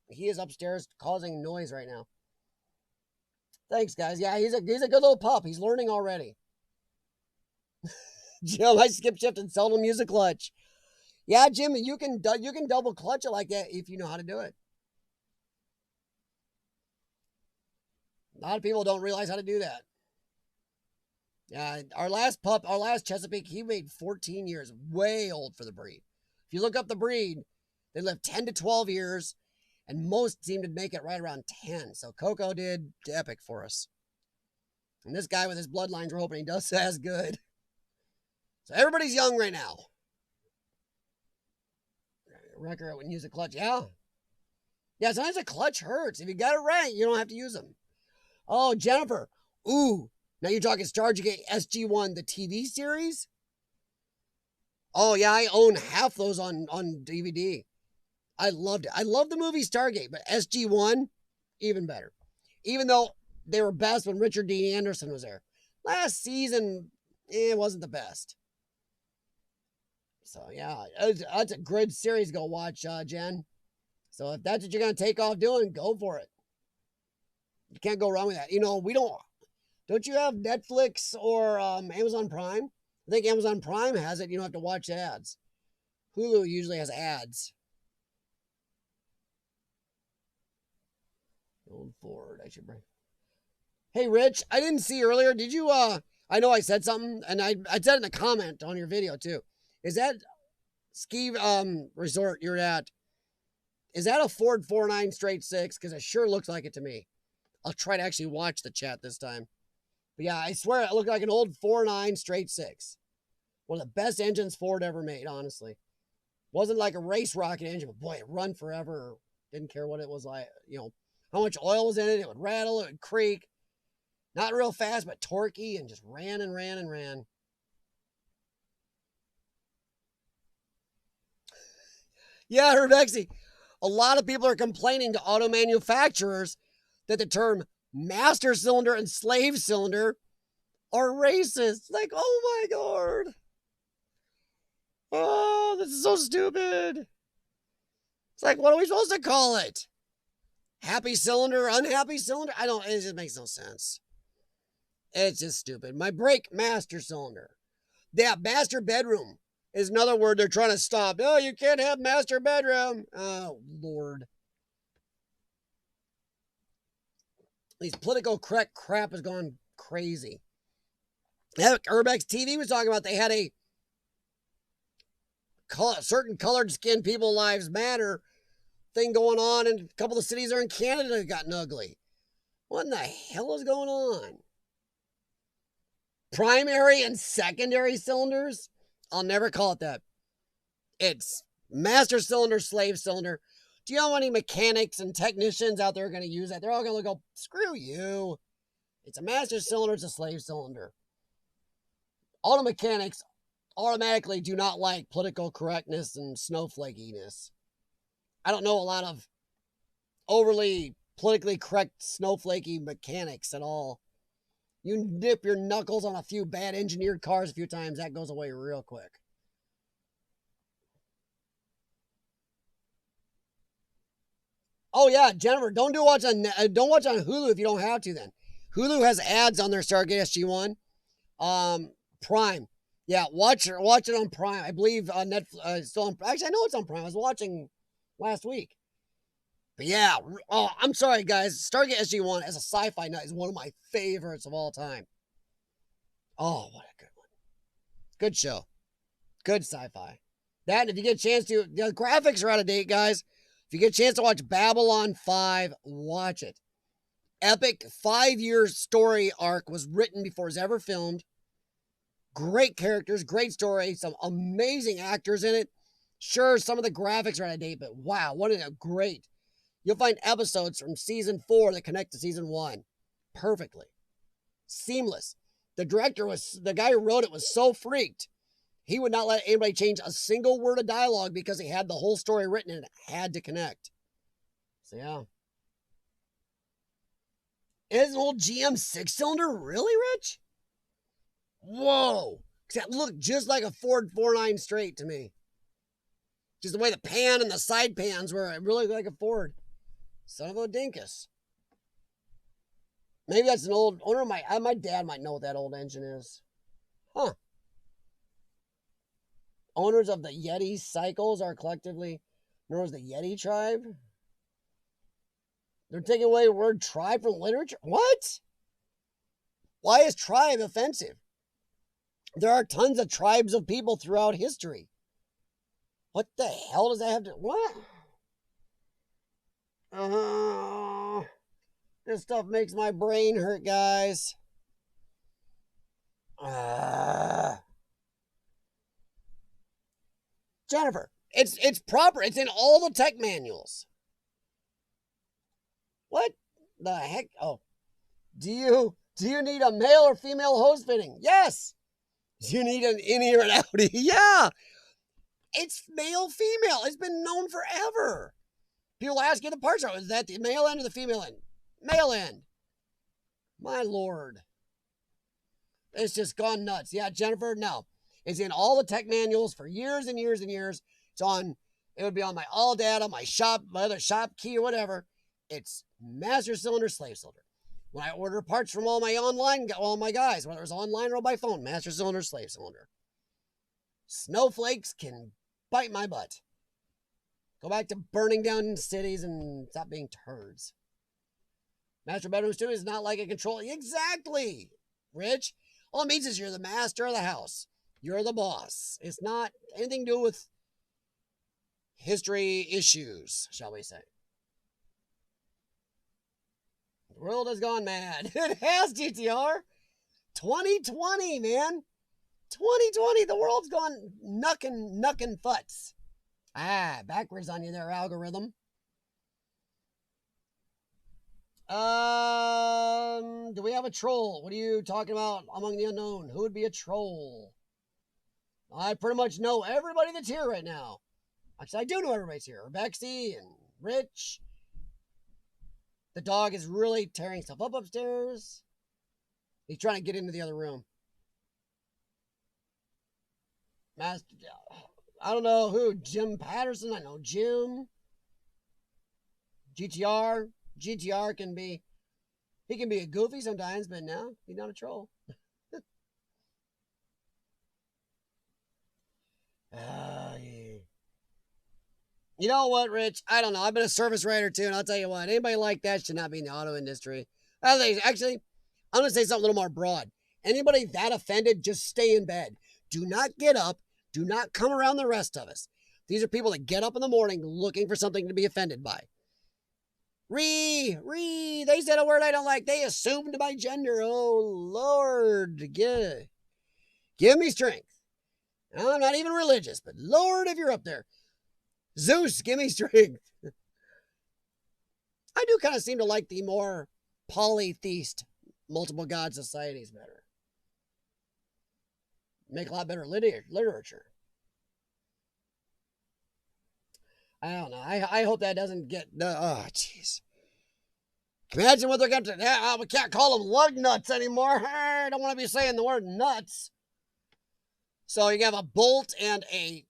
he is upstairs causing noise right now. Thanks, guys. Yeah, he's a good little pup. He's learning already. Jim, I skip shift and seldom use a clutch. Yeah, Jim, you can double clutch it like that if you know how to do it. A lot of people don't realize how to do that. Yeah, our last Chesapeake, he made 14 years. Way old for the breed. If you look up the breed, they live 10 to 12 years, and most seem to make it right around 10. So Coco did epic for us. And this guy with his bloodlines, we're hoping he does as good. So everybody's young right now. Wrecker wouldn't use a clutch. Yeah. Yeah, sometimes a clutch hurts. If you got it right, you don't have to use them. Oh, Jennifer. Ooh. Now you're talking Stargate SG-1, the TV series? Oh, yeah, I own half those on DVD. I loved it. I love the movie Stargate, but SG-1, even better. Even though they were best when Richard Dean Anderson was there. Last season, it wasn't the best. So, yeah, that's a good series to go watch, Jen. So if that's what you're going to take off doing, go for it. You can't go wrong with that. Don't you have Netflix or Amazon Prime? I think Amazon Prime has it. You don't have to watch ads. Hulu usually has ads. Going forward, I should bring. Hey, Rich, I didn't see earlier. Did you, I know I said something, and I said it in a comment on your video, too. Is that ski resort you're at, is that a Ford 49 straight 6? Because it sure looks like it to me. I'll try to actually watch the chat this time. But yeah, I swear it looked like an old 4.9 straight 6. One of the best engines Ford ever made, honestly. Wasn't like a race rocket engine, but boy, it run forever. Didn't care what it was like, how much oil was in it. It would rattle, it would creak. Not real fast, but torquey, and just ran and ran and ran. Yeah, Urbexy. A lot of people are complaining to auto manufacturers that the term master cylinder and slave cylinder are racist. Like, oh my God. Oh, this is so stupid. It's like, what are we supposed to call it? Happy cylinder, unhappy cylinder? It just makes no sense. It's just stupid. My brake master cylinder. Yeah, master bedroom is another word they're trying to stop. Oh, you can't have master bedroom. Oh, Lord. These political correct crap has gone crazy. Urbex TV was talking about they had a certain colored skin people lives matter thing going on, and a couple of cities are in Canada that gotten ugly. What in the hell is going on? Primary and secondary cylinders? I'll never call it that. It's master cylinder, slave cylinder. Do you know how many mechanics and technicians out there are going to use that? They're all going to go, screw you. It's a master cylinder, it's a slave cylinder. Auto mechanics automatically do not like political correctness and snowflakiness. I don't know a lot of overly politically correct snowflakey mechanics at all. You nip your knuckles on a few bad engineered cars a few times, that goes away real quick. Oh yeah, Jennifer, don't watch on Hulu if you don't have to then. Hulu has ads on their Stargate SG-1. Prime. Yeah, watch it on Prime. I believe on Netflix. Still on. Actually, I know it's on Prime. I was watching last week. But yeah, oh, I'm sorry, guys. Stargate SG-1 as a sci-fi nut is one of my favorites of all time. Oh, what a good one. Good show. Good sci-fi. That, and if you get a chance to, the graphics are out of date, guys. If you get a chance to watch Babylon 5, watch it. Epic 5-year story arc was written before it was ever filmed. Great characters, great story, some amazing actors in it. Sure, some of the graphics are out of date, but wow, what a great. You'll find episodes from season 4 that connect to season 1 perfectly. Seamless. The guy who wrote it was so freaked. He would not let anybody change a single word of dialogue because he had the whole story written and it had to connect. So yeah. Is an old GM 6-cylinder really, Rich? Whoa. That looked just like a Ford 4.9 straight to me. Just the way the pan and the side pans were, it really looked like a Ford. Son of a dinkus. Maybe that's an old owner. My dad might know what that old engine is. Huh. Owners of the Yeti cycles are collectively known as the Yeti tribe. They're taking away the word tribe from literature. What? Why is tribe offensive? There are tons of tribes of people throughout history. What the hell does that have to... What? This stuff makes my brain hurt, guys. Jennifer, it's proper. It's in all the tech manuals. What the heck? Oh, do you need a male or female hose fitting? Yes. Do you need an innie or an outie? Yeah. It's male, female. It's been known forever. People ask you the parts are. Is that the male end or the female end? Male end. My Lord. It's just gone nuts. Yeah, Jennifer, no. It's in all the tech manuals for years and years and years. It would be on my all data, my other shop key or whatever. It's master cylinder, slave cylinder. When I order parts from all my guys, whether it's online or by phone, master cylinder, slave cylinder. Snowflakes can bite my butt. Go back to burning down cities and stop being turds. Master bedroom too is not like a control. Exactly, Rich. All it means is you're the master of the house. You're the boss. It's not anything to do with history issues, shall we say. The world has gone mad. It has, GTR. 2020, man. 2020, the world's gone knuckin' futs. Backwards on you there, algorithm. Do we have a troll? What are you talking about among the unknown? Who would be a troll? I pretty much know everybody that's here right now. Actually, I do know everybody's here. Urbexy and Rich. The dog is really tearing stuff up upstairs. He's trying to get into the other room. Master, I don't know who. Jim Patterson. I know Jim. GTR. GTR can be a goofy sometimes, but no, he's not a troll. Yeah. You know what, Rich? I don't know. I've been a service writer too, and I'll tell you what, anybody like that should not be in the auto industry. Actually, I'm going to say something a little more broad. Anybody that offended, just stay in bed. Do not get up. Do not come around the rest of us. These are people that get up in the morning looking for something to be offended by. They said a word I don't like. They assumed my gender. Oh, Lord. Give me strength. I'm not even religious, but Lord, if you're up there. Zeus, give me strength. I do kind of seem to like the more polytheist, multiple god societies better. Make a lot better literature. I don't know. I hope that doesn't get... Oh, jeez. Imagine what they're going to... we can't call them lug nuts anymore. I don't want to be saying the word nuts. So you have a bolt and a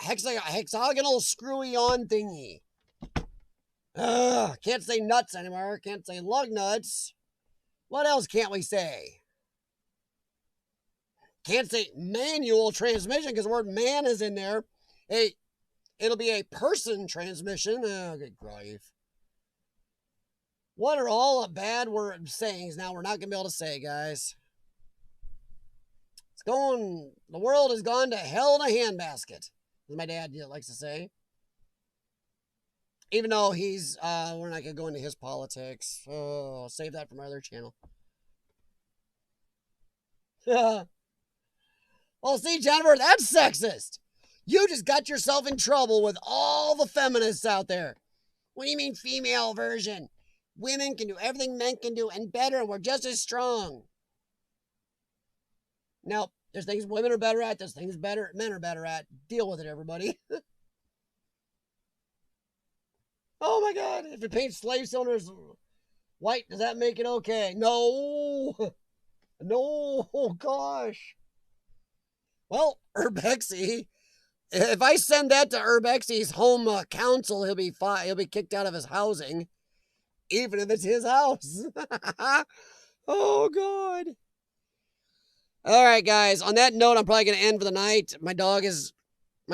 hexagonal screwy-on thingy. Can't say nuts anymore. Can't say lug nuts. What else can't we say? Can't say manual transmission because the word man is in there. Hey, it'll be a person transmission. Oh, good grief. What are all the bad word sayings now we're not going to be able to say, guys? The world has gone to hell in a handbasket, as my dad likes to say. Even though we're not going to go into his politics. Oh, save that for my other channel. Well, see, Jennifer, that's sexist. You just got yourself in trouble with all the feminists out there. What do you mean female version? Women can do everything men can do and better, and we're just as strong. Now, there's things women are better at. There's things men are better at. Deal with it, everybody. Oh, my God. If you paint slave cylinders white, does that make it okay? No. No. Oh, gosh. Well, Urbexy, if I send that to Urbexy's home council, he'll be kicked out of his housing, even if it's his house. Oh, God. All right, guys. On that note, I'm probably going to end for the night. My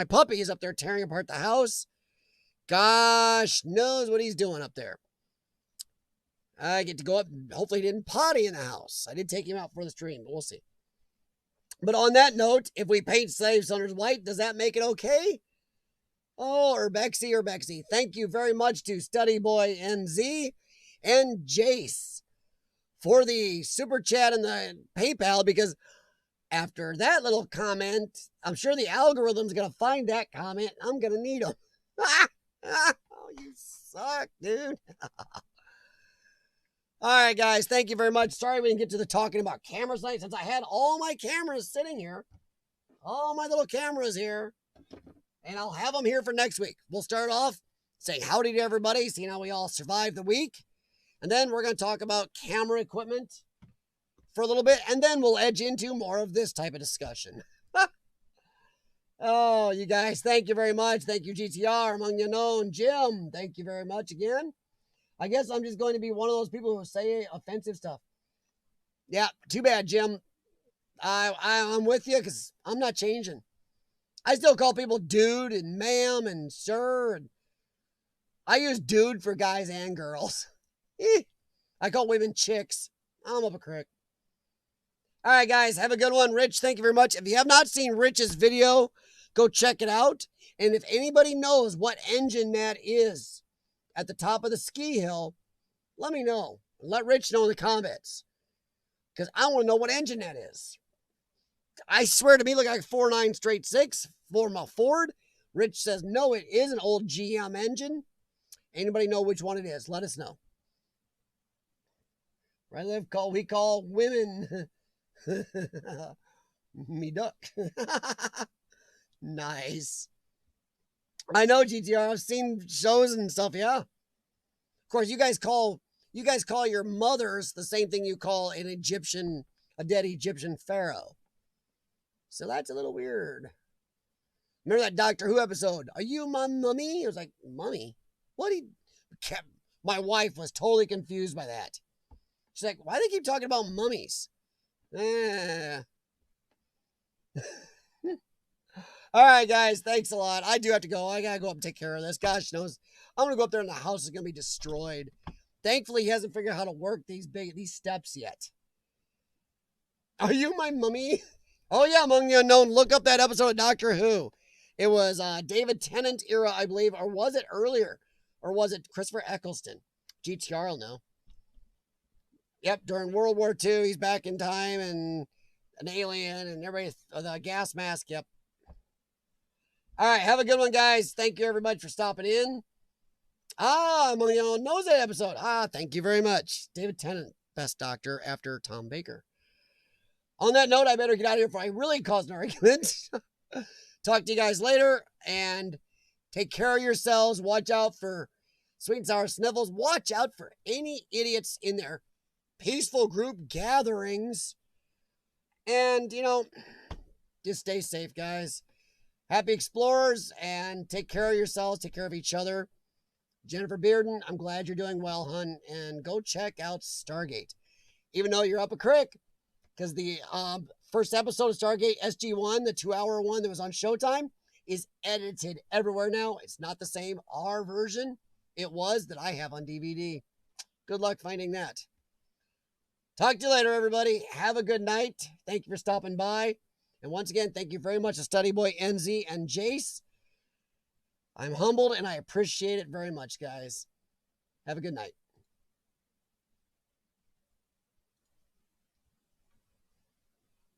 puppy is up there tearing apart the house. Gosh knows what he's doing up there. I get to go up. Hopefully he didn't potty in the house. I did take him out for the stream, but we'll see. But on that note, if we paint slave cylinders white, does that make it okay? Oh, Urbexy. Thank you very much to Studyboy NZ and Jace for the super chat and the PayPal, because after that little comment, I'm sure the algorithm's going to find that comment. I'm going to need them. Oh, you suck, dude. All right, guys. Thank you very much. Sorry we didn't get to the talking about cameras tonight, since I had all my cameras sitting here. All my little cameras here. And I'll have them here for next week. We'll start off saying howdy to everybody, seeing how we all survived the week. And then we're going to talk about camera equipment for a little bit. And then we'll edge into more of this type of discussion. Oh, you guys, thank you very much. Thank you, GTR, Among the Unknown. Jim, thank you very much again. I guess I'm just going to be one of those people who say offensive stuff. Yeah, too bad, Jim. I'm with you because I'm not changing. I still call people dude and ma'am and sir. And I use dude for guys and girls. I call women chicks. I'm up a crick. All right, guys, have a good one. Rich, thank you very much. If you have not seen Rich's video, go check it out. And if anybody knows what engine that is at the top of the ski hill, let me know. Let Rich know in the comments, because I want to know what engine that is. I swear to me, look like a 4.9 straight 6 for my Ford. Rich says, no, it is an old GM engine. Anybody know which one it is? Let us know. Right, we call women me duck. Nice. I know, GTR. I've seen shows and stuff. Yeah. Of course, you guys call your mothers the same thing you call a dead Egyptian pharaoh. So that's a little weird. Remember that Doctor Who episode? Are you my mummy? It was like, mummy? What? My wife was totally confused by that. She's like, why do they keep talking about mummies? All right, guys. Thanks a lot. I do have to go. I got to go up and take care of this. Gosh knows. I'm going to go up there and the house is going to be destroyed. Thankfully, he hasn't figured out how to work these steps yet. Are you my mummy? Oh, yeah, Among the Unknown. Look up that episode of Doctor Who. It was David Tennant era, I believe. Or was it earlier? Or was it Christopher Eccleston? GTR will know. Yep, during World War II, he's back in time and an alien and everybody, the gas mask. Yep. All right, have a good one, guys. Thank you, everybody, for stopping in. Among the Unknown knows that episode. Thank you very much. David Tennant, best doctor after Tom Baker. On that note, I better get out of here before I really cause an argument. Talk to you guys later, and take care of yourselves. Watch out for sweet and sour sniffles. Watch out for any idiots in their peaceful group gatherings. And, just stay safe, guys. Happy explorers, and take care of yourselves. Take care of each other. Jennifer Bearden, I'm glad you're doing well, hun. And go check out Stargate. Even though you're up a crick, because the first episode of Stargate SG-1, the 2-hour one that was on Showtime, is edited everywhere now. It's not the same R version it was that I have on DVD. Good luck finding that. Talk to you later, everybody. Have a good night. Thank you for stopping by. And once again, thank you very much to Study Boy, NZ, and Jace. I'm humbled and I appreciate it very much, guys. Have a good night.